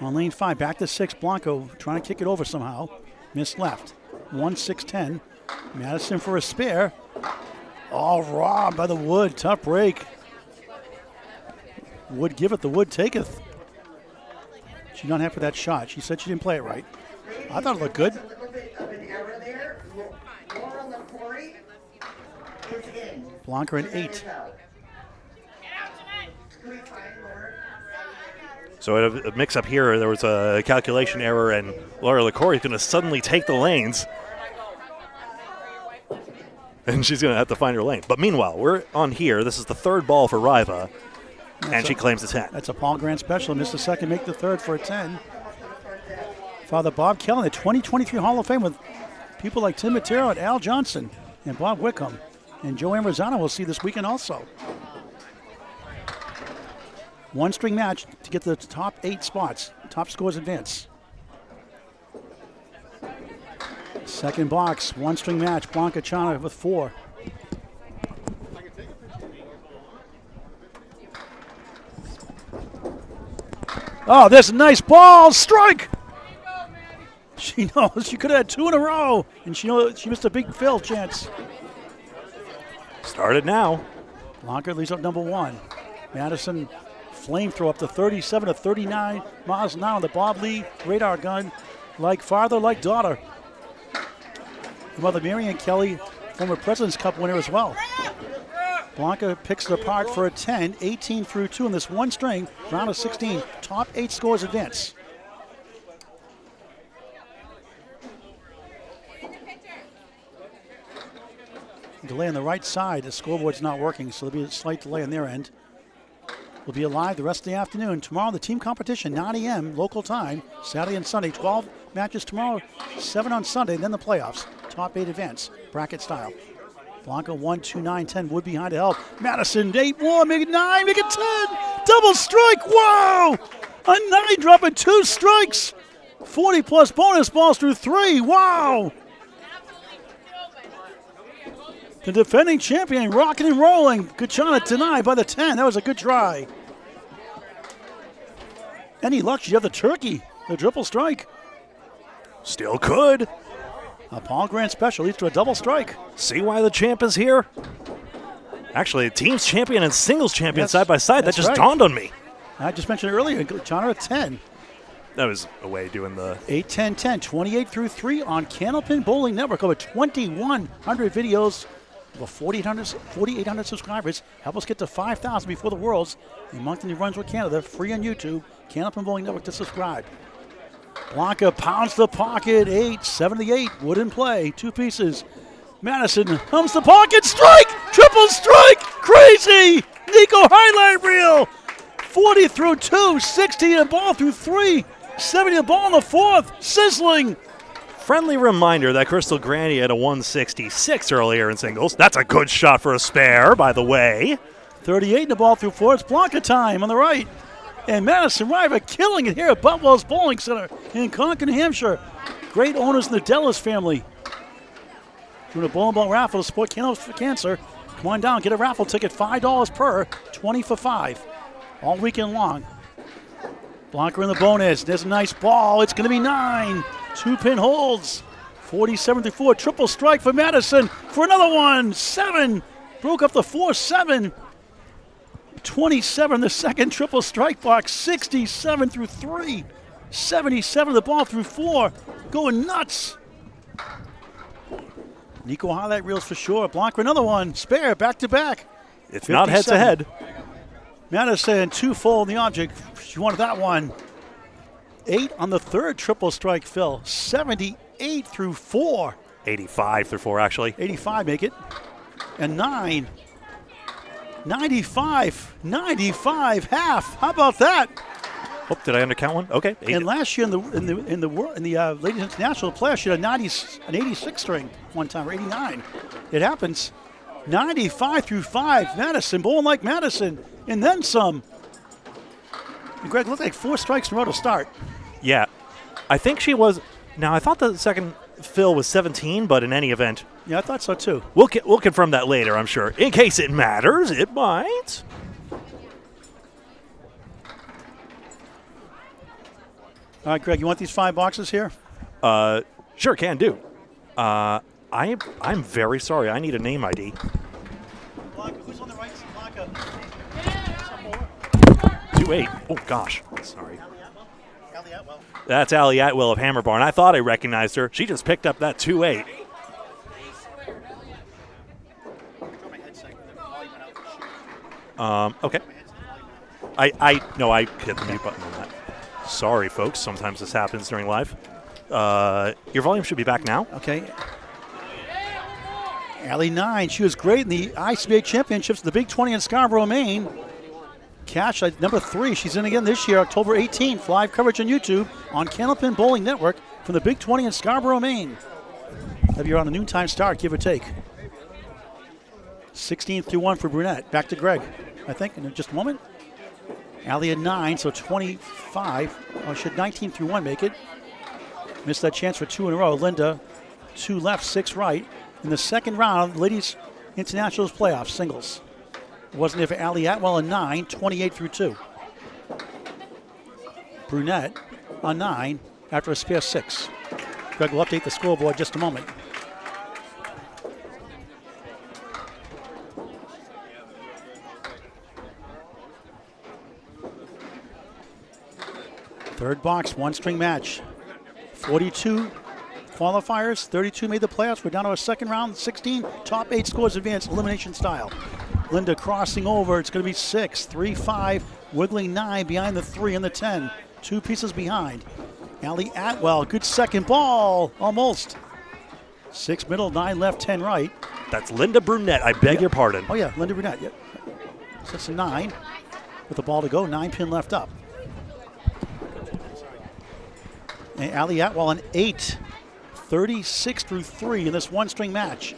On lane 5, back to 6. Blanco trying to kick it over somehow. Missed left. 1, 6, 10. Madison for a spare. Oh, robbed by the wood. Tough break. Wood giveth, the wood taketh. She's not happy with that shot. She said she didn't play it right. I thought it looked good. Blanca at 8. So a mix-up here. There was a calculation error, and Laura LaCour is going to suddenly take the lanes. And she's going to have to find her lane. But meanwhile, we're on here. This is the 3rd ball for Riva, and she claims the 10. That's a Paul Grant special. Missed the 2nd, make the 3rd for a 10. Father Bob Kelly, the 2023 Hall of Fame with people like Tim Matero and Al Johnson and Bob Wickham. And Joanne Rosano we'll see this weekend also. 1-string match to get the top 8 spots. Top scores advance. 2nd box, 1-string match. Blanca Chana with 4. Oh, there's a nice ball. Strike! She knows she could have had 2 in a row. And she knows she missed a big fill chance. Started now. Blanca leads up number 1. Madison flamethrower up to 37 to 39 miles an hour. The Bob Lee radar gun, like father, like daughter. Her mother, Marianne Kelly, former President's Cup winner as well. Blanca picks it apart for a 10, 18 through 2 in this 1 string, round of 16. Top 8 scores advance. Delay on the right side. The scoreboard's not working, so there'll be a slight delay on their end. We'll be alive the rest of the afternoon. Tomorrow, the team competition, 9 a.m. local time, Saturday and Sunday. 12 matches tomorrow, 7 on Sunday, then the playoffs. Top 8 events, bracket style. Blanca 1, 2, 9, 10. Wood behind to help. Madison 8 more, make it 9, make it 10. Double strike. Whoa! A 9 dropping 2 strikes. 40 plus bonus balls through 3. Wow! The defending champion rocking and rolling. Gacharna denied by the 10. That was a good try. Any luck, you have the turkey, the triple strike. Still could. A Paul Grant special leads to a double strike. See why the champ is here? Actually, team's champion and singles champion side by side. That just dawned on me. I just mentioned it earlier. Gacharna at 10. That was a way doing the 8, 10, 10. 28 through 3 on Candlepin Bowling Network. Over 2,100 videos. Over 4,800 subscribers. Help us get to 5,000 before the Worlds in Moncton, New Brunswick, Canada. Free on YouTube. Candlepin Bowling Network to subscribe. Blanca pounds the pocket. 8, 7 to the 8. Wood in play. 2 pieces. Madison hums the pocket. Strike! Triple strike! Crazy! Nico highlight reel. 40 through 2. 60 and ball through 3. 70 and ball in the 4th. Sizzling. friendly reminder that Crystal Grandy had a 166 earlier in singles. That's a good shot for a spare, by the way. 38 in the ball through 4. It's Blanca time on the right. And Madison Riva killing it here at Boutwell's Bowling Center in Concord, New Hampshire. Great owners in the Dellis family. Doing a bowling ball raffle to support cancer. Come on down, get a raffle ticket, $5 per, 20 for 5. All weekend long. Blanca in the bonus. There's a nice ball. It's going to be 9. 2-pin holds. 47 through 4. Triple strike for Madison for another one. 7. Broke up the 4-7. 27 the second triple strike box. 67 through 3. 77 the ball through 4. Going nuts. Nico highlight reels for sure. Blanca another one. Spare back to back. It's not head to head. Madison 2 full in the object. She wanted that one. 8 on the third triple strike, Phil. 78 through 4. 85 through 4, actually. 85 make it. And 9. 95. 95 half. How about that? Oh, did I undercount one? Okay. And last year in the Ladies International playoffs, she had an 86 string one time, or 89. It happens. 95 through 5. Madison, bowling like Madison, and then some. And Greg, looked like 4 strikes in a row to start. Yeah. I think she was. Now, I thought the second fill was 17, but in any event. Yeah, I thought so too. We'll confirm that later, I'm sure. In case it matters, it might. All right, Greg, you want these 5 boxes here? Sure, can do. I'm very sorry. I need a name ID. Blanca, who's on the right? Blanca. 2-8. Oh, gosh. Sorry. Allie Atwell. That's Allie Atwell of Hammer Barn. I thought I recognized her. She just picked up that 2-8. Okay. I hit the mute button on that. Sorry, folks. Sometimes this happens during live. Your volume should be back now. Okay. Allie 9. She was great in the ICBA Championships, the Big 20 in Scarborough, Maine. Cash at number 3. She's in again this year, October 18th. Live coverage on YouTube on Candlepin Bowling Network from the Big 20 in Scarborough, Maine. If you're on a noontime start, give or take. 16th through 1 for Brunette. Back to Greg, I think, in just a moment. Allie at 9, so 25. Oh, should 19 through 1 make it? Missed that chance for 2 in a row. Linda, 2 left, 6 right. In the second round, Ladies Internationals playoffs, singles. Wasn't there for Allie Atwell on 9, 28 through 2. Brunette on 9 after a spare 6. Greg will update the scoreboard in just a moment. Third box, 1 string match. 42 qualifiers, 32 made the playoffs. We're down to our second round, 16 top 8 scores advance, elimination style. Linda crossing over, it's going to be 6, 3, 5, wiggling 9 behind the 3 and the 10. 2 pieces behind. Allie Atwell, good second ball, almost. 6 middle, 9 left, 10 right. That's Linda Brunette. I beg your pardon. Oh yeah, Linda Brunette, yep. So that's a 9 with the ball to go, 9 pin left up. And Allie Atwell an 8, 36 through 3 in this 1 string match.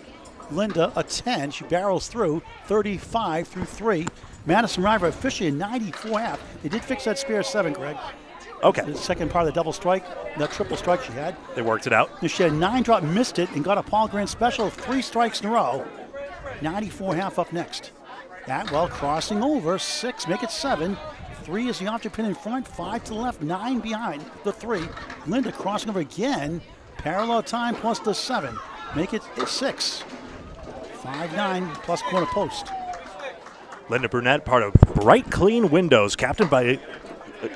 Linda a 10, she barrels through, 35 through 3. Madison Riva officially a 94 half. They did fix that spare 7, Greg. Okay. The second part of the double strike, that triple strike she had. They worked it out. She had 9 drop, missed it, and got a Paul Grant special, 3 strikes in a row. 94 half up next. Atwell crossing over, 6, make it 7. 3 is the object pin in front, 5 to the left, 9 behind the 3. Linda crossing over again, parallel time plus the 7. Make it 6. 5-9 plus corner post. Linda Brunette, part of Bright Clean Windows, captained by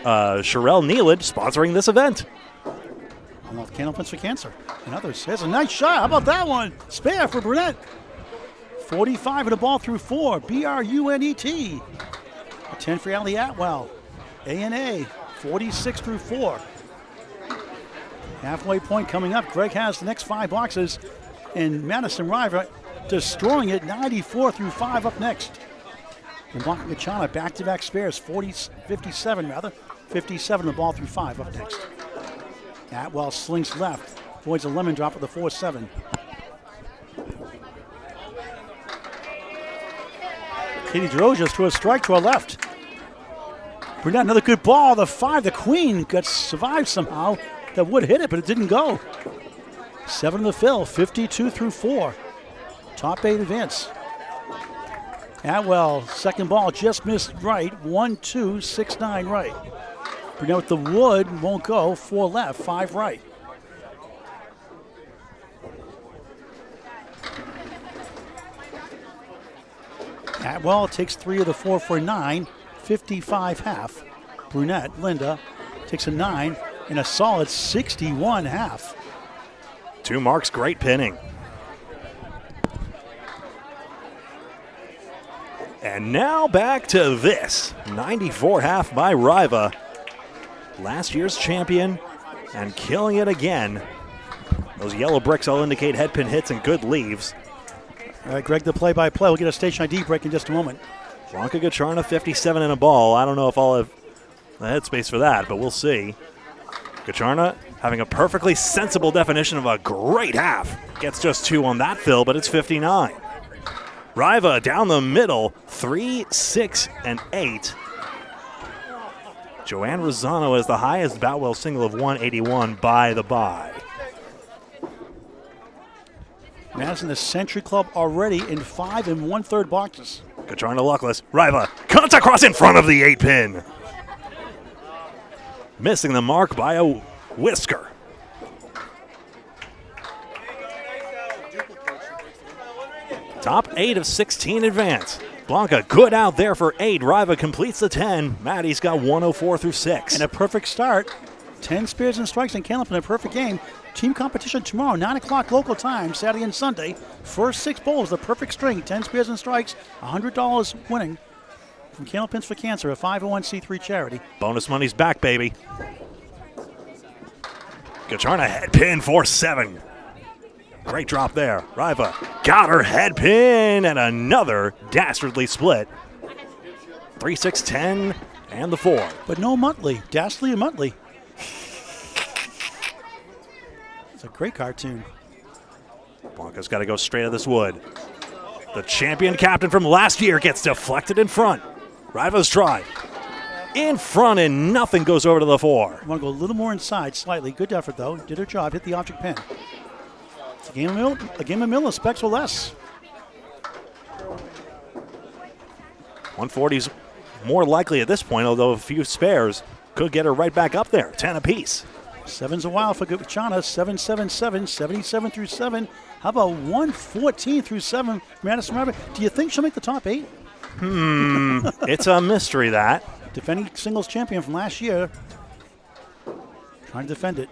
Sherelle Nealid, sponsoring this event. I love Candlepins for Cancer and others. There's a nice shot. How about that one? Spare for Brunette. 45 and a ball through 4. B-R-U-N-E-T. A 10 for Allie Atwell. A&A, 46 through 4. Halfway point coming up. Greg has the next 5 boxes. And Madison Riva destroying it, 94 through 5 up next. And Blanca Gachana back-to-back spares, 57 rather. 57 the ball through 5 up next. Atwell slings left, avoids a lemon drop with the 4-7. Katie DeRojas to a strike to her left. Brunette, another good ball. The 5, the queen, survived somehow. That would hit it, but it didn't go. 7 to fill, 52 through 4. Top 8 advance. Atwell, second ball, just missed right. 1-2, 6-9 right. Brunette with the wood, won't go. 4 left, 5 right. Atwell takes 3 of the 4 for a 9, 55 half. Brunette, Linda, takes a 9 and a solid 61 half. 2 marks, great pinning. And now back to this. 94 half by Riva. last year's champion and killing it again. Those yellow bricks all indicate head pin hits and good leaves. All right, Greg, the play-by-play. We'll get a station ID break in just a moment. Blanca Gouillart, 57 in a ball. I don't know if I'll have the headspace for that, but we'll see. Gouillart having a perfectly sensible definition of a great half. Gets just 2 on that fill, but it's 59. Riva down the middle, 3, 6, and 8. Joanne Rosano has the highest Boutwell single of 181 by the bye. Madison, the Century Club already in 5 1/3 boxes. Gouillart luckless. Riva cuts across in front of the 8-pin. Missing the mark by a whisker. Top 8 of 16 advance. Blanca good out there for 8. Riva completes the 10. Maddie's got 104 through 6. And a perfect start. 10 spears and strikes in Candlepin, a perfect game. Team competition tomorrow, 9 o'clock local time, Saturday and Sunday. First 6 bowls, the perfect string, 10 spears and strikes, $100 winning from Candlepins for Cancer, a 501c3 charity. Bonus money's back, baby. Gouillart head pin for 7. Great drop there. Riva got her head pin and another dastardly split. 3, 6, 10, and the 4. But no Muttley, Dastardly and Muttley. It's a great cartoon. Blanca's got to go straight at this wood. The champion captain from last year gets deflected in front. Riva's try. In front and nothing goes over to the 4. Want to go a little more inside, slightly. Good effort, though. Did her job, hit the object pin. It's a game of mill, specs or less. 140's more likely at this point, although a few spares could get her right back up there. 10 apiece. 7's a while for Gouillart. 7, 7, 7, 77 through 7. How about 114 through 7? Madison Riva. Do you think she'll make the top 8? It's a mystery, that. Defending singles champion from last year. Trying to defend it.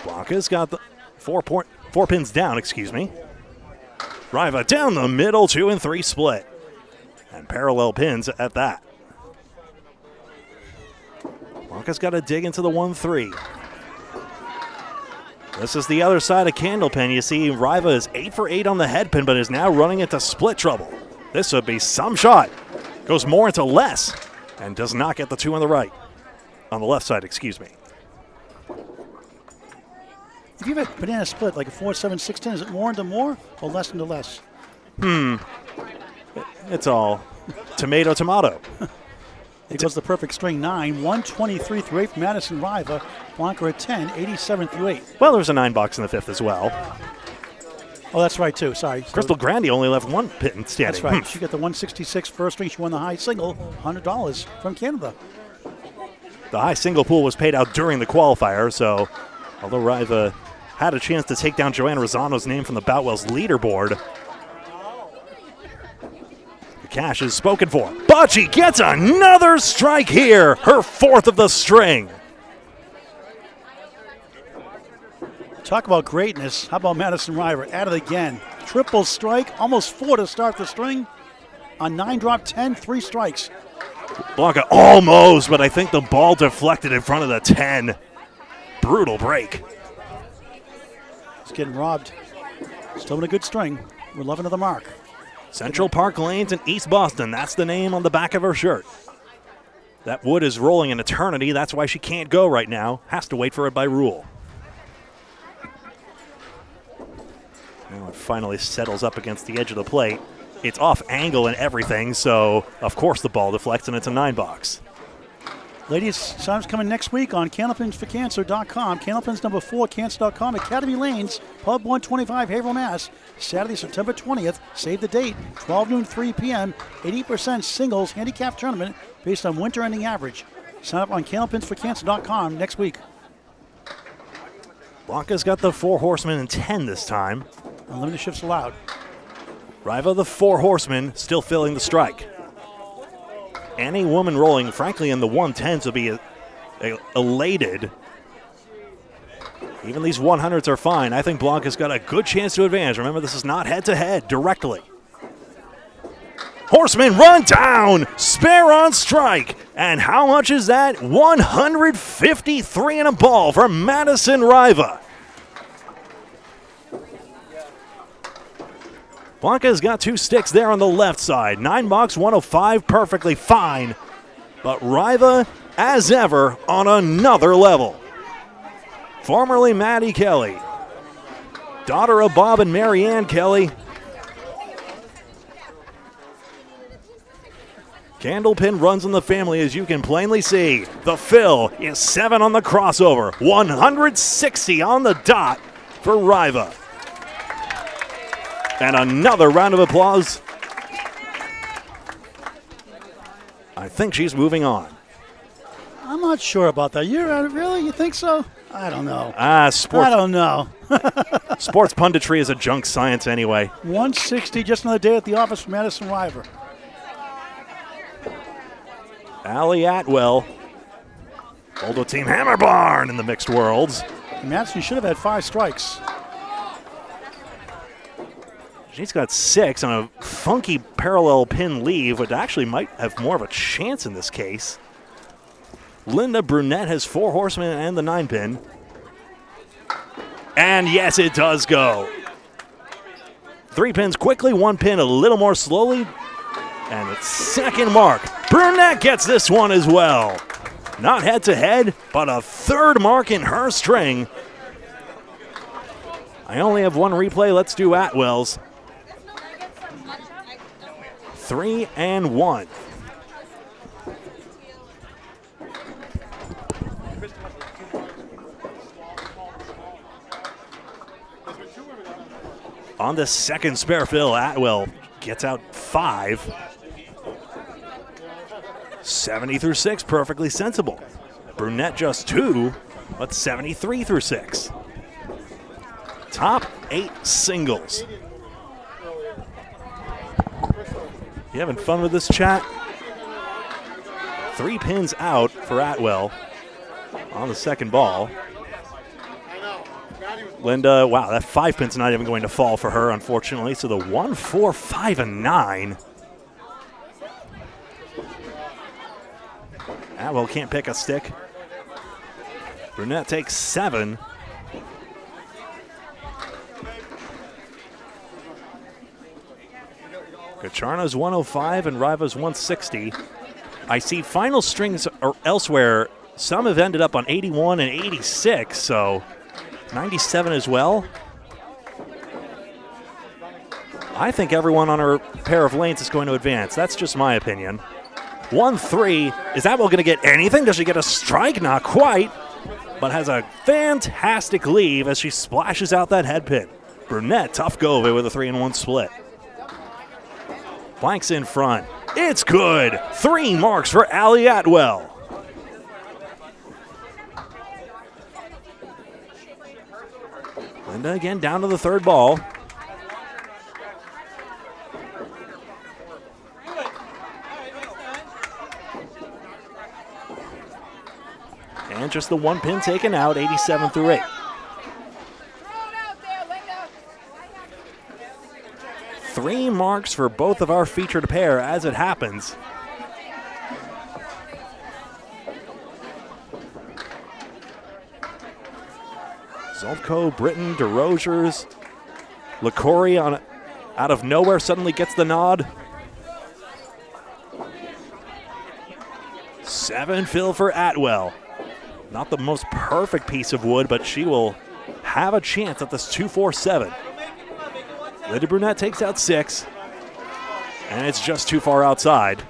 Blanca's got the 4 pins down, Riva down the middle, 2 and 3 split. And parallel pins at that. Blanca's got to dig into the 1-3. This is the other side of Candlepin. You see Riva is 8 for 8 on the head pin, but is now running into split trouble. This would be some shot. Goes more into less and does not get the 2 on the right. On the left side, If you have a banana split, like a 4, 7, 6, 10, is it more into more or less into less? It's all tomato. It was the perfect string 9, 123 through 8 for Madison Riva. Blanca at 10, 87 through 8. Well, there's a 9 box in the 5th as well. Oh, that's right, too. Sorry. Crystal Grandi only left 1 pin standing. That's right. She got the 166 first string. She won the high single, $100 from Canada. The high single pool was paid out during the qualifier, so although Riva had a chance to take down Joanne Rosano's name from the Boutwell's leaderboard, the cash is spoken for. But she gets another strike here, her 4th of the string. Talk about greatness. How about Madison Riva? At it again. Triple strike, almost 4 to start the string. On 9 drop, 10, 3 strikes. Blanca almost, but I think the ball deflected in front of the 10. Brutal break. It's getting robbed. Still in a good string. We're 11 to the mark. Central Park Lanes in East Boston. That's the name on the back of her shirt. That wood is rolling an eternity. That's why she can't go right now. Has to wait for it by rule. Now it finally settles up against the edge of the plate. It's off angle and everything, so of course the ball deflects and it's a 9 box. Ladies, time's coming next week on CandlepinsForCancer.com. Candlepins number 4, Cancer.com, Academy Lanes, Pub 125, Haverhill, Mass. Saturday, September 20th. Save the date, 12 noon, 3 p.m. 80% singles handicap tournament based on winter ending average. Sign up on CandlepinsForCancer.com next week. Blanca's got the 4 horsemen and 10 this time. Unlimited shifts allowed. Riva, the 4 horsemen, still filling the strike. Any woman rolling, frankly, in the 110s will be elated. Even these 100s are fine. I think Blanca's got a good chance to advance. Remember, this is not head-to-head directly. Horseman run down, spare on strike. And how much is that? 153 and a ball for Madison Riva. Blanca's got 2 sticks there on the left side. 9 box, 105, perfectly fine. But Riva, as ever, on another level. Formerly Maddie Kelly, daughter of Bob and Marianne Kelly. Candlepin runs in the family, as you can plainly see. The fill is 7 on the crossover. 160 on the dot for Riva. And another round of applause. I think she's moving on. I'm not sure about that. Really? You think so? I don't know. Sports. I don't know. Sports punditry is a junk science anyway. 160, just another day at the office for Madison Riva. Allie Atwell. Boldo Team Hammer Barn in the mixed worlds. Madison should have had 5 strikes. She's got 6 on a funky parallel pin leave, which actually might have more of a chance in this case. Linda Brunette has 4 horsemen and the 9 pin. And yes, it does go. 3 pins quickly, 1 pin a little more slowly. And the second mark. Brunette gets this one as well. Not head to head, but a 3rd mark in her string. I only have 1 replay. Let's do Atwell's. 3 and 1. On the second spare fill, Atwell gets out 5. 70 through 6, perfectly sensible. Brunette just 2, but 73 through 6. Top 8 singles. You having fun with this, chat? 3 pins out for Atwell on the second ball. Linda, wow, that 5 pin's not even going to fall for her, unfortunately. So the 1, 4, 5, and 9. Atwell can't pick a stick. Brunette takes 7. Kacharna's 105 and Riva's 160. I see final strings are elsewhere. Some have ended up on 81 and 86, so 97 as well. I think everyone on her pair of lanes is going to advance. That's just my opinion. 1-3. Is Atwell going to get anything? Does she get a strike? Not quite, but has a fantastic leave as she splashes out that head pin. Brunette, tough go of it with a 3-1 split. Blanks in front. It's good. 3 marks for Allie Atwell. Linda again down to the 3rd ball. And just the 1 pin taken out, 87 through 8. 3 marks for both of our featured pair as it happens. Zoltko, Britton, DeRogers, LaCory on out of nowhere suddenly gets the nod. 7 fill for Atwell. Not the most perfect piece of wood, but she will have a chance at this 2-4-7. Linda Brunette takes out 6, and it's just too far outside.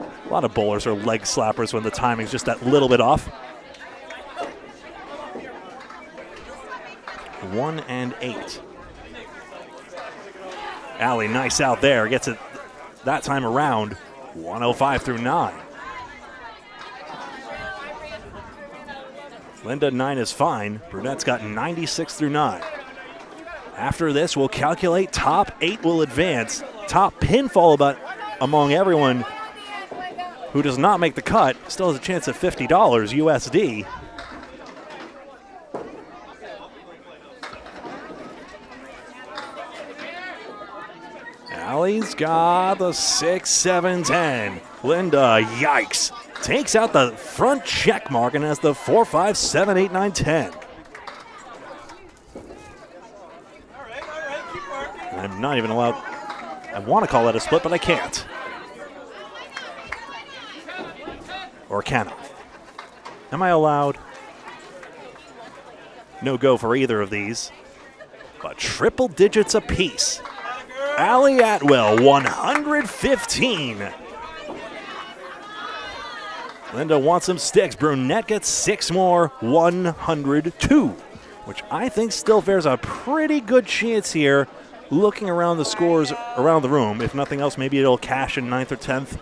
A lot of bowlers are leg slappers when the timing's just that little bit off. 1 and 8. Allie, nice out there. Gets it that time around. 105 through 9. Linda, 9 is fine. Brunette's got 96 through 9. After this, we'll calculate top 8 will advance. Top pinfall among everyone who does not make the cut still has a chance at $50 USD. Allie's got the 6, 7, 10. Linda, yikes, takes out the front check mark and has the 4, 5, 7, 8, 9, 10. I'm not even allowed, I want to call that a split, but I can't. Or can I? Am I allowed? No go for either of these, but triple digits apiece. Allie Atwell, 115. Linda wants some sticks. Brunette gets 6 more, 102, which I think still bears a pretty good chance here. Looking around the scores around the room, if nothing else, maybe it'll cash in 9th or 10th.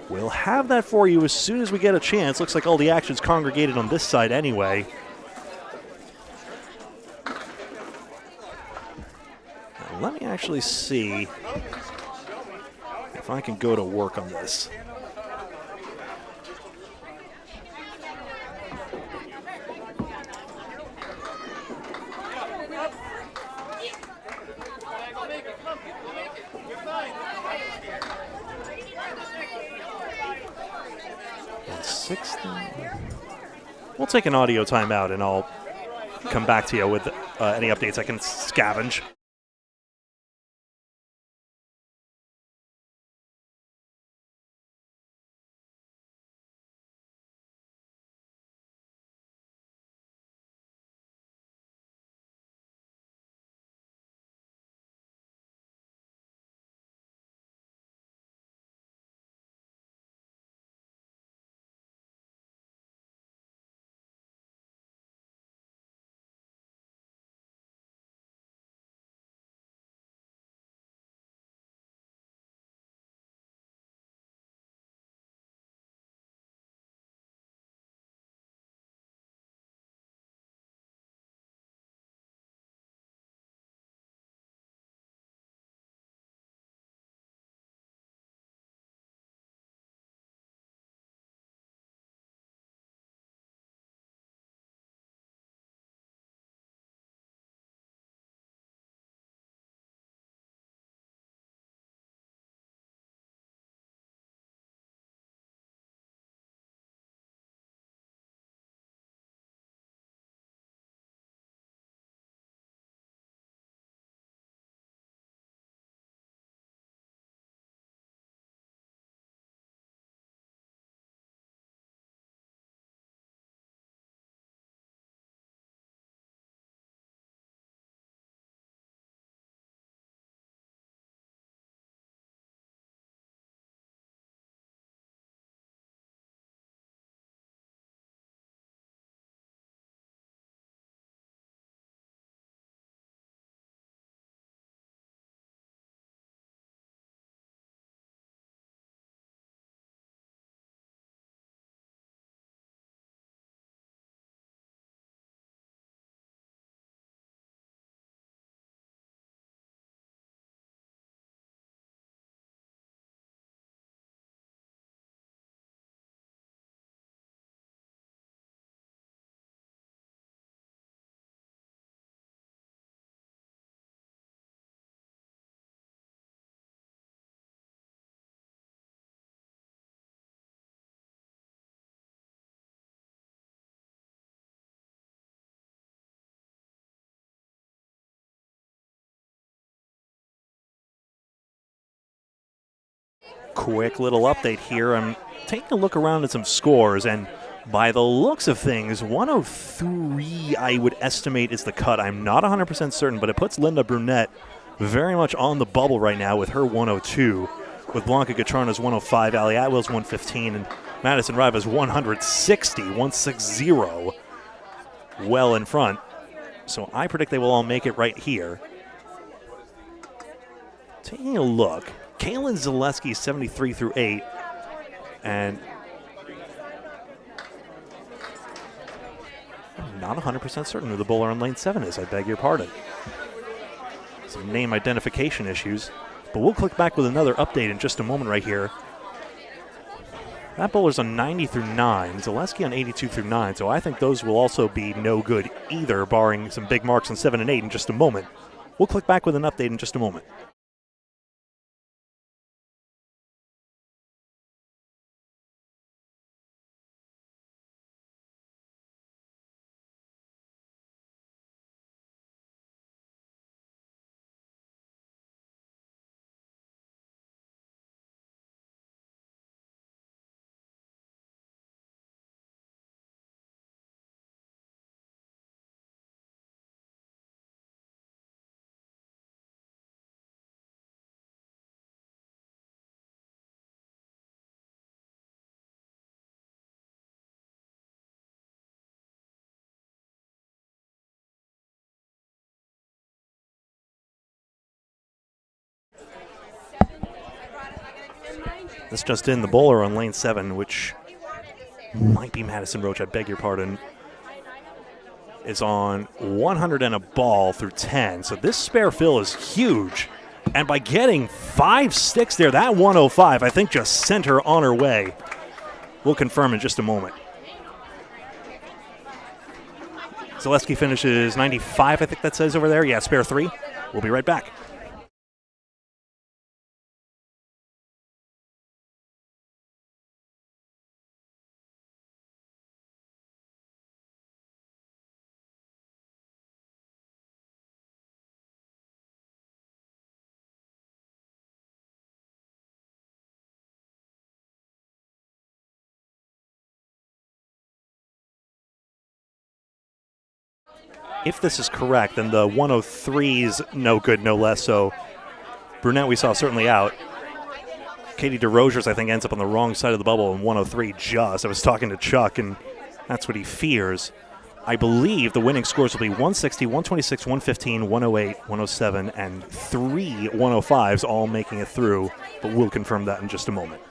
We'll have that for you as soon as we get a chance. Looks like all the action's congregated on this side anyway. Now, let me actually see if I can go to work on this. We'll take an audio timeout and I'll come back to you with any updates I can scavenge. Quick little update here. I'm taking a look around at some scores, and by the looks of things, 103 I would estimate is the cut. I'm not 100% certain, but it puts Linda Brunette very much on the bubble right now with her 102, with Blanca Gatrana's 105, Allie Atwell's 115, and Madison Riva's 160, well in front. So I predict they will all make it right here. Taking a look, Kaylin Zaleski 73 through 8, and I'm not 100% certain who the bowler on lane 7 is. I beg your pardon. Some name identification issues, but we'll click back with another update in just a moment right here. That bowler's on 90 through 9, Zaleski on 82 through 9, so I think those will also be no good either, barring some big marks on 7 and 8 in just a moment. We'll click back with an update in just a moment. This just in, the bowler on lane 7, which might be Madison Roach, I beg your pardon, is on 100 and a ball through 10. So this spare fill is huge. And by getting 5 sticks there, that 105, I think just sent her on her way. We'll confirm in just a moment. Zaleski finishes 95, I think that says over there. Yeah, spare 3. We'll be right back. If this is correct, then the 103's no good, no less. So Brunette we saw certainly out. Katie DeRogers, I think, ends up on the wrong side of the bubble in 103 just. I was talking to Chuck, and that's what he fears. I believe the winning scores will be 160, 126, 115, 108, 107, and 3 105s all making it through. But we'll confirm that in just a moment.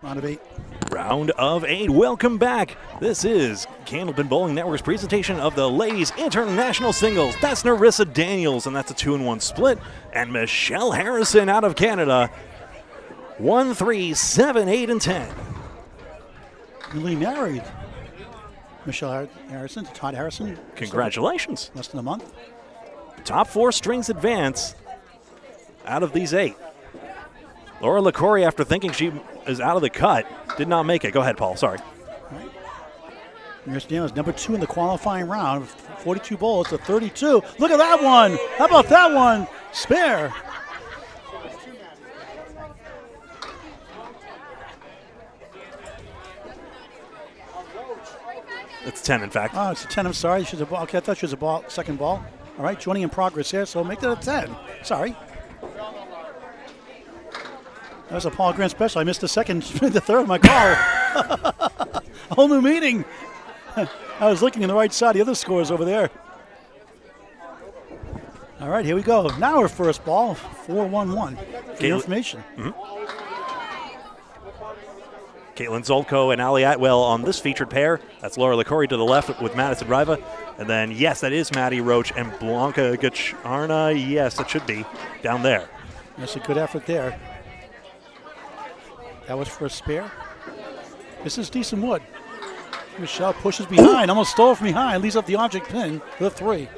Round of 8. Round of 8. Welcome back. This is Candlepin Bowling Network's presentation of the Ladies International Singles. That's Narissa Daniels, and that's a 2-1 split. And Michelle Harrison out of Canada. 1, 3, 7, 8, and 10. Newly married. Michelle Harrison to Todd Harrison. Congratulations. Less than a month. Top 4 strings advance out of these 8. Laura LaCory, after thinking she is out of the cut, did not make it. Go ahead, Paul. Sorry. Narissa Daniels, number 2 in the qualifying round. 42 bowls to 32. Look at that one. How about that one? Spare. It's 10, in fact. Oh, it's a 10. I'm sorry. She's a ball. Okay, I thought she was a ball. Second ball. All right, joining in progress here, so make that a 10. Sorry. That was a Paul Grant special. I missed the second, the third of my call. A whole new meeting. I was looking in the right side. The other scores over there. All right, here we go. Now our first ball, 4-1-1. For your information. Caitlin Zolko and Ali Atwell on this featured pair. That's Laura LaCory to the left with Madison Riva. And then, yes, that is Maddie Roach and Blanca Gacharna. Yes, it should be down there. That's a good effort there. That was for a spare. This is decent wood. Michelle pushes behind, almost stole from behind, leaves up the object pin for the 3.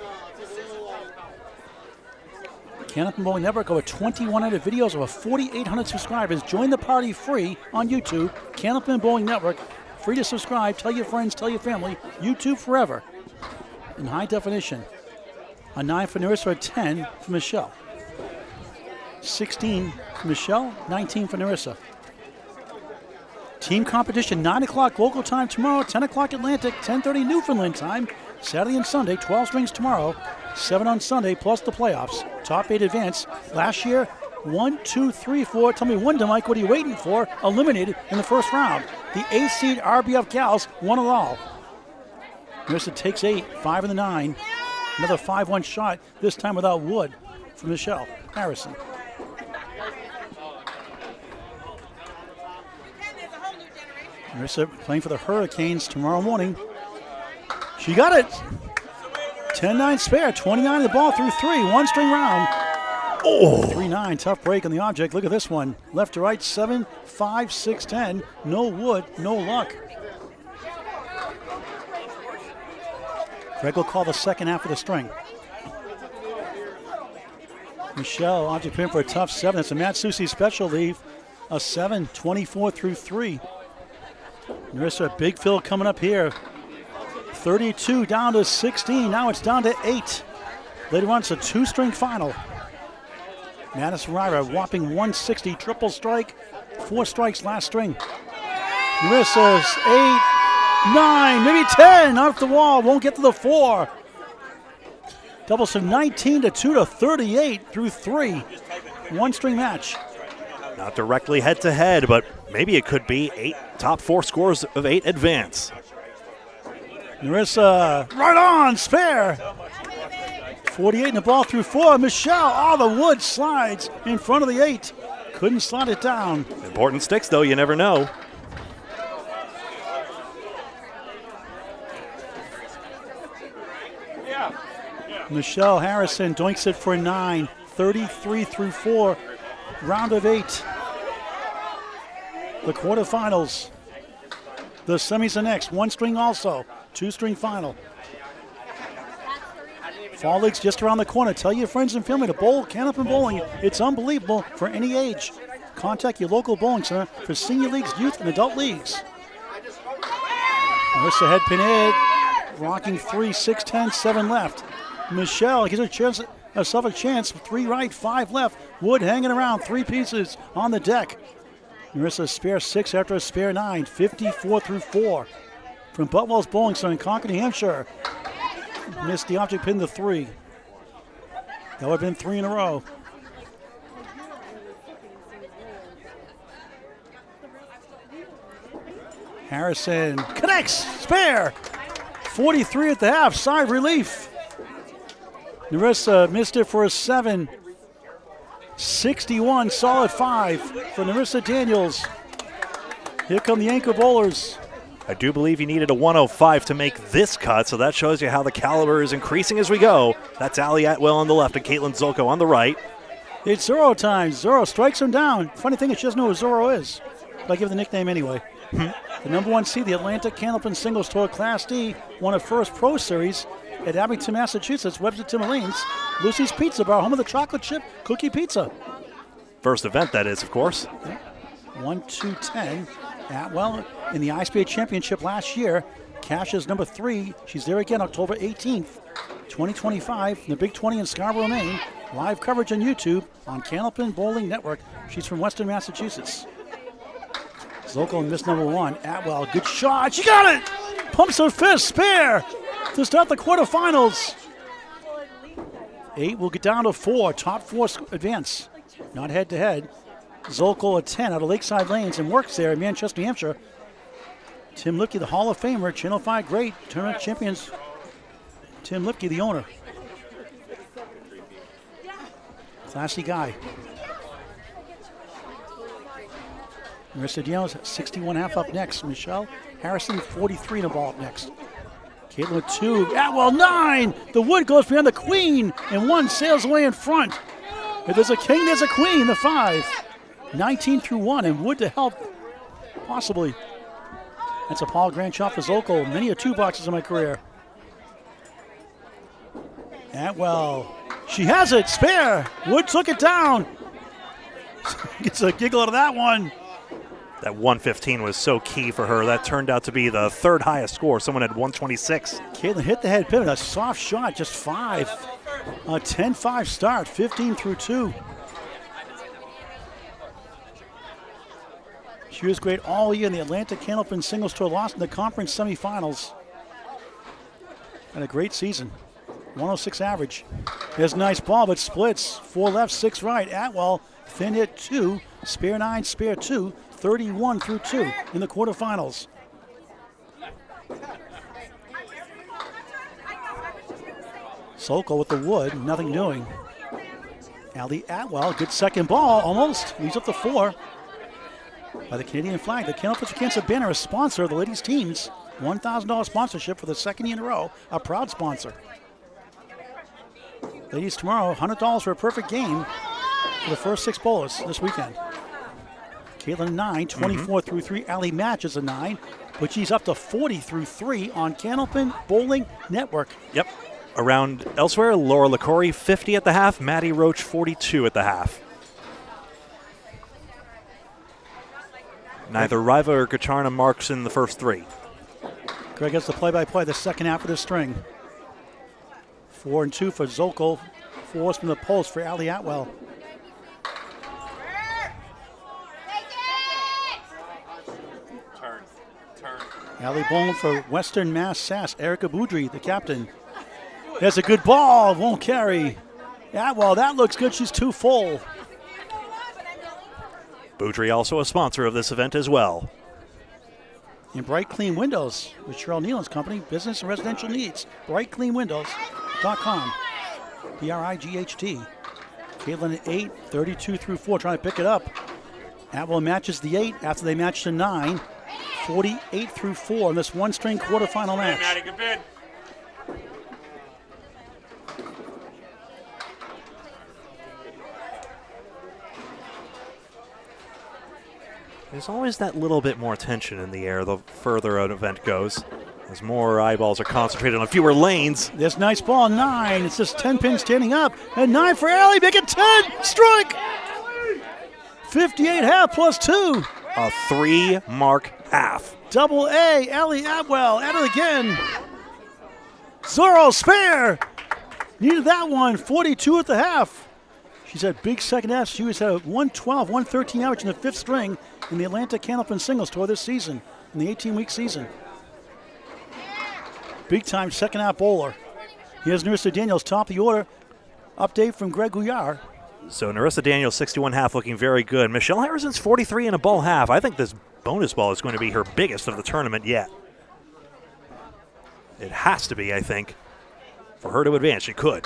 Candlepin Bowling Network, over 2,100 videos, over 4,800 subscribers. Join the party free on YouTube. Candlepin Bowling Network, free to subscribe. Tell your friends, tell your family. YouTube forever. In high definition. A 9 for Narissa, a 10 for Michelle. 16 for Michelle, 19 for Narissa. Team competition, 9 o'clock local time tomorrow, 10 o'clock Atlantic, 10:30 Newfoundland time. Saturday and Sunday, 12 strings tomorrow, 7 on Sunday, plus the playoffs. Top 8 advance. Last year, 1, 2, 3, 4. Tell me one, Mike, what are you waiting for? Eliminated in the first round. The 8 seed RBF Gals won it all. Narissa takes 8, 5 in the 9. Another 5-1 shot, this time without wood for Michelle Harrison. Narissa playing for the Hurricanes tomorrow morning. She got it. 10-9 spare, 29 the ball through 3, 1 string round. Oh, 3-9, tough break on the object. Look at this one. Left to right, 7, 5, 6, 10. No wood, no luck. Greg will call the second half of the string. Michelle, object pin for a tough 7. That's a Matt Susi special leave. A 7, 24 through 3. Narissa, big fill coming up here. 32 down to 16. Now it's down to 8. Later on, it's a 2-string final. Madison Riva, whopping 160, triple strike. 4 strikes last string. Narissa's 8, 9, maybe 10 off the wall. Won't get to the 4. Doubles from 19 to 2 to 38 through 3. 1-string match. Not directly head-to-head, but maybe it could be 8 top 4 scores of 8 advance. Narissa, right on, spare. 48 in the ball through 4. Michelle, oh, the wood slides in front of the 8. Couldn't slide it down. Important sticks, though, you never know. Michelle Harrison doinks it for 9. 33 through 4. Round of 8. The quarterfinals. The semis are next. 1 string also. 2-string final. Fall League's just around the corner. Tell your friends and family to bowl Candlepin Bowling. It's unbelievable for any age. Contact your local bowling center for senior leagues, youth, and adult leagues. Narissa head pin in. Rocking 3, 6, 10, 7 left. Michelle gives herself a chance. 3 right, 5 left. Wood hanging around. 3 pieces on the deck. Narissa spare 6 after a spare 9. 54 through 4. From Boutwell's Bowling Center in Concord, New Hampshire. Missed the object pin to 3. That would have been 3 in a row. Harrison connects, spare. 43 at the half, sigh of relief. Narissa missed it for a 7. 61, solid 5 for Narissa Daniels. Here come the anchor bowlers. I do believe you needed a 105 to make this cut, so that shows you how the caliber is increasing as we go. That's Allie Atwell on the left and Caitlin Zolko on the right. It's Zorro time. Zorro strikes him down. Funny thing is she doesn't know who Zorro is, but I give the nickname anyway. The number 1 seed, the Atlantic Candlepin Singles Tour Class D, won a first Pro Series at Abington, Massachusetts, Webster Timberlanes. Lucy's Pizza Bar, home of the chocolate chip cookie pizza. First event, that is, of course. 1-2-10. Atwell in the ISPA Championship last year. Cash is number 3. She's there again October 18th, 2025, in the Big 20 in Scarborough, Maine. Live coverage on YouTube on Candlepin Bowling Network. She's from Western Massachusetts. Zolko missed number 1. Atwell, good shot. She got it! Pumps her fist, spare to start the quarterfinals. 8 will get down to 4. Top 4 advance. Not head to head. Zolko a 10 out of Lakeside Lanes and works there in Manchester, New Hampshire. Tim Lipke, the Hall of Famer, Channel 5 great, tournament champions. Tim Lipke, the owner. Classy guy. Marissa Daniels, 61.5 up next. Michelle Harrison, 43 in the ball up next. Caitlin with 2. Atwell 9. The wood goes behind the queen and 1 sails away in front. If there's a king, there's a queen, the 5. 19 through 1 and wood to help, possibly. That's a Paul Grant shot for Zolko. Many a 2 boxes in my career. Atwell. She has it. Spare. Wood took it down. Gets a giggle out of that one. That 115 was so key for her. That turned out to be the 3rd highest score. Someone had 126. Caitlin hit the head pivot. A soft shot, just 5. A 10-5 start, 15 through 2. She was great all year in the Atlantic Candlepin Singles Tour, lost in the conference semifinals. Had a great season. 106 average. There's a nice ball, but splits. 4 left, 6 right. Atwell, thin hit 2, spare 9, spare 2, 31 through 2 in the quarterfinals. Zolko with the wood, nothing doing. Allie Atwell, good second ball, almost. He's up to 4. By the Canadian flag, the Candlepin Cancer banner, a sponsor of the ladies' teams. $1,000 sponsorship for the 2nd year in a row, a proud sponsor. Ladies tomorrow, $100 for a perfect game for the first 6 bowlers this weekend. Caitlin 9, 24 through 3. Allie matches a 9, but she's up to 40 through 3 on Candlepin Bowling Network. Yep. Around elsewhere, Laura LaCory, 50 at the half. Maddie Roach, 42 at the half. Neither Riva or Gacharna marks in the first 3. Greg has the play-by-play the second half of the string. 4 and 2 for Zolko. 4 from the post for Allie Atwell. Allie bowling for Western Mass Sass. Erica Boudry, the captain. There's a good ball. Won't carry. Atwell, that looks good. She's 2 full. Boudry also a sponsor of this event as well. And Bright Clean Windows with Cheryl Nealon's company, business and residential needs. BrightCleanWindows.com. B-R-I-G-H-T. Caitlin at 8, 32 through 4, trying to pick it up. Atwell matches the 8 after they matched the 9. 48 through 4 in this 1-string quarterfinal match. Maddie, good bid. There's always that little bit more tension in the air the further an event goes, as more eyeballs are concentrated on fewer lanes. This nice ball, 9. It's just 10 pin standing up. And 9 for Allie, make it 10. Strike! 58 half plus 2. A 3-mark half. Double A, Allie Atwell at it again. Zorro spare. Needed that one, 42 at the half. She's had big second half. She was at a 112, 113 average in the 5th string in the Atlantic Candlepin Singles Tour this season, in the 18-week season. Big time second half bowler. Here's Narissa Daniels, top of the order. Update from Greg Gouillart. So Narissa Daniels, 61 half, looking very good. Michelle Harrison's 43 and a ball half. I think this bonus ball is going to be her biggest of the tournament yet. It has to be, I think, for her to advance. She could.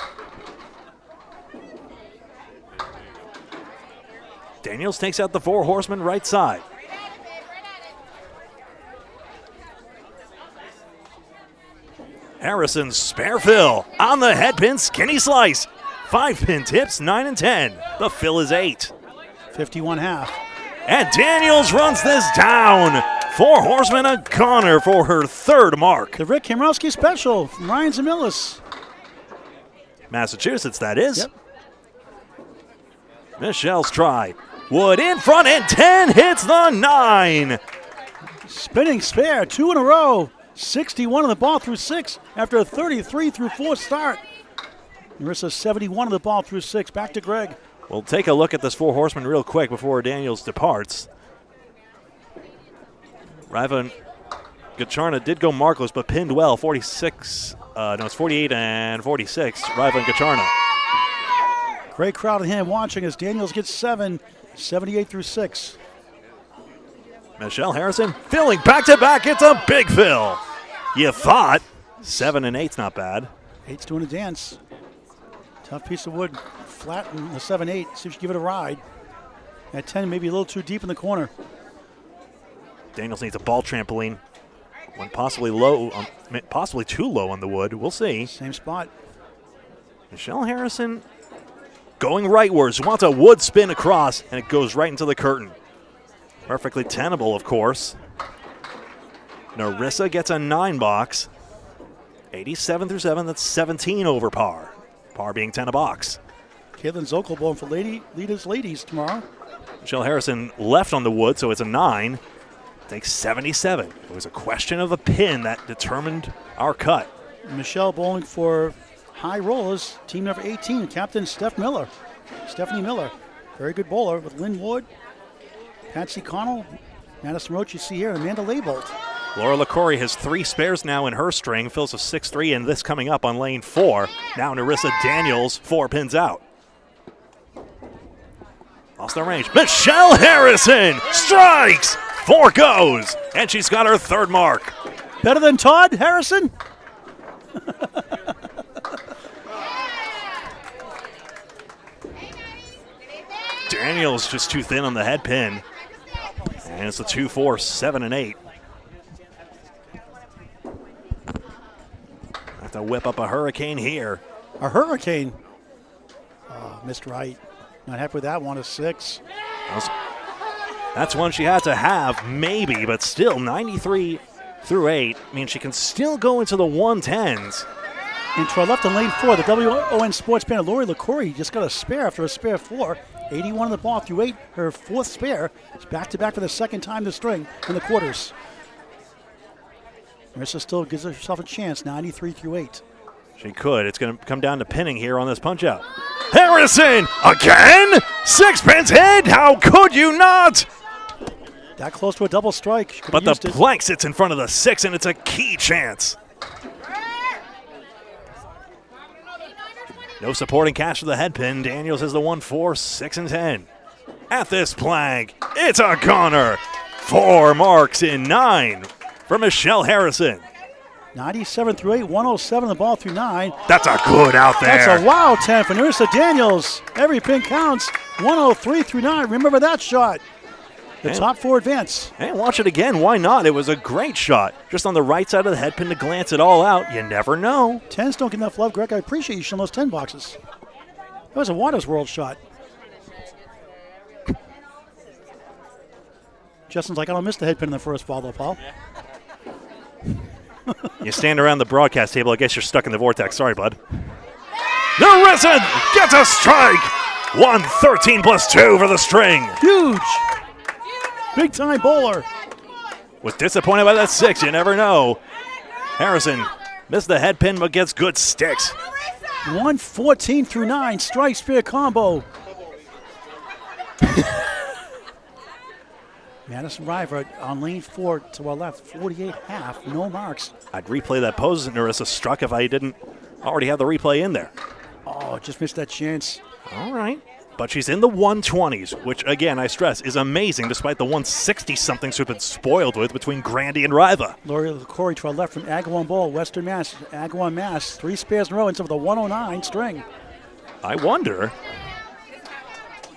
Daniels takes out the 4 horsemen right side. Harrison's spare fill on the head pin skinny slice. 5 pin tips, 9 and 10. The fill is 8. 51.5. And Daniels runs this down. 4 horsemen a goner for her 3rd mark. The Rick Kamrowski special from Ryan Zamillis. Massachusetts, that is. Yep. Michelle's try. Wood in front and 10 hits the 9. Spinning spare, 2 in a row. 61 on the ball through 6 after a 33 through 4 start. Marissa 71 on the ball through 6. Back to Greg. We'll take a look at this 4 horsemen real quick before Daniels departs. Riva and Gouillart did go markless, but pinned well. 46. It's 48 and 46. Riva and Gouillart. Great crowd in hand watching as Daniels gets 7, 78 through 6. Michelle Harrison filling back to back. It's a big fill. You thought 7 and 8's not bad. 8's doing a dance. Tough piece of wood, flat in the 7-8. See if you can give it a ride. At 10, maybe a little too deep in the corner. Daniels needs a ball trampoline. Went possibly low, possibly too low on the wood. We'll see. Same spot. Michelle Harrison going rightwards. Wants a wood spin across, and it goes right into the curtain. Perfectly tenable, of course. Narissa gets a 9 box. 87 through 7, that's 17 over par. Par being 10 a box. Caitlin Zokel bowling for ladies tomorrow. Michelle Harrison left on the wood, so it's a 9. Takes 77. It was a question of a pin that determined our cut. Michelle bowling for high rollers, team number 18, Captain Stephanie Miller. Very good bowler with Lynn Wood, Patsy Connell, Madison Roach, you see here, and Amanda Laybolt. Laura LaCory has 3 spares now in her string, fills a 6-3, and this coming up on lane 4. Now Narissa Daniels, 4 pins out. Lost the range. Michelle Harrison strikes! 4 goes, and she's got her 3rd mark. Better than Todd Harrison? Daniels just too thin on the head pin. And it's a 2-4, 7 and 8. Have to whip up a hurricane here. A hurricane. Oh, missed right. Not happy with that one, a 6. That's one she had to have, maybe, but still 93 through 8. I mean, she can still go into the 110s. And to our left in lane 4, the WON Sports Banner, Lori LaCory just got a spare after a spare 4. 81 on the ball through 8. Her 4th spare. It's back-to-back for the 2nd time this string in the quarters. Marissa still gives herself a chance, 93 through 8. She could. It's going to come down to pinning here on this punch-out. Harrison again! 6 pins hit! How could you not? That close to a double strike. But the plank sits in front of the 6, and it's a key chance. No supporting cash for the head pin. Daniels has the 1-4, 6 and 10. At this plank, it's a goner. 4 marks in 9 for Michelle Harrison. 97 through 8, 107 on the ball through 9. That's a good out there. That's a wow 10 for Narissa Daniels. Every pin counts. 103 through 9. Remember that shot. The top 4 advance. Hey, watch it again. Why not? It was a great shot. Just on the right side of the head pin to glance it all out. You never know. 10s don't get enough love, Greg. I appreciate you showing those 10 boxes. That was a Waters World shot. Justin's like, I don't miss the head pin in the first ball, though, Paul. You stand around the broadcast table. I guess you're stuck in the vortex. Sorry, bud. Narissa gets a strike. 113 plus 2 for the string. Huge. Big time bowler. Was disappointed by that 6. You never know. Harrison missed the head pin but gets good sticks. 114 through 9. Strike spear combo. Madison Riva on lane 4 to our left. 48 half. No marks. I'd replay that pose that Narissa struck if I didn't already have the replay in there. Oh, just missed that chance. All right. But she's in the 120s, which, again, I stress, is amazing despite the 160-somethings who've been spoiled with between Grandy and Riva. Lori LaCory to our left from Agawam Bowl, Western Mass. Agawam Mass, 3 spares in a row into the 109 string. I wonder.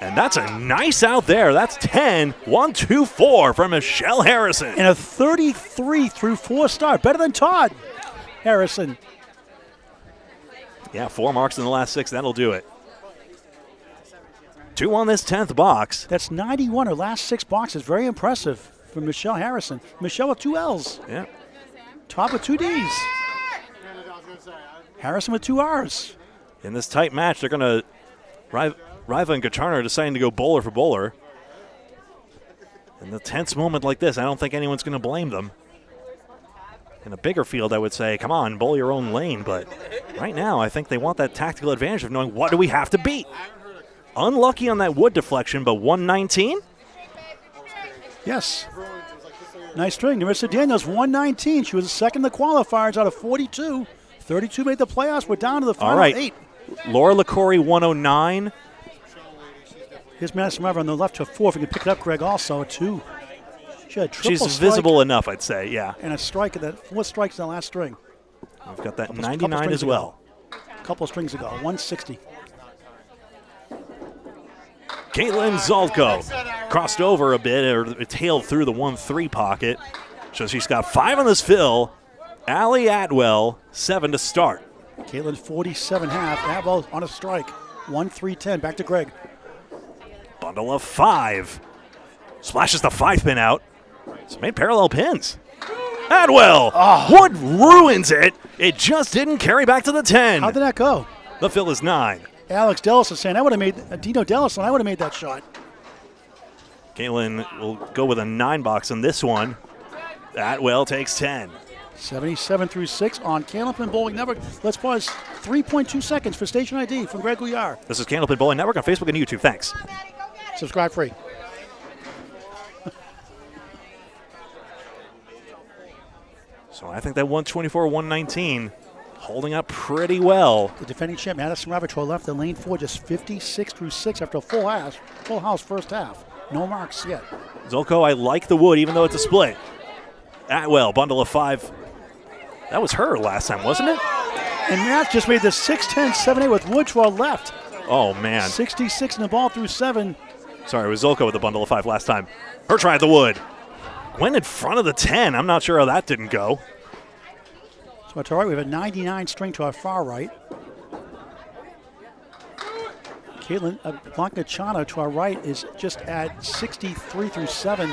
And that's a nice out there. That's 10, 1-2-4 for Michelle Harrison. And a 33 through 4 start. Better than Todd Harrison. Yeah, 4 marks in the last 6. That'll do it. 2 on this 10th box. That's 91. Her last 6 boxes. Very impressive from Michelle Harrison. Michelle with 2 L's. Yeah. Top with 2 D's. Harrison with 2 R's. In this tight match, they're going to Riva and Gouillart are deciding to go bowler for bowler. In the tense moment like this, I don't think anyone's going to blame them. In a bigger field, I would say, come on, bowl your own lane. But right now, I think they want that tactical advantage of knowing what do we have to beat. Unlucky on that wood deflection, but 119? Yes. Nice string. Narissa Daniels, 119. She was second in the qualifiers out of 42. 32 made the playoffs. We're down to the final 8. Laura LaCorey, 109. Here's Madison Riva on the left to 4. If you can pick it up, Greg, also a 2. She had a triple She's strike visible enough, I'd say, yeah. and a strike at that 4 strikes in the last string. We've got that 99 as well. A couple strings ago, 160. Caitlin Zolko crossed over a bit, or tailed through the 1-3 pocket. So she's got 5 on this fill. Allie Atwell, 7 to start. Caitlin 47 half. Atwell on a strike. 1-3-10. Back to Greg. Bundle of 5. Splashes the 5-pin out. It's made parallel pins. Atwell! Wood ruins it. It just didn't carry back to the 10. How did that go? The fill is 9. Alex Dellis is saying, I would have made, Dino Dellis, and I would have made that shot. Caitlin will go with a 9 box on this one. Atwell takes 10. 77 through 6 on Candlepin Bowling Network. Let's pause 3.2 seconds for station ID from Greg Gouillart. This is Candlepin Bowling Network on Facebook and YouTube. Thanks. Subscribe free. So I think that 124-119 holding up pretty well. The defending champ, Madison Riva, to our left in lane 4, just 56 through 6 after a full house first half. No marks yet. Zolko, I like the wood, even though it's a split. Atwell, bundle of 5. That was her last time, wasn't it? And Matt just made the 6-10, 7-8 with wood to our left. Oh, man. 66 in the ball through 7. Sorry, it was Zolko with the bundle of 5 last time. Her tried the wood. Went in front of the 10. I'm not sure how that didn't go. So to our right, we have a 99 string to our far right. Caitlin Blanca Chana to our right is just at 63 through 7.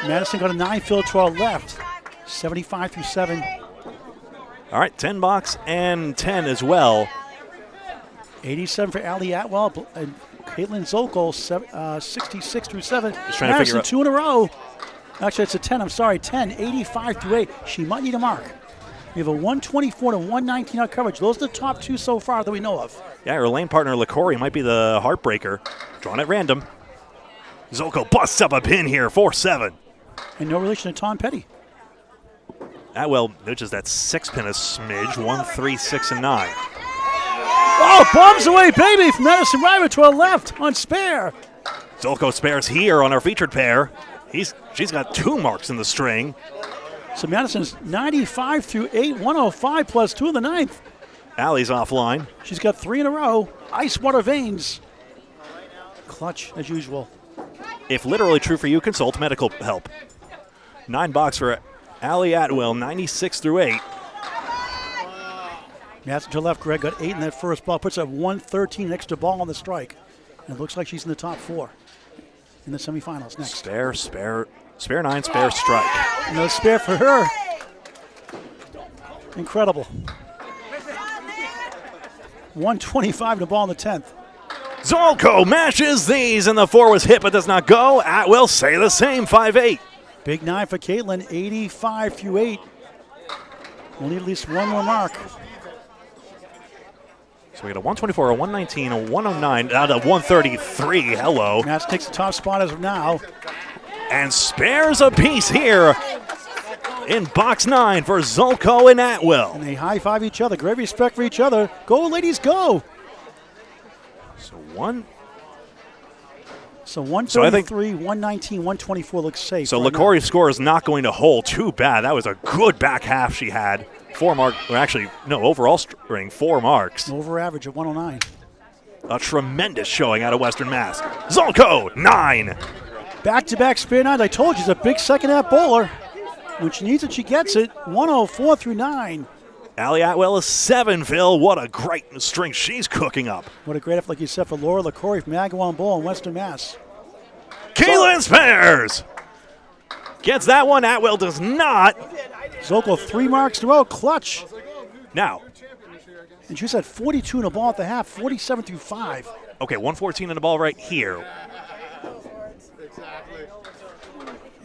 Madison got a 9 fill to our left, 75 through 7. All right, 10 box and 10 as well. 87 for Allie Atwell and Caitlin Zolko, 66 through 7. Just trying to Madison, figure out 2 in a row. Actually, it's a 10. I'm sorry, 10, 85 through 8. She might need a mark. We have a 124 to 119 out coverage. Those are the top 2 so far that we know of. Yeah, her lane partner, LaCorey, might be the heartbreaker. Drawn at random. Zolko busts up a pin here, 4-7. And no relation to Tom Petty. Atwell nudges that 6-pin a smidge, 1, 3, 6, and 9. Oh, bombs away, baby, from Madison Riva to our left on spare. Zolko spares here on our featured pair. She's got 2 marks in the string. So Madison's 95 through 8, 105 plus 2 in the 9th. Allie's offline. She's got 3 in a row. Ice water veins. Clutch as usual. If literally true for you, consult medical help. 9 box for Allie Atwell, 96 through 8. Madison to the left, Greg got 8 in that first ball. Puts up 113 extra ball on the strike. And it looks like she's in the top 4 in the semifinals next. Spare 9, spare strike. No spare for her. Incredible. 125 to ball in the 10th. Zolko mashes these, and the 4 was hit but does not go. Atwell say the same, 5-8. Big 9 for Caitlin, 85 through 8. We'll need at least 1 more mark. So we got a 124, a 119, a 109, out of 133. Hello. Match takes the top spot as of now. And spares a piece here in box 9 for Zolko and Atwell. And they high-five each other. Great respect for each other. Go, ladies, go. So 133, 119, 124 looks safe. So right LaCorey's score is not going to hold. Too bad. That was a good back half she had. 4 mark, or actually, no, overall string, 4 marks. Over average of 109. A tremendous showing out of Western Mass. Zolko, 9. Back-to-back spare 9s. I told you, she's a big second-half bowler. When she needs it, she gets it. 104 through 9. Allie Atwell is 7, Phil. What a great string she's cooking up. What a great effort, like you said, for Laura LaCroix from Agawam Bowl in Western Mass. Caitlin Spears gets that one. Atwell does not. Zokol 3 marks in a row, clutch. Now, And she said 42 in the ball at the half, 47 through 5. okay, 114 in the ball right here.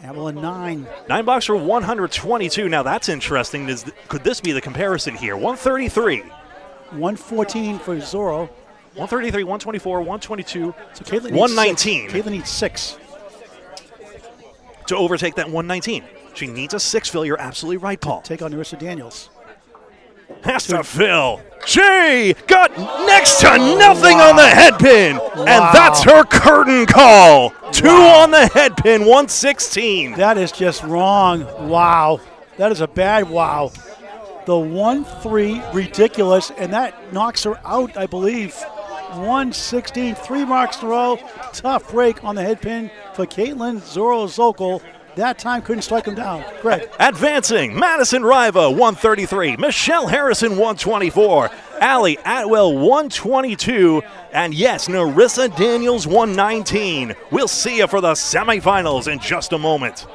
Evelyn 9. 9 blocks for 122. Now that's interesting. Could this be the comparison here? 133. 114 for Zorro. 133, 124, 122, So Caitlin needs 119 6. Caitlin needs 6. to overtake that 119. She needs a 6, Phil. You're absolutely right, Paul. Take on Narissa Daniels. Has to Phil. She got next to nothing on the head pin. And that's her curtain call. 2 on the head pin, 116. That is just wrong. Wow. That is a bad wow. The 1-3, ridiculous, and that knocks her out, I believe. 116, 3 marks in a row. Tough break on the head pin for Caitlin Zorro Zokol. That time couldn't strike him down. Greg. Advancing, Madison Riva, 133. Michelle Harrison, 124. Allie Atwell, 122. And yes, Narissa Daniels, 119. We'll see you for the semifinals in just a moment.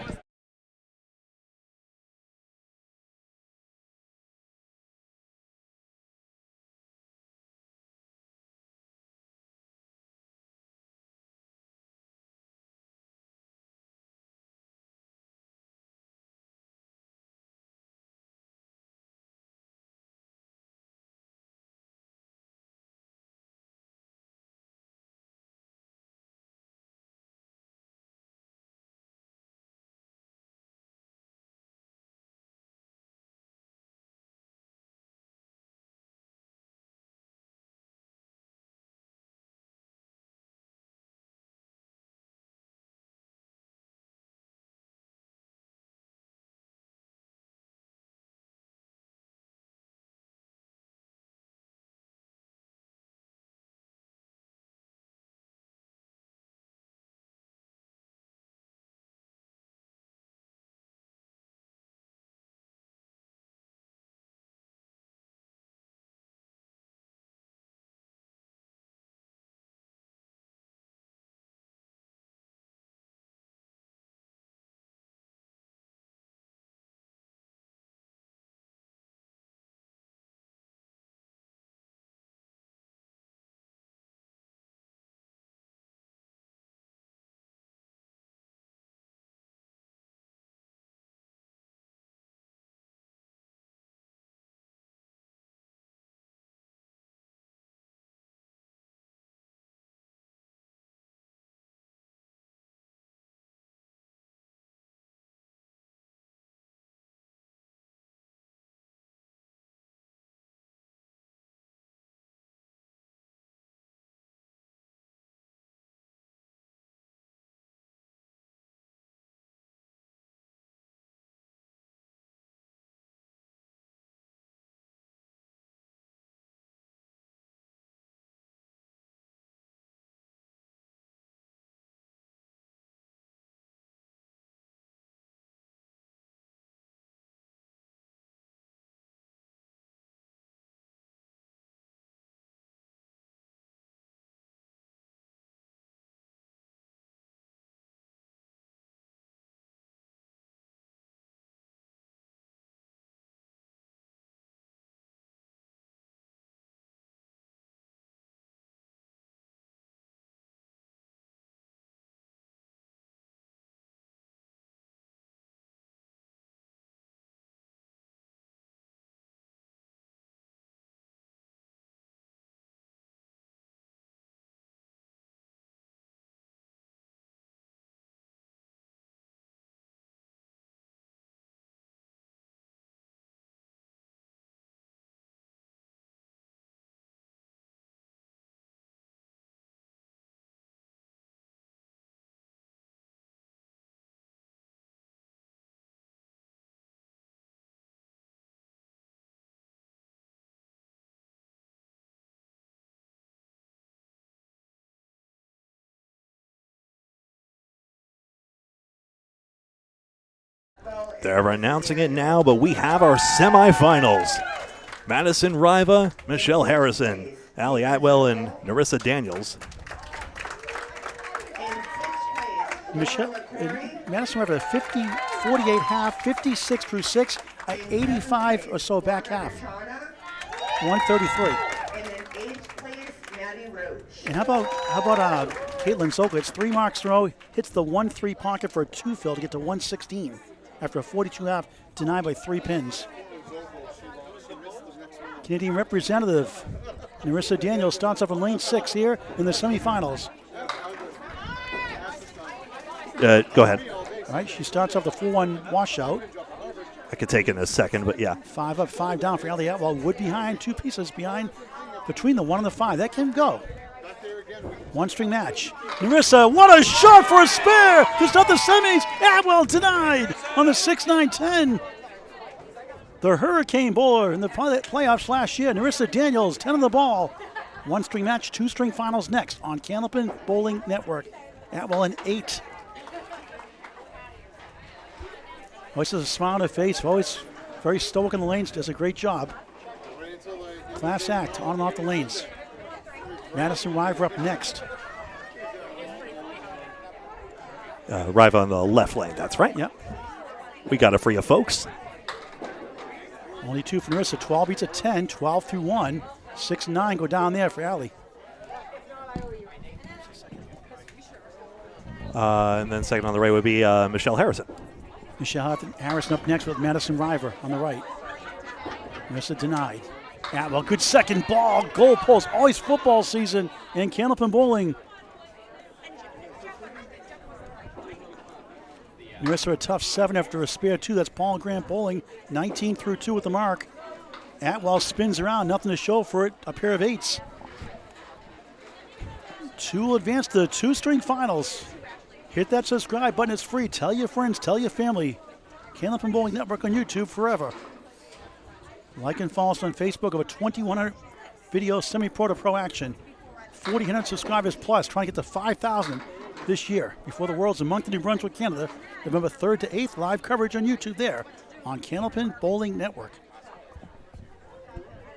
They're announcing it now, but we have our semifinals. Madison Riva, Michelle Harrison, Allie Atwell, and Narissa Daniels. Madison River, 48 half, 56 through 6, 85 or so back half. 133. And then 8th place, Maddie Roach. And how about Caitlin Zoklitz, 3 marks in a row, hits the 1-3 pocket for a 2-fill to get to 116 after a 42 half, denied by 3 pins. Canadian representative Narissa Daniels starts off in lane 6 here in the semifinals. Go ahead. All right, she starts off the 4-1 washout. I could take it in a second, but yeah. 5 up, 5 down for Allie Atwell. Wood behind, 2 pieces behind, between the 1 and the 5. That can go. 1-string match. Narissa, what a shot for a spare to start the semis. Atwell denied on the 6-9-10. The Hurricane Bowler in the playoffs last year. Narissa Daniels, 10 on the ball. 1-string match, 2-string finals next on Candlepin Bowling Network. Atwell an 8. Always has a smile on her face, always very stoic in the lanes, does a great job. Class act on and off the lanes. Madison Riva up next. Riva on the left lane, that's right. Yep. We got it for you, folks. Only 2 for Narissa. 12 beats a 10, 12 through 1. 6-9 go down there for Allie. And then second on the right would be Michelle Harrison. Michelle Harrison up next with Madison Riva on the right. Narissa denied. Atwell, good second ball. Goal post. Always football season in Candlepin Bowling. Narissa a tough 7 after a spare 2. That's Paul Grant Bowling. 19 through 2 with the mark. Atwell spins around. Nothing to show for it. A pair of 8s. 2 will advance to the 2-string finals. Hit that subscribe button. It's free. Tell your friends. Tell your family. Candlepin Bowling Network on YouTube forever. Like and follow us on Facebook. Over 2,100 video semi-pro to pro action. 4,000 subscribers plus. Trying to get to 5,000 this year before the Worlds in Moncton, New Brunswick, Canada. November 3rd to 8th. Live coverage on YouTube there on Candlepin Bowling Network.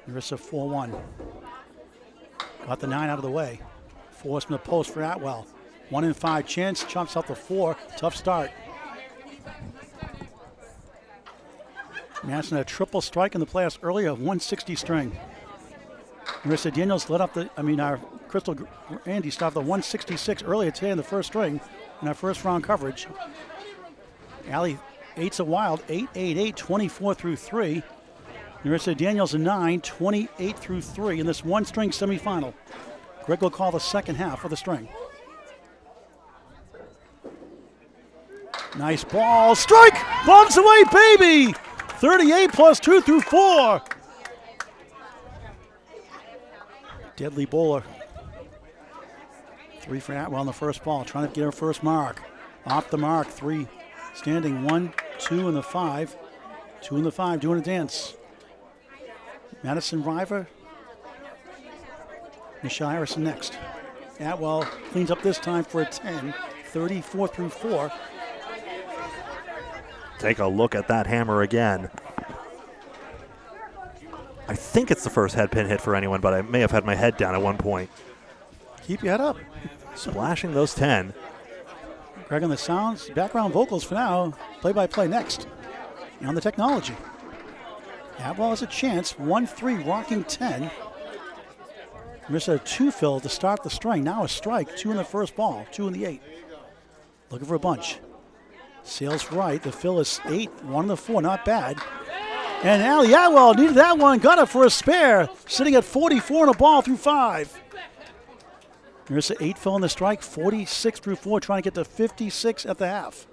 Narissa 4-1. Got the 9 out of the way. Forced from the post for Atwell. 1 in 5 chance. Chomps out the 4. Tough start. Madison a triple strike in the playoffs earlier, 160 string. Narissa Daniels led up our Crystal Andy stopped the 166 earlier today in the first string in our first round coverage. Allie 8's a wild, 8-8-8, 24 through 3. Narissa Daniels a 9, 28 through 3 in this 1-string semifinal. Greg will call the second half of the string. Nice ball, strike, bombs away, baby! 38 plus 2 through 4. Deadly bowler. 3 for Atwell on the first ball, trying to get her first mark. Off the mark, 3 standing, 1, 2 in the 5. 2 in the 5, doing a dance. Madison Riva. Michelle Harrison next. Atwell cleans up this time for a 10, 34 through 4. Take a look at that hammer again. I think it's the first head pin hit for anyone, but I may have had my head down at one point. Keep your head up. Splashing those 10. Greg on the sounds, background vocals for now. Play-by-play next. On the technology. Atwell has a chance. 1-3 rocking 10. Missed a 2-fill to start the string. Now a strike. 2 in the first ball. 2 in the 8. Looking for a bunch. Sails right. The fill is 8. 1 in the 4. Not bad. And Allie Atwell needed that one. Got it for a spare. Sitting at 44 in a ball through 5. There's an 8 fill in the strike. 46 through 4. Trying to get to 56 at the half.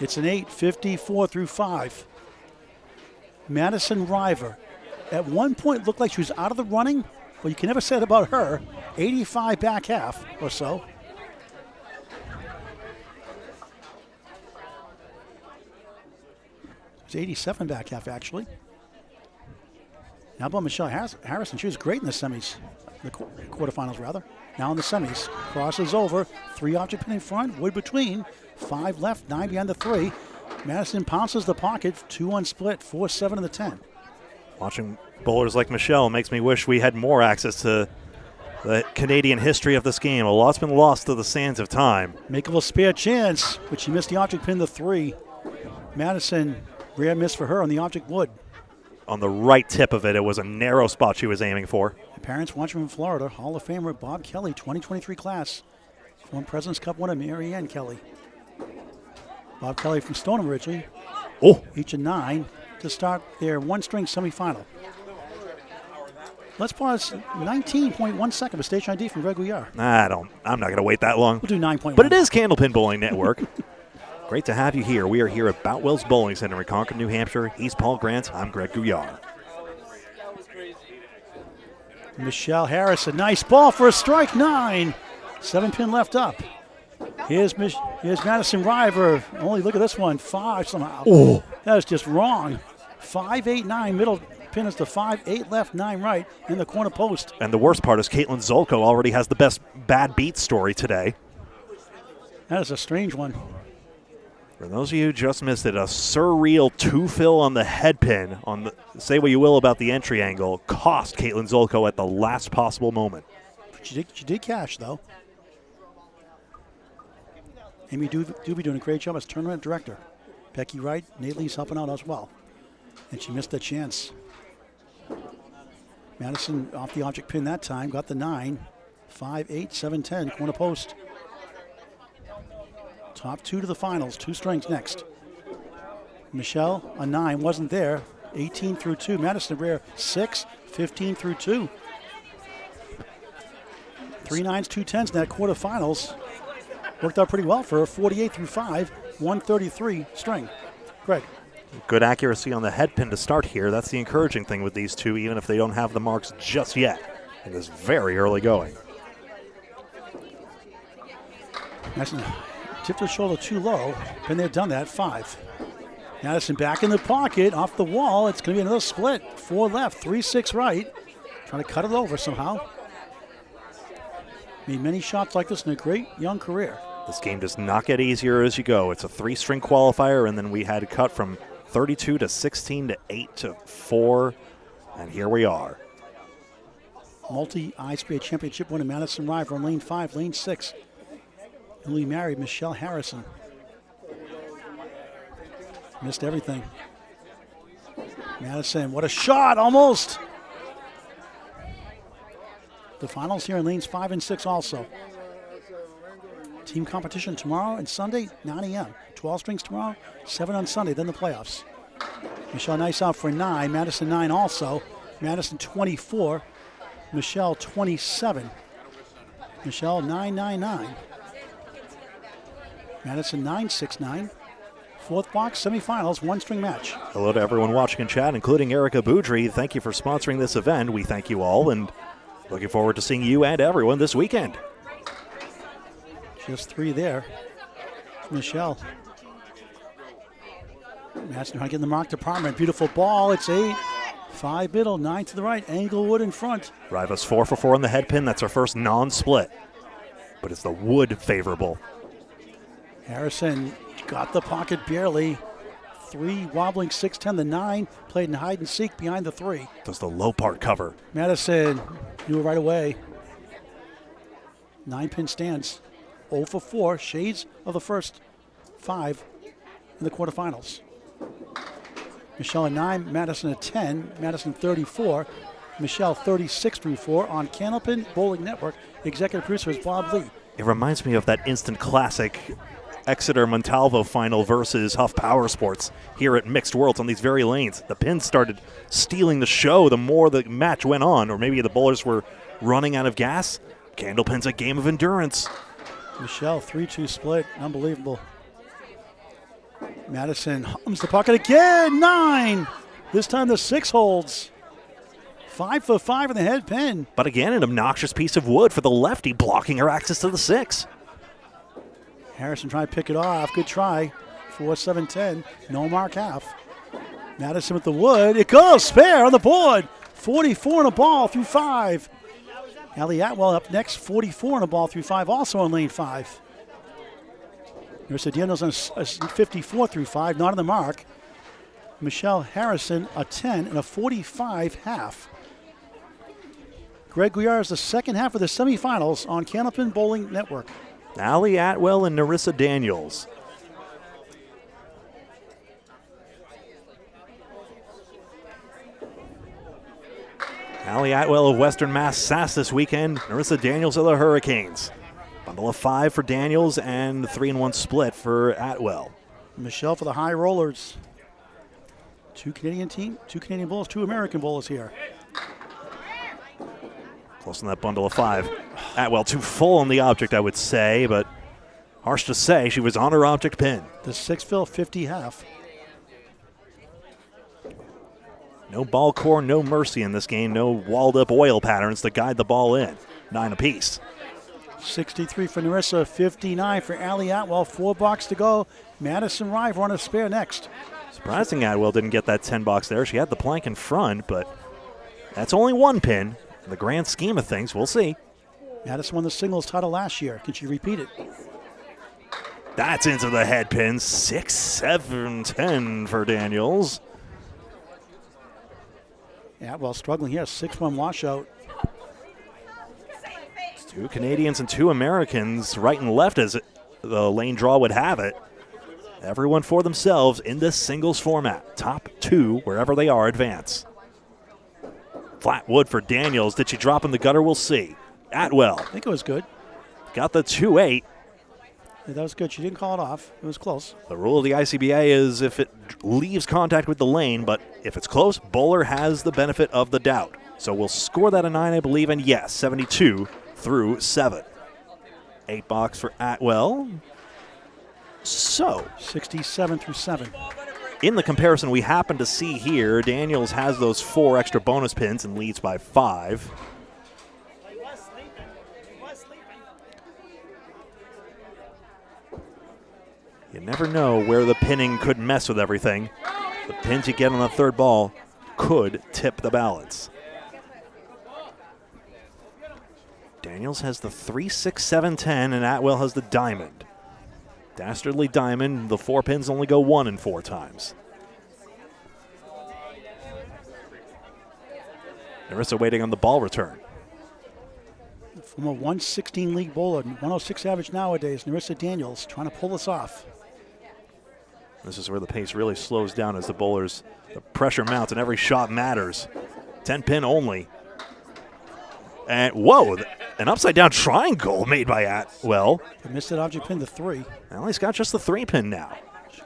It's an 8. 54 through 5. Madison Riva. At one point looked like she was out of the running. But you can never say that about her. 85 back half or so. It's 87 back half, actually. Now about Michelle Harrison. She was great in the semis, the quarterfinals, rather. Now in the semis. Crosses over. 3 object pin in front. Wood between. 5 left. 9 behind the 3. Madison pounces the pocket, 2-1 split, 4-7 in the 10. Watching bowlers like Michelle makes me wish we had more access to the Canadian history of this game. A lot's been lost to the sands of time. Makeable spare chance, but she missed the object pin to 3. Madison, rare miss for her on the object wood. On the right tip of it, it was a narrow spot she was aiming for. Parents watching from Florida, Hall of Famer Bob Kelly, 2023 class. Former President's Cup winner Mary Ann Kelly. Bob Kelly from Stoneham originally. Oh, Each a 9 to start their one-string semifinal. Let's pause 19.1 second for station ID from Greg Gouillart. I'm not going to wait that long. We'll do 9.1. But it is Candlepin Bowling Network. Great to have you here. We are here at Boutwell's Bowling Center in Concord, New Hampshire. He's Paul Grant. I'm Greg Gouillart. Michelle Harris, a nice ball for a strike, 9. 7-pin left up. Here's Madison Riva. Only look at this one, 5 somehow. Oh. That is just wrong. 5, 8, 9. Middle pin is the 5, 8 left, 9 right in the corner post. And the worst part is Caitlin Zolko already has the best bad beat story today. That is a strange one. For those of you who just missed it, a surreal 2-fill on the head pin, say what you will about the entry angle, cost Caitlin Zolko at the last possible moment. She did cash, though. Amy Doobie doing a great job as tournament director. Becky Wright, Nate Lee's helping out as well. And she missed that chance. Madison off the object pin that time, got the 9. 5, 8, 7, 10, corner post. Top 2 to the finals, 2 strings next. Michelle, a 9, wasn't there. 18 through 2. Madison rare 6, 15 through 2. 3 9s, 2 10s in that quarterfinals. Worked out pretty well for her. 48 through 5, 133 string. Greg. Good accuracy on the head pin to start here. That's the encouraging thing with these two, even if they don't have the marks just yet. It is very early going. Madison tipped her shoulder too low. Been there, done that. 5. Madison back in the pocket, off the wall. It's going to be another split. 4 left, 3 6 right. Trying to cut it over somehow. Made many shots like this in a great young career. This game does not get easier as you go. It's a 3-string qualifier, and then we had cut from 32 to 16 to 8 to 4, and here we are. Multi-ISPA championship winner Madison Riva on lane 5, lane 6. Newly married Michelle Harrison. Missed everything. Madison, what a shot, almost. The finals here in lanes 5 and 6 also. Team competition tomorrow and Sunday, 9 a.m. 12 strings tomorrow, 7 on Sunday, then the playoffs. Michelle nice out for 9, Madison 9 also. Madison 24, Michelle 27. Michelle 999. Madison 969. Fourth box, semifinals, 1-string match. Hello to everyone watching in chat, including Erica Boudry. Thank you for sponsoring this event. We thank you all, and looking forward to seeing you and everyone this weekend. Just 3 there. Michelle. Madison trying to get in the mark department. Beautiful ball. It's 8. 5 middle, 9 to the right. Englewood in front. Riva's 4 for 4 on the head pin. That's our first non-split. But it's the wood favorable. Harrison got the pocket barely. 3 wobbling 6-10. The 9 played in hide and seek behind the 3. Does the low part cover? Madison knew it right away. 9-pin stands. 0 for 4. Shades of the first 5 in the quarterfinals. Michelle at 9, Madison at 10, Madison 34, Michelle 36 through 4 on Candlepin Bowling Network. Executive producer is Bob Lee. It reminds me of that instant classic Exeter Montalvo final versus Huff Power Sports here at Mixed Worlds on these very lanes. The pins started stealing the show the more the match went on, or maybe the bowlers were running out of gas. Candlepin's a game of endurance. Michelle 3-2 split, unbelievable. Madison hums the pocket again, 9. This time the 6 holds. 5 for 5 in the head pin. But again, an obnoxious piece of wood for the lefty, blocking her access to the 6. Harrison trying to pick it off. Good try. 4-7-10. No mark half. Madison with the wood. It goes. Spare on the board. 44 on a ball through 5. Allie Atwell up next. 44 on a ball through 5. Also on lane 5. Narissa Daniels on a 54 through 5, not on the mark. Michelle Harrison a 10 and a 45 half. Greg Gouillart is the second half of the semifinals on Candlepin Bowling Network. Allie Atwell and Narissa Daniels. Allie Atwell of Western Mass Sass this weekend. Narissa Daniels of the Hurricanes. Bundle of 5 for Daniels and 3-1 split for Atwell. Michelle for the High Rollers. 2 Canadian bowlers, 2 American bowlers here. Close on that bundle of 5. Atwell too full on the object, I would say, but harsh to say, she was on her object pin. The 6-fill 50 half. No ball core, no mercy in this game. No walled up oil patterns to guide the ball in. 9 apiece. 63 for Narissa, 59 for Allie Atwell. 4 box to go. Madison Riva on a spare next. Surprising Atwell didn't get that 10 box there. She had the plank in front, but that's only 1 pin. In the grand scheme of things, we'll see. Madison won the singles title last year. Can she repeat it? That's into the head pin. 6, 7, 10 for Daniels. Atwell struggling here. 6-1 washout. 2 Canadians and 2 Americans, right and left as the lane draw would have it. Everyone for themselves in this singles format. Top 2, wherever they are, advance. Flat wood for Daniels. Did she drop in the gutter? We'll see. Atwell. I think it was good. Got the 2-8. Yeah, that was good. She didn't call it off. It was close. The rule of the ICBA is if it leaves contact with the lane, but if it's close, bowler has the benefit of the doubt. So we'll score that a 9, I believe, and yes, 72 through 7. 8 box for Atwell. So 67 through 7. in the comparison we happen to see here, Daniels has those 4 extra bonus pins and leads by 5. You never know where the pinning could mess with everything. The pins you get on the 3rd ball could tip the balance. Daniels has the 3, 6, 7, 10, and Atwell has the diamond. Dastardly diamond, the 4 pins only go 1 and 4 times. Narissa waiting on the ball return. From a 116 league bowler, 106 average nowadays, Narissa Daniels trying to pull this off. This is where the pace really slows down as the pressure mounts and every shot matters. 10 pin only. And whoa, an upside down triangle made by Atwell. They missed that object pin to 3. Well, he's got just the 3 pin now.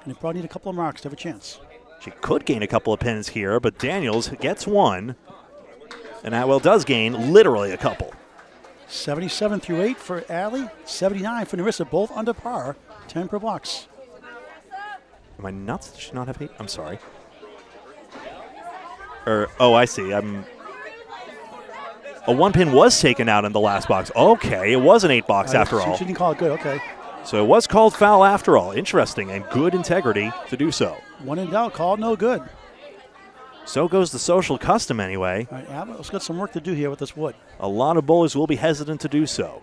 And they probably need a couple of marks to have a chance. She could gain a couple of pins here, but Daniels gets 1. And Atwell does gain literally a couple. 77 through 8 for Allie, 79 for Narissa, both under par, 10 per box. Am I nuts? Did she not have 8? I'm sorry. Oh, I see. A 1 pin was taken out in the last box. Okay, it was an 8 box after all. She didn't call it good, okay. So it was called foul after all. Interesting and good integrity to do so. When in doubt, called no good. So goes the social custom anyway. All right, Atwell's got some work to do here with this wood. A lot of bowlers will be hesitant to do so.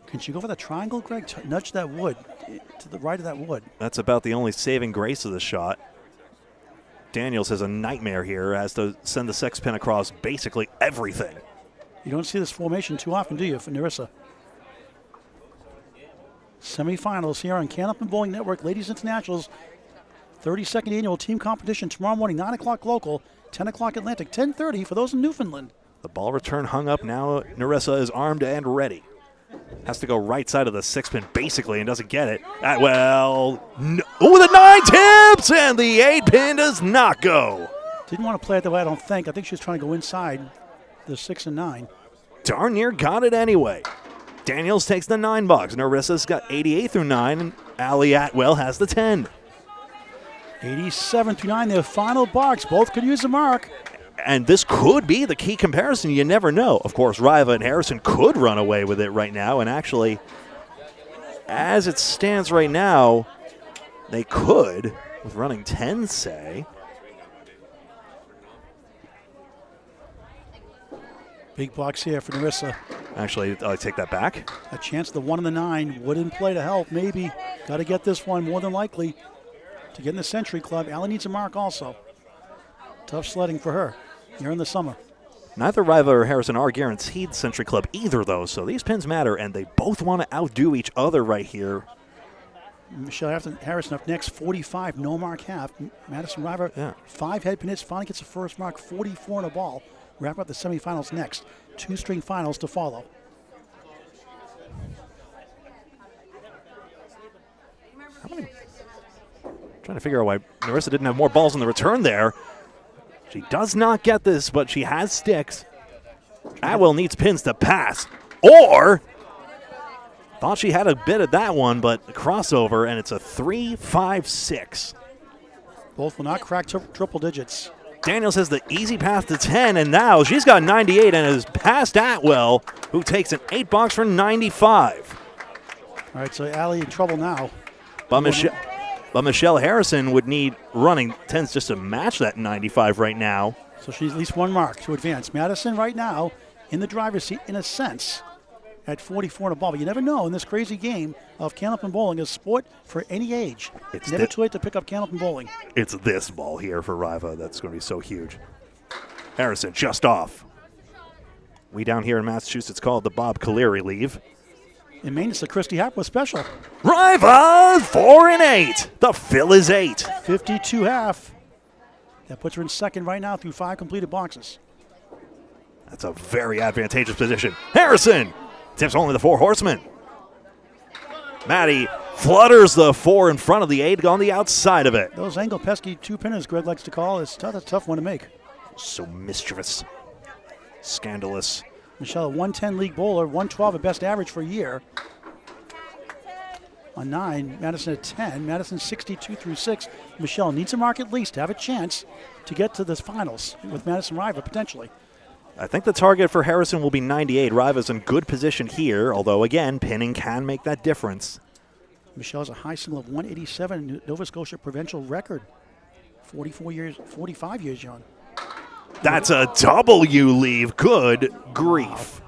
Can she go for the triangle, Greg? Nudge that wood to the right of that wood. That's about the only saving grace of the shot. Daniels has a nightmare here, has to send the 6 pin across basically everything. You don't see this formation too often, do you, for Narissa? Semifinals here on Candlepin Bowling Network, Ladies Internationals, 32nd annual team competition tomorrow morning, 9 o'clock local, 10 o'clock Atlantic, 10:30 for those in Newfoundland. The ball return hung up. Now Narissa is armed and ready. Has to go right side of the 6 pin basically and doesn't get it. Well, no. Oh, the 9 tips and the 8 pin does not go. Didn't want to play it that way, I don't think. I think she was trying to go inside the 6 and 9. Darn near got it anyway. Daniels takes the 9 box. Narissa's got 88 through 9, and Allie Atwell has the 10. 87 through 9, their final box. Both could use a mark. And this could be the key comparison. You never know. Of course, Riva and Harrison could run away with it right now, and actually, as it stands right now, they could, with running 10, say. Big box here for Narissa. Actually, I take that back. A chance the 1 and the 9 would in play to help, maybe. Got to get this one more than likely to get in the Century Club. Allie needs a mark also. Tough sledding for her here in the summer. Neither Riva or Harrison are guaranteed Century Club either, though, so these pins matter, and they both want to outdo each other right here. Michelle Harrison up next, 45, no mark half. Madison Riva, 5 head pin hits, finally gets the first mark, 44 in a ball. Wrap up the semifinals next. 2 string finals to follow. Trying to figure out why Narissa didn't have more balls in the return there. She does not get this, but she has sticks. Atwell needs pins to pass. Or, thought she had a bit of that one, but a crossover, and it's a 3-5-6. Both will not crack triple digits. Daniels has the easy path to 10, and now she's got 98 and has passed Atwell, who takes an 8 box for 95. All right, so Allie in trouble now. But Michelle Harrison would need running 10s just to match that 95 right now. So she's at least 1 mark to advance. Madison right now in the driver's seat, in a sense, at 44 in a ball. But you never know in this crazy game of Candlepin bowling, a sport for any age. It's never too late to pick up Candlepin bowling. It's this ball here for Riva that's going to be so huge. Harrison just off. We down here in Massachusetts call it the Bob Caleri leave. In Maine, it's the Christy Hapworth special. Riva, 4 and 8. The fill is 8. 52 half. That puts her in second right now through 5 completed boxes. That's a very advantageous position. Harrison tips only the 4 horsemen. Maddie flutters the 4 in front of the 8 on the outside of it. Those angle pesky 2-pinners Greg likes to call is a tough one to make. So mischievous. Scandalous. Michelle, a 110 league bowler, 112 at best average for a year. On 9, Madison at 10. Madison 62 through 6. Michelle needs a mark at least to have a chance to get to the finals with Madison Riva potentially. I think the target for Harrison will be 98. Riva's in good position here, although again, pinning can make that difference. Michelle has a high single of 187, Nova Scotia provincial record. 45 years young. That's a W leave. Good grief.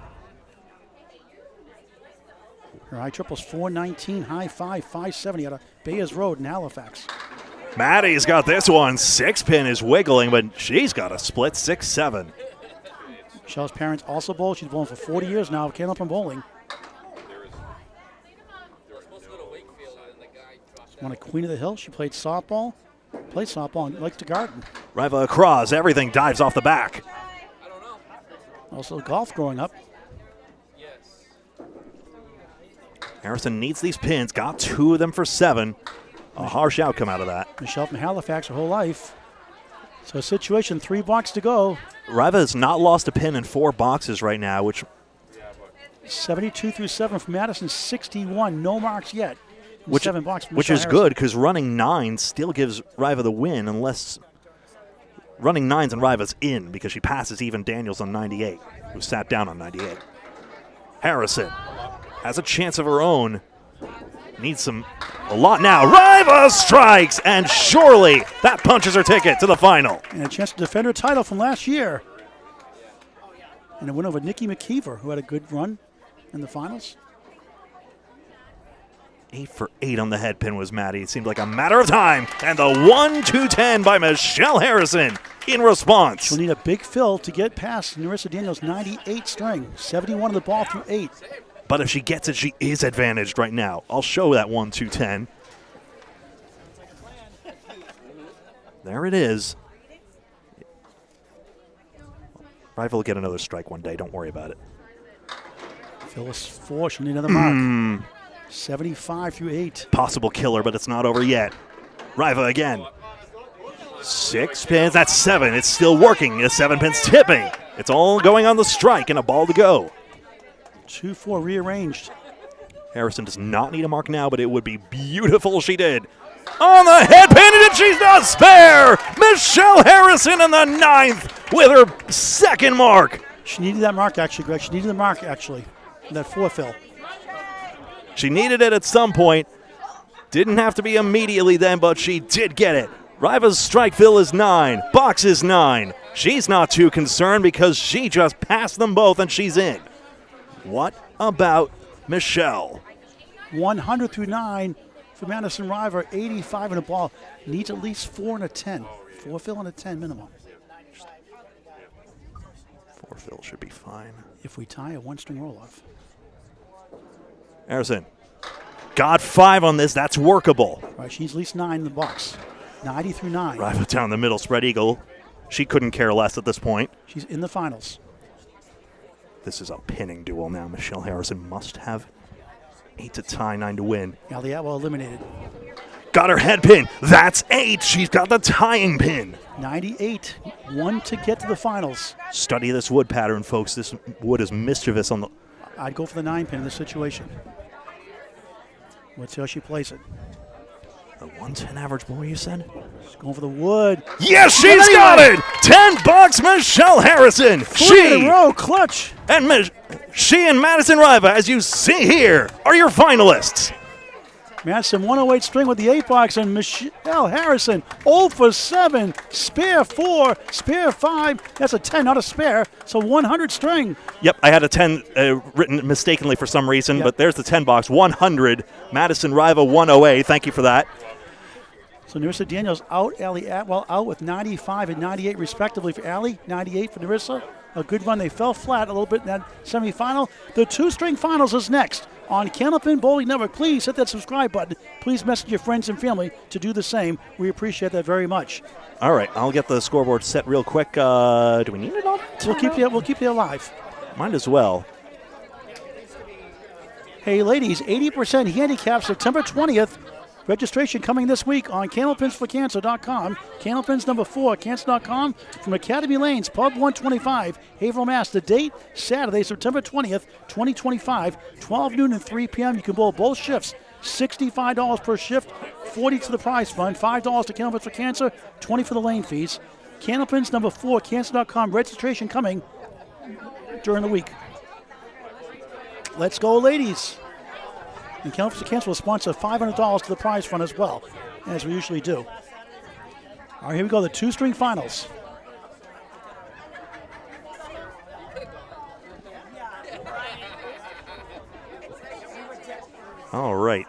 Her high triple's 419, high 570 out of Bayers Road in Halifax. Maddie's got this one. 6 pin is wiggling, but she's got a split 6-7. Michelle's parents also bowl. She's bowling for 40 years now. Candlepin bowling. Won a Queen of the Hill. She played softball. Played softball and likes to garden. Riva across. Everything dives off the back. Also golf growing up. Harrison needs these pins. Got 2 of them for 7. A harsh outcome out of that. Michelle from Halifax her whole life. So situation, 3 blocks to go. Riva has not lost a pin in 4 boxes right now, which 72 through 7 from Madison, 61. No marks yet. Which 7 blocks from which Michelle is Harrison. good because running 9 still gives Riva the win unless running 9s and Riva's in because she passes even Daniels on 98, who sat down on 98. Harrison has a chance of her own. Needs a lot now. Riva strikes, and surely that punches her ticket to the final. And a chance to defend her title from last year. And a win over Nikki McKeever, who had a good run in the finals. 8 for 8 on the head pin was Maddie. It seemed like a matter of time. And the 1-2-10 by Michelle Harrison in response. She'll need a big fill to get past Narissa Daniels' 98 string. 71 of the ball through 8. But if she gets it, she is advantaged right now. I'll show that 1-2-10. There it is. Riva will get another strike one day. Don't worry about it. Phyllis 4. She'll need another mark. 75 through 8. Possible killer, but it's not over yet. Riva again. 6 pins. That's 7. It's still working. The 7 pins tipping. It's all going on the strike and a ball to go. 2-4 rearranged. Harrison does not need a mark now, but it would be beautiful if she did. On the head pin, and she's not spare! Michelle Harrison in the 9th with her 2nd mark. She needed that mark, actually, Greg. She needed the mark, actually. That 4 fill. She needed it at some point. Didn't have to be immediately then, but she did get it. Riva's strike fill is 9. Box is 9. She's not too concerned because she just passed them both and she's in. What about Michelle? 100 through 9 for Madison Riva, 85 in the ball. Needs at least 4 and a 10. 4 fill and a 10 minimum. 4 fill should be fine. If we tie a one-string roll-off. Harrison. Got 5 on this. That's workable. Right, she needs at least 9 in the box. 90 through 9. Riva down the middle, spread eagle. She couldn't care less at this point. She's in the finals. This is a pinning duel now. Michelle Harrison must have 8 to tie, 9 to win. Allie Atwell eliminated. Got her head pin. That's 8. She's got the tying pin. 98. 1 to get to the finals. Study this wood pattern, folks. This wood is mischievous on the... I'd go for the 9 pin in this situation. Let's see how she plays it. A 110 average boy, you said? She's going for the wood. Yes, she's got it! $10, Michelle Harrison. 3 in a row, clutch. She and Madison Riva, as you see here, are your finalists. Madison 108 string with the 8 box, and Michelle Harrison 0 for 7, spare 4, spare 5. That's a 10, not a spare, so 100 string. Yep, I had a 10 written mistakenly for some reason, but there's the 10 box. 100, Madison Riva 108. Thank you for that. So Narissa Daniels out, Allie Atwell out with 95 and 98 respectively for Allie, 98 for Narissa. A good run. They fell flat a little bit in that semifinal. The 2-string finals is next on Candlepin Bowling Network. Please hit that subscribe button. Please message your friends and family to do the same. We appreciate that very much. All right, I'll get the scoreboard set real quick. Do we need it all? We'll keep you alive. Might as well. Hey, ladies, 80% handicap September 20th. Registration coming this week on candlepinsforcancer.com. Candlepins number 4, cancer.com from Academy Lanes, Pub 125, Haverhill, Mass. The date, Saturday, September 20th, 2025, 12 noon and 3 p.m. You can bowl both shifts. $65 per shift, $40 to the prize fund, $5 to Candlepins for Cancer, $20 for the lane fees. Candlepins number 4, cancer.com. Registration coming during the week. Let's go, ladies. And Candlepins for Cancer will sponsor $500 to the prize fund as well, as we usually do. All right, here we go, the 2-string finals. All right.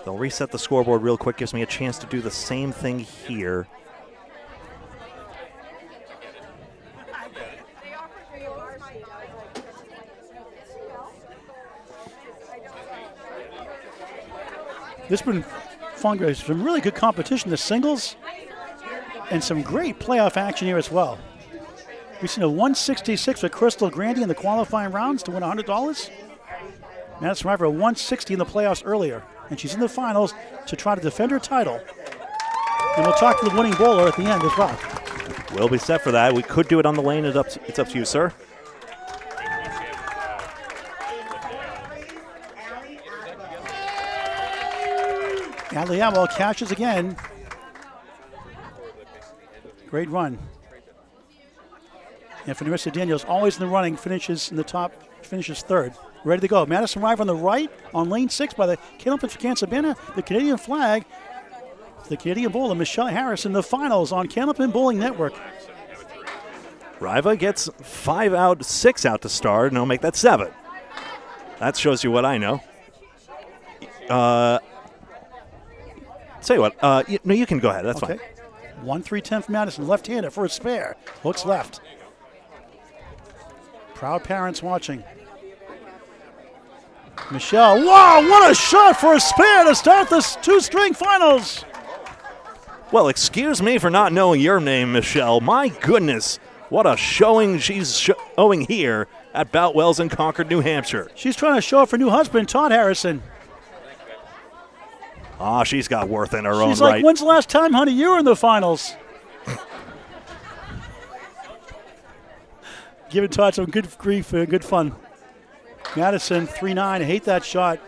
They'll reset the scoreboard real quick. Gives me a chance to do the same thing here. This has been fun, guys. Some really good competition, the singles, and some great playoff action here as well. We've seen a 166 with Crystal Grandy in the qualifying rounds to win $100. Madison Riva a 160 in the playoffs earlier, and she's in the finals to try to defend her title. And we'll talk to the winning bowler at the end as well. We'll be set for that. We could do it on the lane. It's up to you, sir. Allie Atwell cashes again. Great run. And for Narissa Daniels, always in the running, finishes in the top, finishes third. Ready to go. Madison Riva on the right on lane 6 by the Candlepins for Cancer banner. The Canadian flag. The Canadian bowler, Michelle Harrison, the finals on Candlepin Bowling Network. Riva gets 5 out, 6 out to start, and I'll make that 7. That shows you what I know. Tell you what, no, you can go ahead. That's fine. 1-3-10 for Madison, left-handed for a spare. Hooks left. Proud parents watching. Michelle, wow, what a shot for a spare to start this 2-string finals. Well, excuse me for not knowing your name, Michelle. My goodness, what a showing she's showing here at Boutwell's in Concord, New Hampshire. She's trying to show off her new husband, Todd Harrison. Ah, she's got worth in her own right. She's like, when's the last time, honey, you were in the finals? Giving Todd some good grief, good fun. Madison, 3-9. I hate that shot.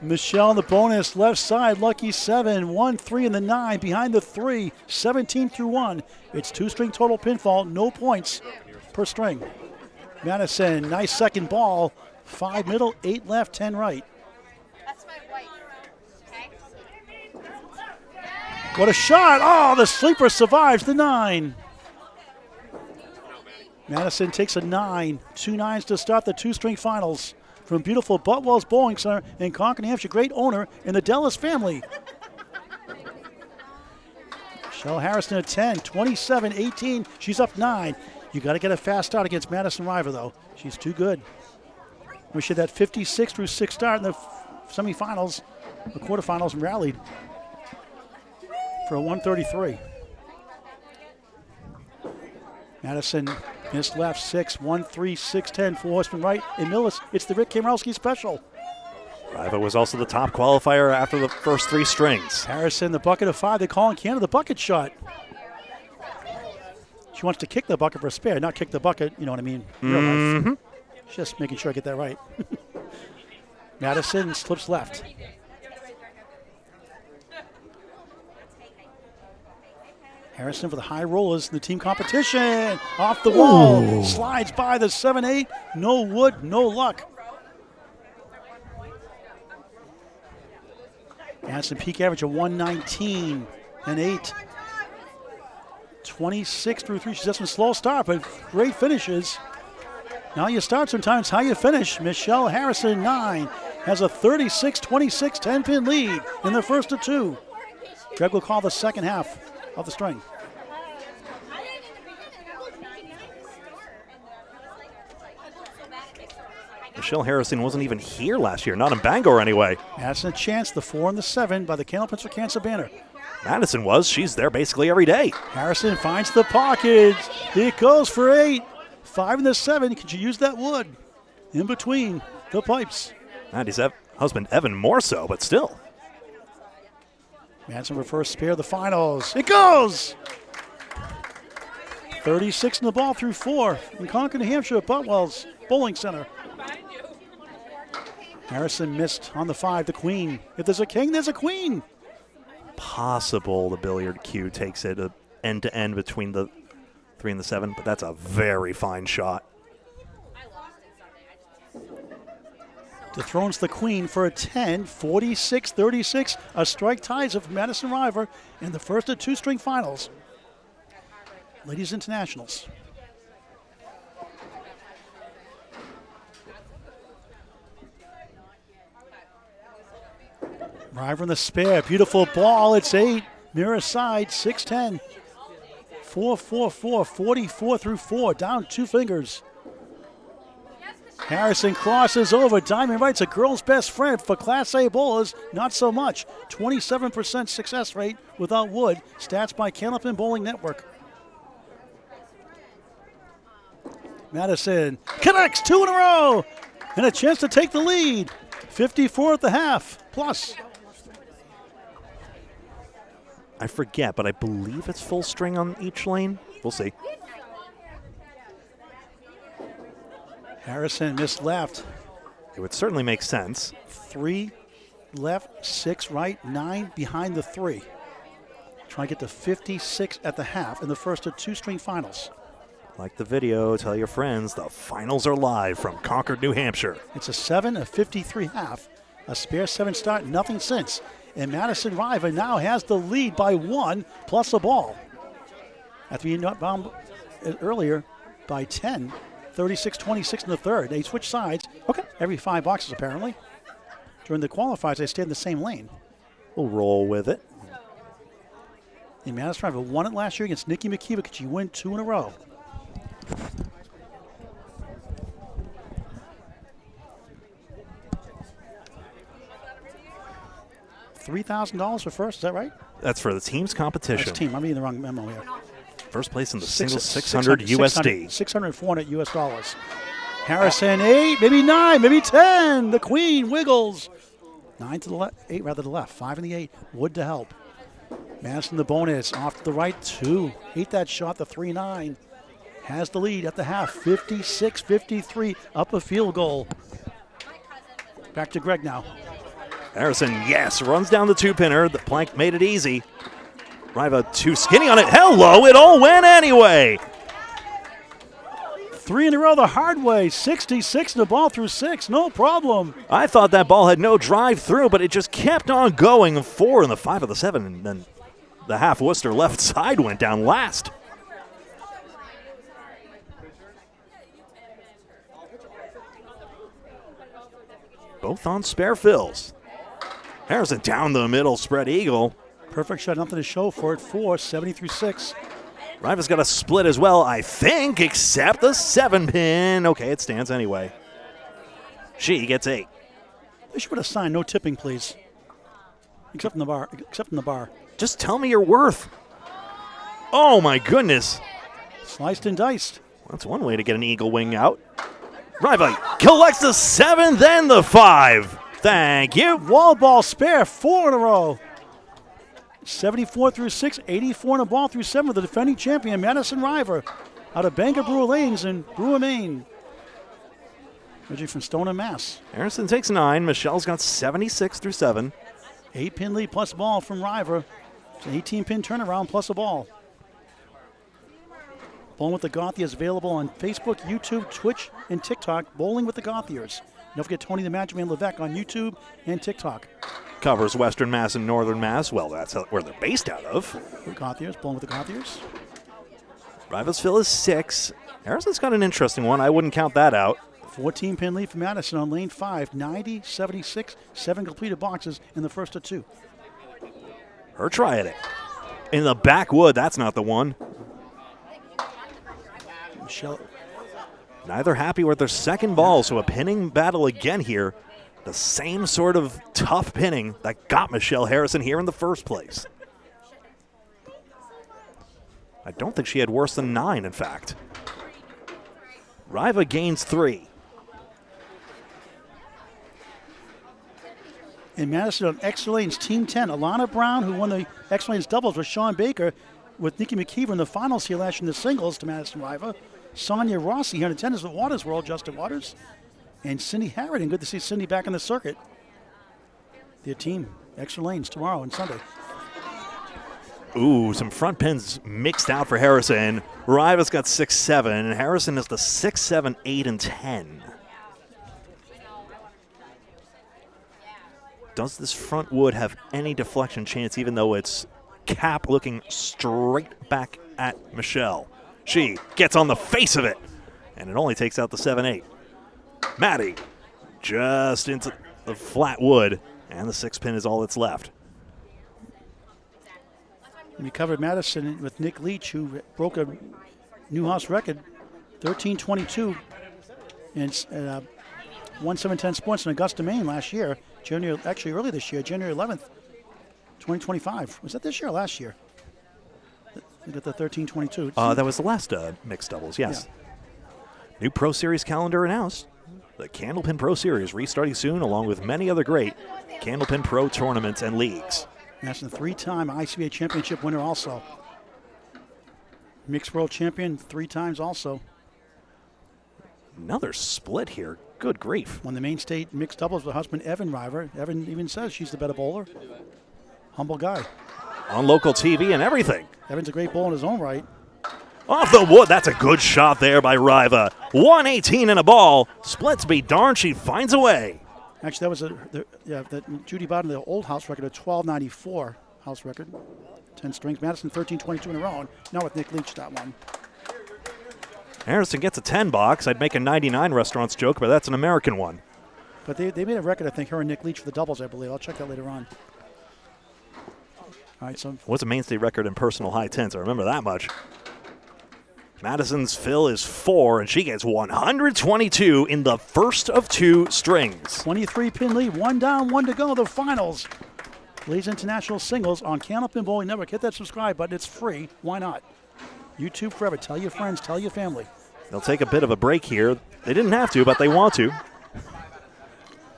Michelle in the bonus, left side, lucky 7. 1-3 in the 9, behind the 3. 17 through 1. It's 2-string total pinfall, no points per string. Madison, nice second ball. 5 middle, 8 left, 10 right. What a shot. Oh, the sleeper survives the 9. Madison takes a 9. 2 nines to start the two-string finals from beautiful Boutwell's Bowling Center in Concord, New Hampshire. Great owner in the Dallas family. Michelle Harrison at 10, 27-18. She's up 9. You got to get a fast start against Madison Riva, though. She's too good. We should that 56 through 6 start in the semifinals, the quarterfinals, and rallied for a 133. Madison missed left 6, 1, 3, 6, 10, 4 horseman right. In Millis, it's the Rick Kamarowski special. Riva was also the top qualifier after the first 3 strings. Harrison, the bucket of 5. They call in Canada the bucket shot. She wants to kick the bucket for a spare, not kick the bucket, you know what I mean? Real life. Just making sure I get that right. Madison slips left. Harrison for the high rollers in the team competition. Off the wall, slides by the 7-8. No wood, no luck. Madison peak average of 119 and 8. 26 through 3. She's just a slow start, but great finishes. Now you start sometimes how you finish. Michelle Harrison, 9, has a 36-26 10-pin lead in the first of 2. Greg will call the second half of the string. Michelle Harrison wasn't even here last year, not in Bangor anyway. Madison a chance, the 4 and the 7 by the Candlepins for Cancer banner. Madison was. She's there basically every day. Harrison finds the pocket. It goes for 8. 5 and the 7. Could you use that wood in between the pipes? Maddie's husband Evan more so, but still. Madison for first spare of the finals. It goes! 36 in the ball through 4 in Concord, New Hampshire at Boutwell's Bowling Center. Harrison missed on the 5, the queen. If there's a king, there's a queen. Possible the billiard cue takes it end to end between the 3 and the 7, but that's a very fine shot. Dethrones the queen for a 10, 46-36. A strike ties it for Madison Riva in the first of 2 string finals. Ladies Internationals. Riva in the spare, beautiful ball, it's 8. Mirror side, 6-10. 4-4-4, 44 through 4, down 2 fingers. Harrison crosses over. Diamond Right's a girl's best friend. For Class A bowlers, not so much. 27% success rate without wood. Stats by Candlepin Bowling Network. Madison connects 2 in a row. And a chance to take the lead. 54 at the half, plus. I forget, but I believe it's full string on each lane. We'll see. Harrison missed left. It would certainly make sense. 3 left, 6 right, 9 behind the 3. Trying to get to 56 at the half in the first of 2 string finals. Like the video, tell your friends the finals are live from Concord, New Hampshire. It's a 7, a 53 half, a spare 7 start, nothing since. And Madison Riva now has the lead by 1 plus a ball. After being knocked down earlier by 10, 36-26 in the third. They switch sides every 5 boxes apparently. During the qualifiers, they stay in the same lane. We'll roll with it. And Madison Riva won it last year against Nikki McKeever. Could she win 2 in a row? $3,000 for first, is that right? That's for the team's competition. That's team. I'm reading the wrong memo here. First place in the single 600 USD. 600, 400 US dollars. Harrison, 8, maybe 9, maybe 10. The queen wiggles. 9 to the left, 8 rather to the left. 5 in the 8. Wood to help. Madison the bonus. Off to the right, 2. Hate that shot, the 3-9. Has the lead at the half. 56-53. Up a field goal. Back to Greg now. Harrison, yes, runs down the 2-pinner. The plank made it easy. Riva too skinny on it. Hello, it all went anyway. 3 in a row the hard way. 66 in the ball through 6. No problem. I thought that ball had no drive through, but it just kept on going. 4 in the 5 of the 7, and then the half Worcester left side went down last. Both on spare fills. Harrison down the middle, spread eagle. Perfect shot, nothing to show for it. 4, 70 through 6. Riva's got a split as well, I think, except the 7-pin. Okay, it stands anyway. She gets 8. They should put a sign, no tipping, please. Except in the bar. Except in the bar. Just tell me your worth. Oh, my goodness. Sliced and diced. That's one way to get an eagle wing out. Riva collects the 7, then the 5. Thank you. Wall ball spare, 4 in a row. 74 through 6, 84 in a ball through 7 for the defending champion, Madison Riva, out of Bangor Brewer Lanes in Brewer, Maine. Originally from Stoneham, Mass. Harrison takes 9. Michelle's got 76 through 7. 8-pin lead plus ball from Riva. It's an 18-pin turnaround plus a ball. Bowling with the Gothiers available on Facebook, YouTube, Twitch, and TikTok. Bowling with the Gothiers. Don't forget Tony the Magic Man Levesque on YouTube and TikTok. Covers Western Mass and Northern Mass. Well, that's where they're based out of. The Gothiers, bowling with the Gothiers. Riva's fill is 6. Harrison's got an interesting one. I wouldn't count that out. 14-pin lead for Madison on lane 5. 90, 76, 7 completed boxes in the first of 2. Her try at it. In the backwood, that's not the one. Michelle. Neither happy with their second ball, so a pinning battle again here. The same sort of tough pinning that got Michelle Harrison here in the first place. I don't think she had worse than 9, in fact. Riva gains 3. In Madison on Extra Lanes, Team 10, Alana Brown, who won the Extra Lanes doubles with Sean Baker, with Nikki McKeever in the finals here last year in the singles to Madison Riva. Sonia Rossi here in the tennis with Waters World, Justin Waters. And Cindy Harridan, good to see Cindy back in the circuit. Their team, Extra Lanes tomorrow and Sunday. Ooh, some front pins mixed out for Harrison. Riva's got 6-7, and Harrison is the 6, 7, 8, and 10. Does this front wood have any deflection chance, even though it's cap looking straight back at Michelle? She gets on the face of it, and it only takes out the 7-8. Maddie just into the flat wood, and the 6-pin is all that's left. We covered Madison with Nick Leach, who broke a new house record, 13:22, and won 710 Sports in Augusta, Maine last year. Actually early this year, January 11th, 2025. Was that this year or last year? We got the 13:22. That was the last mixed doubles, yes. Yeah. New Pro Series calendar announced. The Candlepin Pro Series restarting soon, along with many other great Candlepin Pro tournaments and leagues. Madison, 3-time ICBA championship winner also. Mixed world champion 3 times also. Another split here. Good grief. Won the main state mixed doubles with her husband, Evan Riva. Evan even says she's the better bowler. Humble guy. On local TV and everything. Evan's a great bowler in his own right. Off the wood. That's a good shot there by Riva. 118 in a ball. Splits be darned. She finds a way. Actually, that was Judy Bowden, the old house record, a 12.94 house record. 10 strings. Madison 13:22 in a row. Now with Nick Leach, that one. Harrison gets a 10 box. I'd make a 99 restaurants joke, but that's an American one. But they made a record, I think, her and Nick Leach for the doubles, I believe. I'll check that later on. All right, so. What's a mainstay record in personal high tens? I remember that much. Madison's fill is 4, and she gets 122 in the first of 2 strings. 23-pin lead, 1 down, 1 to go, the finals. Ladies International Singles on Candlepin Bowling Network. Hit that subscribe button. It's free. Why not? YouTube forever. Tell your friends. Tell your family. They'll take a bit of a break here. They didn't have to, but they want to.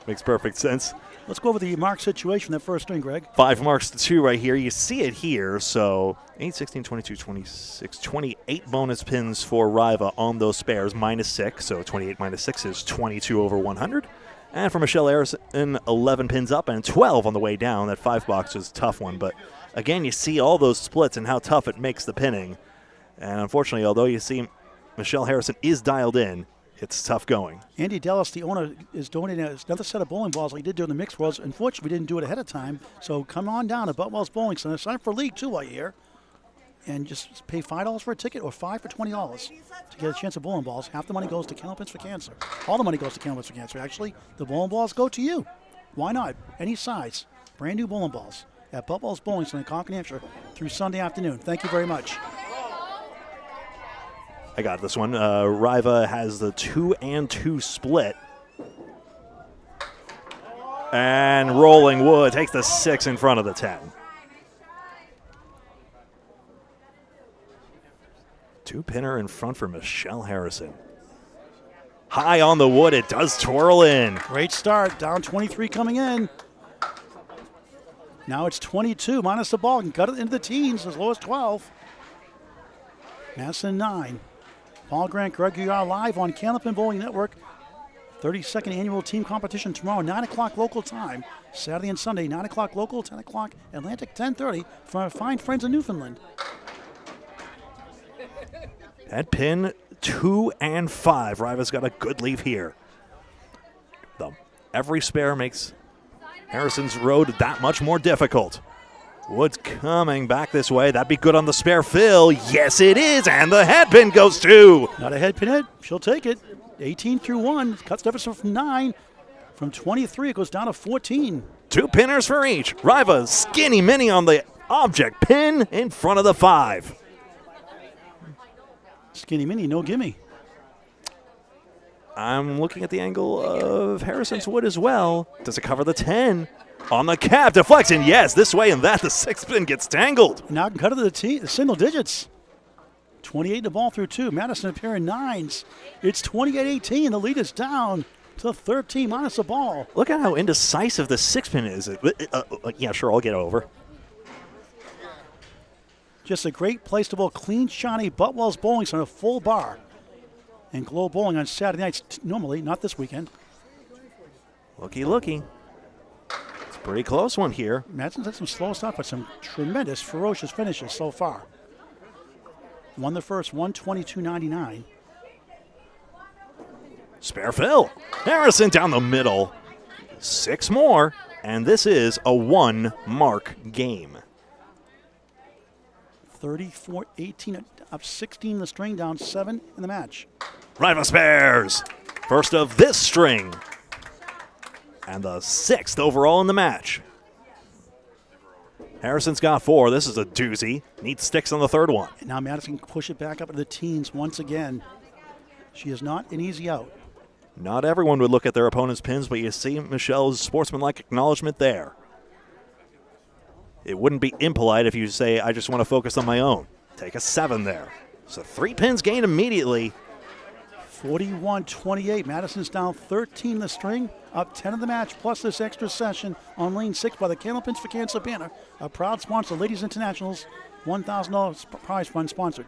Makes perfect sense. Let's go over the mark situation, that first string, Greg. 5 marks to 2 right here. You see it here. So 8, 16, 22, 26, 28 bonus pins for Riva on those spares, -6. So 28 minus 6 is 22 over 100. And for Michelle Harrison, 11 pins up and 12 on the way down. That 5 box was a tough one. But again, you see all those splits and how tough it makes the pinning. And unfortunately, although you see Michelle Harrison is dialed in, it's tough going. Andy Dallas, the owner, is donating another set of bowling balls like he did during the mixed worlds. Unfortunately, we didn't do it ahead of time. So come on down to Boutwell's Bowling Center. Sign up for League, too, while you're here. and just pay $5 for a ticket or $5 for $20 to get a chance at bowling balls. Half the money goes to Kennel Pins for Cancer. All the money goes to Kennel Pins for Cancer. Actually, the bowling balls go to you. Why not? Any size. Brand new bowling balls at Boutwell's Bowling Center in Concord, New Hampshire through Sunday afternoon. Thank you very much. I got this one. Riva has the 2-2 split. And Rolling Wood takes the 6 in front of the 10. 2-pinner in front for Michelle Harrison. High on the wood, it does twirl in. Great start, down 23 coming in. Now it's 22 minus the ball. Can cut it into the teens as low as 12. Madison 9. Paul Grant, Greg Gouillart live on Canopin Bowling Network. 32nd annual team competition tomorrow, 9 o'clock local time. Saturday and Sunday, 9 o'clock local, 10 o'clock Atlantic, 10:30 from our fine friends in Newfoundland. At pin 2 and 5. Riva's got a good leave here. Every spare makes Harrison's road that much more difficult. Wood's coming back this way. That'd be good on the spare fill. Yes, it is. And the head pin goes too. Not a head pin hit. She'll take it. 18 through 1. Cuts deficit from 9. From 23, it goes down to 14. 2 pinners for each. Riva skinny mini on the object pin in front of the 5. Skinny mini, no gimme. I'm looking at the angle of Harrison's wood as well. Does it cover the 10? On the cap, deflection, yes, this way and that. The 6 pin gets tangled. Now can cut it to the single digits. 28 the ball through 2. Madison a pair of 9s. It's 28-18. The lead is down to 13 minus the ball. Look at how indecisive the 6 pin is. Yeah, sure, I'll get over. Just a great place to bowl. Clean, shiny Boutwell's Bowling Center, full bar. And Glow Bowling on Saturday nights, normally, not this weekend. Looky. It's a pretty close one here. Madison's had some slow stuff, but some tremendous, ferocious finishes so far. Won the first, 122.99. Spare fill. Harrison down the middle. 6 more, and this is a 1-mark game. 34-18, up 16 the string, down 7 in the match. Riva spares. First of this string. And the 6th overall in the match. Harrison's got 4. This is a doozy. Needs sticks on the 3rd one. And now Madison can push it back up into the teens once again. She is not an easy out. Not everyone would look at their opponent's pins, but you see Michelle's sportsmanlike acknowledgement there. It wouldn't be impolite if you say, I just want to focus on my own. Take a 7 there. So 3 pins gained immediately. 41-28. Madison's down 13 the string, up 10 in the match, plus this extra session on lane 6 by the Kennel Pins for Cancer banner. A proud sponsor, Ladies International's $1,000 prize fund sponsored.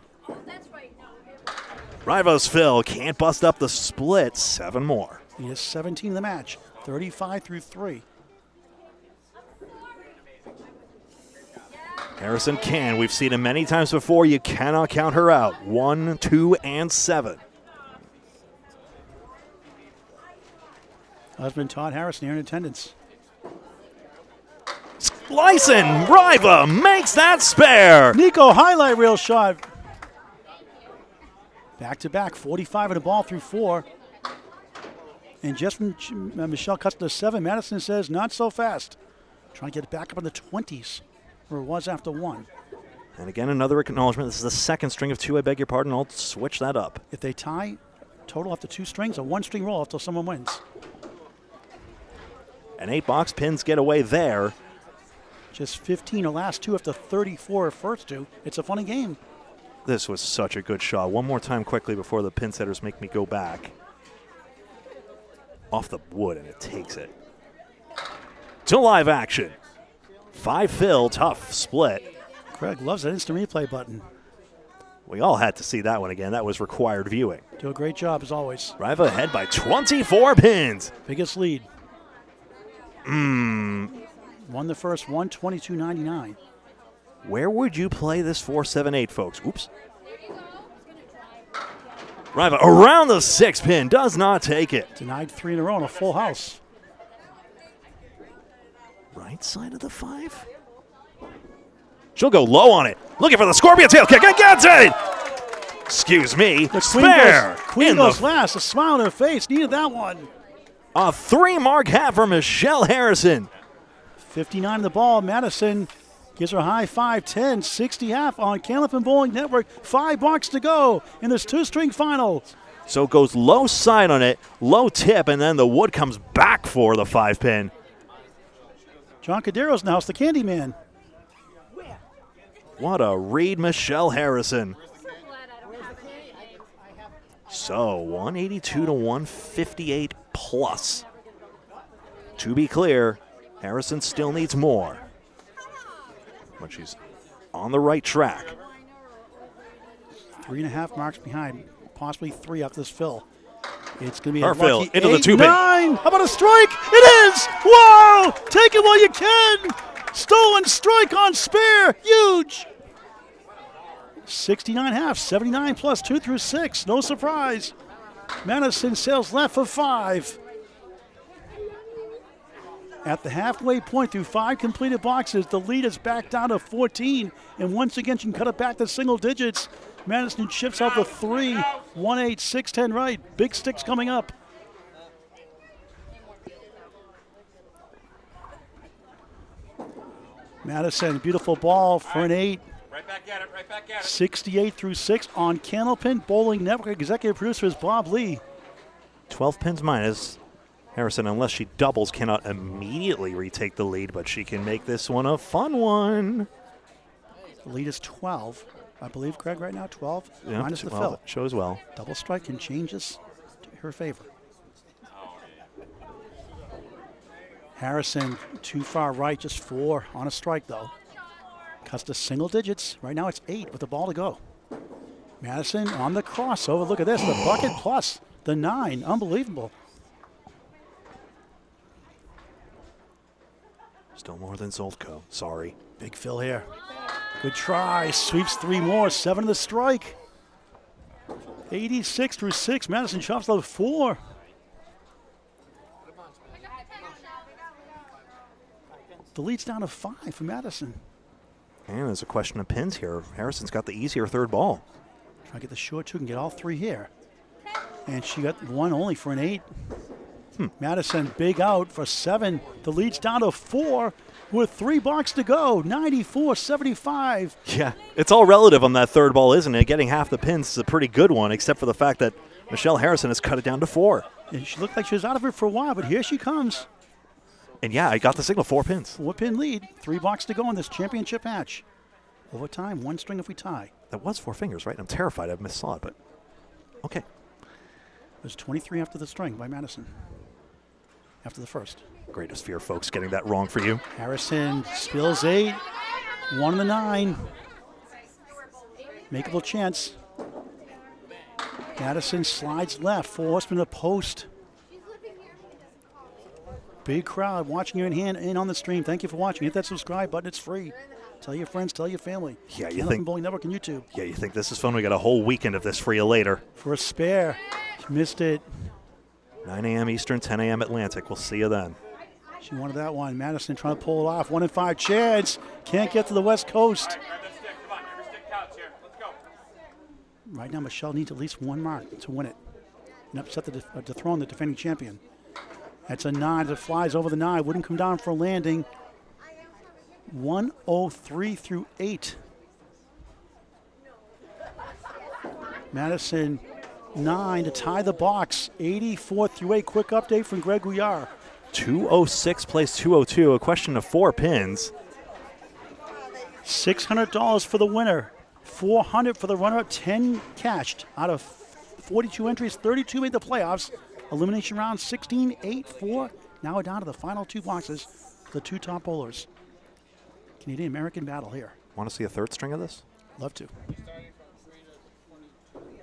Riva's fill can't bust up the split. 7 more. He has 17 in the match, 35 through 3. Harrison can. We've seen him many times before. You cannot count her out. 1, 2, and 7. Husband Todd Harrison here in attendance. Slicing. Riva makes that spare. Nico highlight reel shot. Back to back, 45 of the ball through 4. And just when Michelle cuts to 7, Madison says, not so fast. Trying to get it back up in the 20s, where it was after 1. And again, another acknowledgement. This is the 2nd string of 2. I beg your pardon. I'll switch that up. If they tie, total after 2 strings, a 1-string roll until someone wins. An 8-box pins get away there. Just 15 or last 2 after 34 or first 2. It's a funny game. This was such a good shot. One more time quickly before the pin setters make me go back. Off the wood, and it takes it. To live action. 5 fill, tough split. Craig loves that instant replay button. We all had to see that one again. That was required viewing. Do a great job as always. Riva ahead by 24 pins. Biggest lead. Won the first, 122.99. Where would you play this 4-7-8, folks? Oops. Riva around the 6 pin, does not take it. Denied 3 in a row in a full house. Right side of the 5? She'll go low on it. Looking for the scorpion tail kick and gets it! Excuse me. The Spare! Queen in goes the last. A smile on her face. Needed that one. A 3-mark half for Michelle Harrison. 59 the ball. Madison gives her a high 5-10, 60 half on Candlepin Bowling Network. 5 marks to go in this 2-string final. So it goes low side on it, low tip, and then the wood comes back for the 5-pin. John Cadero's in the house, the Candyman. What a read, Michelle Harrison. So 182 to 158 plus. To be clear, Harrison still needs more. But she's on the right track. 3.5 marks behind, possibly 3 after this fill. It's going to be Her a fill lucky into the 8, 2-pin. 9. How about a strike? It is! Whoa! Take it while you can! Stolen strike on spare. Huge! 69 half, 79 plus 2 through 6. No surprise. Madison sails left for 5. At the halfway point through 5 completed boxes, the lead is back down to 14. And once again, she can cut it back to single digits. Madison shifts out the 3, 1-8, 6-10 right. Big sticks coming up. Madison, beautiful ball for an 8. Right back at it, right back at it. 68 through 6 on Candlepin Bowling Network. Executive producer is Bob Lee. 12 pins minus. Harrison, unless she doubles, cannot immediately retake the lead, but she can make this one a fun one. The lead is 12. I believe, Craig, right now, 12 Yeah, minus the 12 fill. shows well. Double strike can change this to her favor. Harrison too far right, just 4 on a strike though. Cuts to single digits. Right now it's 8 with the ball to go. Madison on the crossover. Look at this, the bucket plus the 9. Unbelievable. Still more than Zoltko. Sorry. Big fill here. Good try. Sweeps 3 more. 7 to the strike. 86 through 6. Madison chops level 4. The lead's down to 5 for Madison. And there's a question of pins here. Harrison's got the easier third ball. Try to get the short 2, can get all 3 here. And she got 1 only for an 8. Madison big out for 7. The lead's down to 4 with 3 blocks to go. 94-75. Yeah, it's all relative on that third ball, isn't it? Getting half the pins is a pretty good one, except for the fact that Michelle Harrison has cut it down to 4. And she looked like she was out of it for a while, but here she comes. And yeah, I got the signal, 4 pins. 4-pin lead. 3 blocks to go in this championship match. Overtime, 1 string if we tie. That was 4 fingers, right? I'm terrified I missaw it, but okay. There's 23 after the string by Madison. After the first. Greatest fear, folks, getting that wrong for you. Harrison spills 8. 1 on the 9. Makeable chance. Madison slides left. 4 horsemen to post. Big crowd watching you in hand and on the stream. Thank you for watching. Hit that subscribe button. It's free. Tell your friends, tell your family. Yeah, you Candlepin think Bowling Network on YouTube. Yeah, you think this is fun? We got a whole weekend of this for you later. For a spare. Missed it. 9 a.m. Eastern, 10 a.m. Atlantic. We'll see you then. She wanted that one. Madison trying to pull it off. 1 in 5 chance. Can't get to the West Coast. Grab that stick, come on, every stick counts here. Let's go. Right now, Michelle needs at least 1 mark to win it and upset dethrone the defending champion. That's a 9 that flies over the 9. Wouldn't come down for a landing. 103 through 8. Madison 9 to tie the box. 84 through 8. Quick update from Greg Gouillart. 206 plays 202. A question of 4 pins. $600 for the winner. $400 for the runner-up. 10 cashed out of 42 entries. 32 made the playoffs. Elimination round 16, 8, 4. Now we're down to the final 2 boxes for the 2 top bowlers. Canadian-American battle here. Want to see a third string of this? Love to.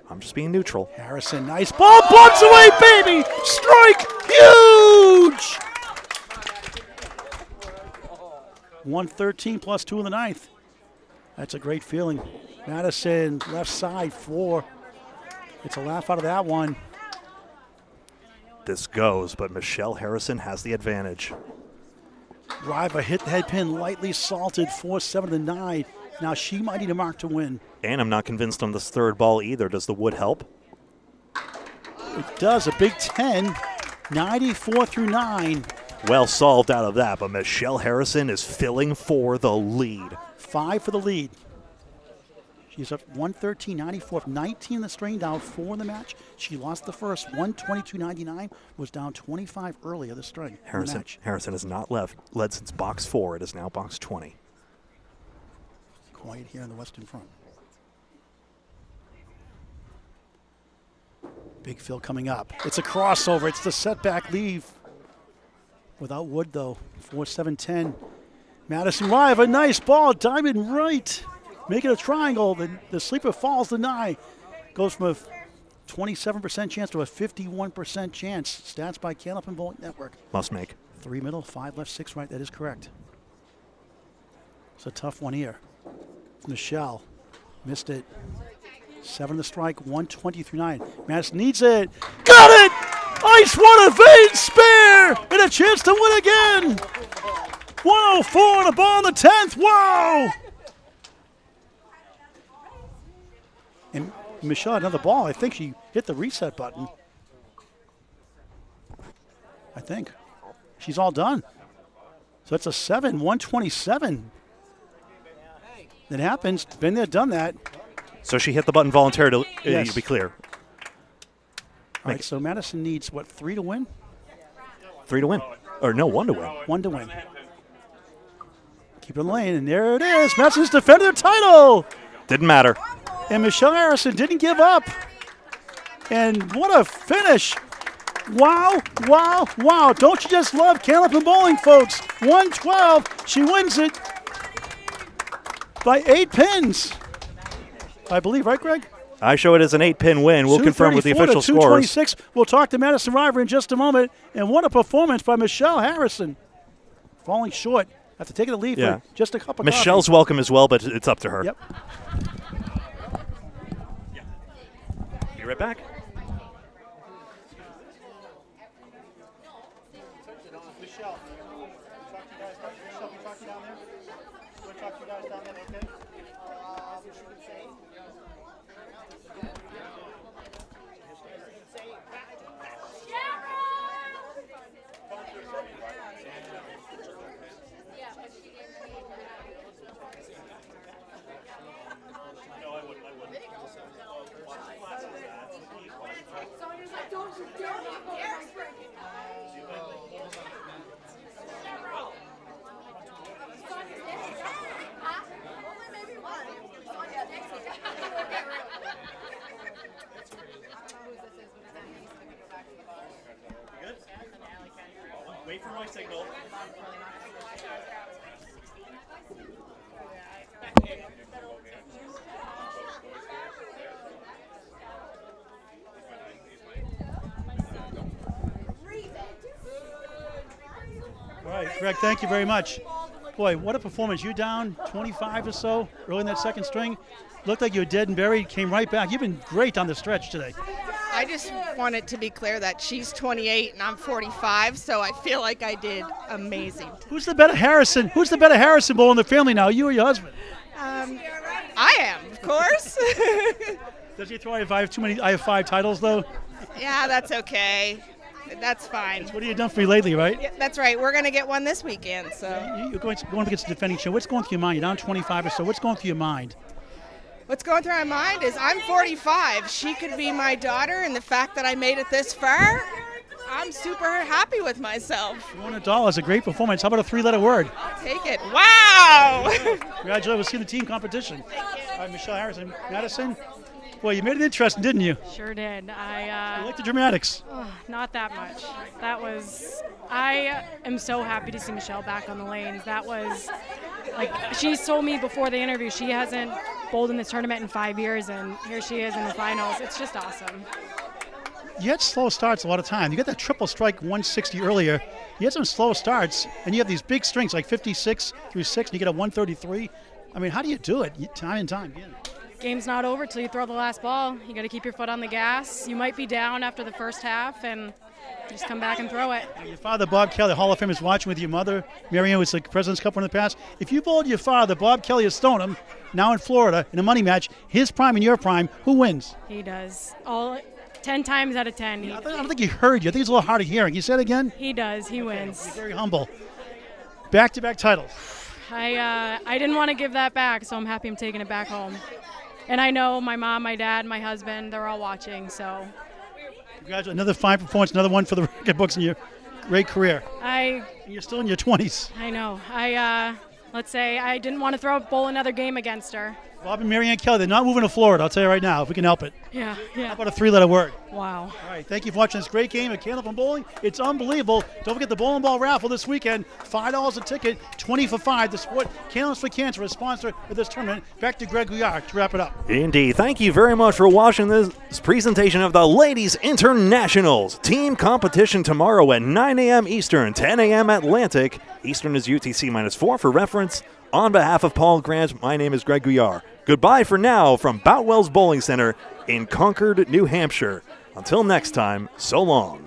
I'm just being neutral. Harrison, nice ball, blocks away, baby! Strike, huge! 113 plus 2 in the 9th. That's a great feeling. Madison, left side, 4. It's a laugh out of that one. This goes, but Michelle Harrison has the advantage. Riva hit the head pin, lightly salted, 4-7 to 9. Now she might need a mark to win. And I'm not convinced on this third ball either. Does the wood help? It does. A Big 10, 94 through 9. Well solved out of that, but Michelle Harrison is filling for the lead. 5 for the lead. She's up 113.94, 19 in the string, down 4 in the match. She lost the first, 122.99, was down 25 early of the string. Harrison has not led since box 4. It is now box 20. Quiet here in the Western Front. Big Phil coming up. It's a crossover. It's the setback leave. Without wood, though. 4-7-10. Madison Riva, nice ball. Diamond right. Making a triangle. The sleeper falls the 9. Goes from a 27% chance to a 51% chance. Stats by Candlepin Bowling Network. Must make. 3 middle, 5 left, 6 right. That is correct. It's a tough one here. Michelle missed it. 7 the strike, 120 through 9. Madison needs it. Got it! Ice one evade spare! And a chance to win again! 104 on a ball in the 10th. Wow! And Michelle had another ball. I think she hit the reset button. I think. She's all done. So it's a 7, 127. It happens. Been there, done that. So she hit the button voluntarily, Yes. to be clear. All right, so Madison needs, what, 3 to win? 3 to win. Or no, 1 to win. 1 to win. Keep it in the lane, and there it is. Madison's defended their title. Didn't matter. And Michelle Harrison didn't give up. And what a finish. Wow, wow, wow. Don't you just love Candlepin Bowling, folks? 112. She wins it by 8 pins. I believe, right, Greg? I show it as an 8-pin win. We'll confirm with the official scores. 226. We'll talk to Madison Riva in just a moment. And what a performance by Michelle Harrison. Falling short after taking the lead for just a cup of Michelle's coffee. welcome as well, but it's up to her. Yep. Be right back. Wait for my signal. All right, Greg, thank you very much. Boy, what a performance. You down 25 or so early in that second string. Looked like you were dead and buried, came right back. You've been great on the stretch today. I just want it to be clear that she's 28 and I'm 45, so I feel like I did amazing. Who's the better Harrison? Who's the better Harrison bowl in the family now, you or your husband? I am, of course. Does he throw I have too many? I have 5 titles, though. Yeah, that's okay. That's fine. What have you done for me lately, right? Yeah, that's right. We're going to get one this weekend. So You're going against the defending champ. What's going through your mind? You're down 25 or so. What's going through your mind? what's going through my mind is I'm 45. She could be my daughter, and the fact that I made it this far, I'm super happy with myself. $200 is a great performance. How about a 3-letter word? I'll take it. Wow! Congratulations. We'll see the team competition. All right, Michelle Harrison. Madison, boy, you made it interesting, didn't you? Sure did. You I like the dramatics. not that much. I am so happy to see Michelle back on the lanes. That was, like, she told me before the interview she hasn't bowled in this tournament in 5 years, and here she is in the finals. It's just awesome. You had slow starts a lot of time. You got that triple strike 160 earlier. You had some slow starts, and you have these big strings like 56 through 6, and you get a 133. I mean, how do you do it time and time again? Game's not over till you throw the last ball. You got to keep your foot on the gas. You might be down after the first half, and just come back and throw it. Your father, Bob Kelly, Hall of Fame, is watching with your mother. Marianne was the President's Cup winner in the past. If you bowled your father, Bob Kelly of Stoneham, now in Florida in a money match, his prime and your prime. Who wins? He does. All 10 times out of 10. I don't think he heard you. I think it's a little hard of hearing. You say it again? He does. He wins. He's very humble. Back-to-back titles. I didn't want to give that back, so I'm happy I'm taking it back home. And I know my mom, my dad, my husband, they're all watching, so. Congratulations. Another fine performance, another one for the record books in your great career. You're still in your 20s. I know. Let's say I didn't want to bowl another game against her. Bob and Marianne Kelly, they're not moving to Florida, I'll tell you right now, if we can help it. Yeah. How about a 3-letter word? Wow. All right, thank you for watching this great game at Candlepin Bowling. It's unbelievable. Don't forget the bowling ball raffle this weekend. $5 a ticket, 20 for 5. The sport Candles for Cancer is sponsor of this tournament. Back to Greg Gouillart to wrap it up. Indeed. Thank you very much for watching this presentation of the Ladies Internationals. Team competition tomorrow at 9 a.m. Eastern, 10 a.m. Atlantic. Eastern is UTC -4 for reference. On behalf of Paul Grant, my name is Greg Gouillart. Goodbye for now from Boutwell's Bowling Center in Concord, New Hampshire. Until next time, so long.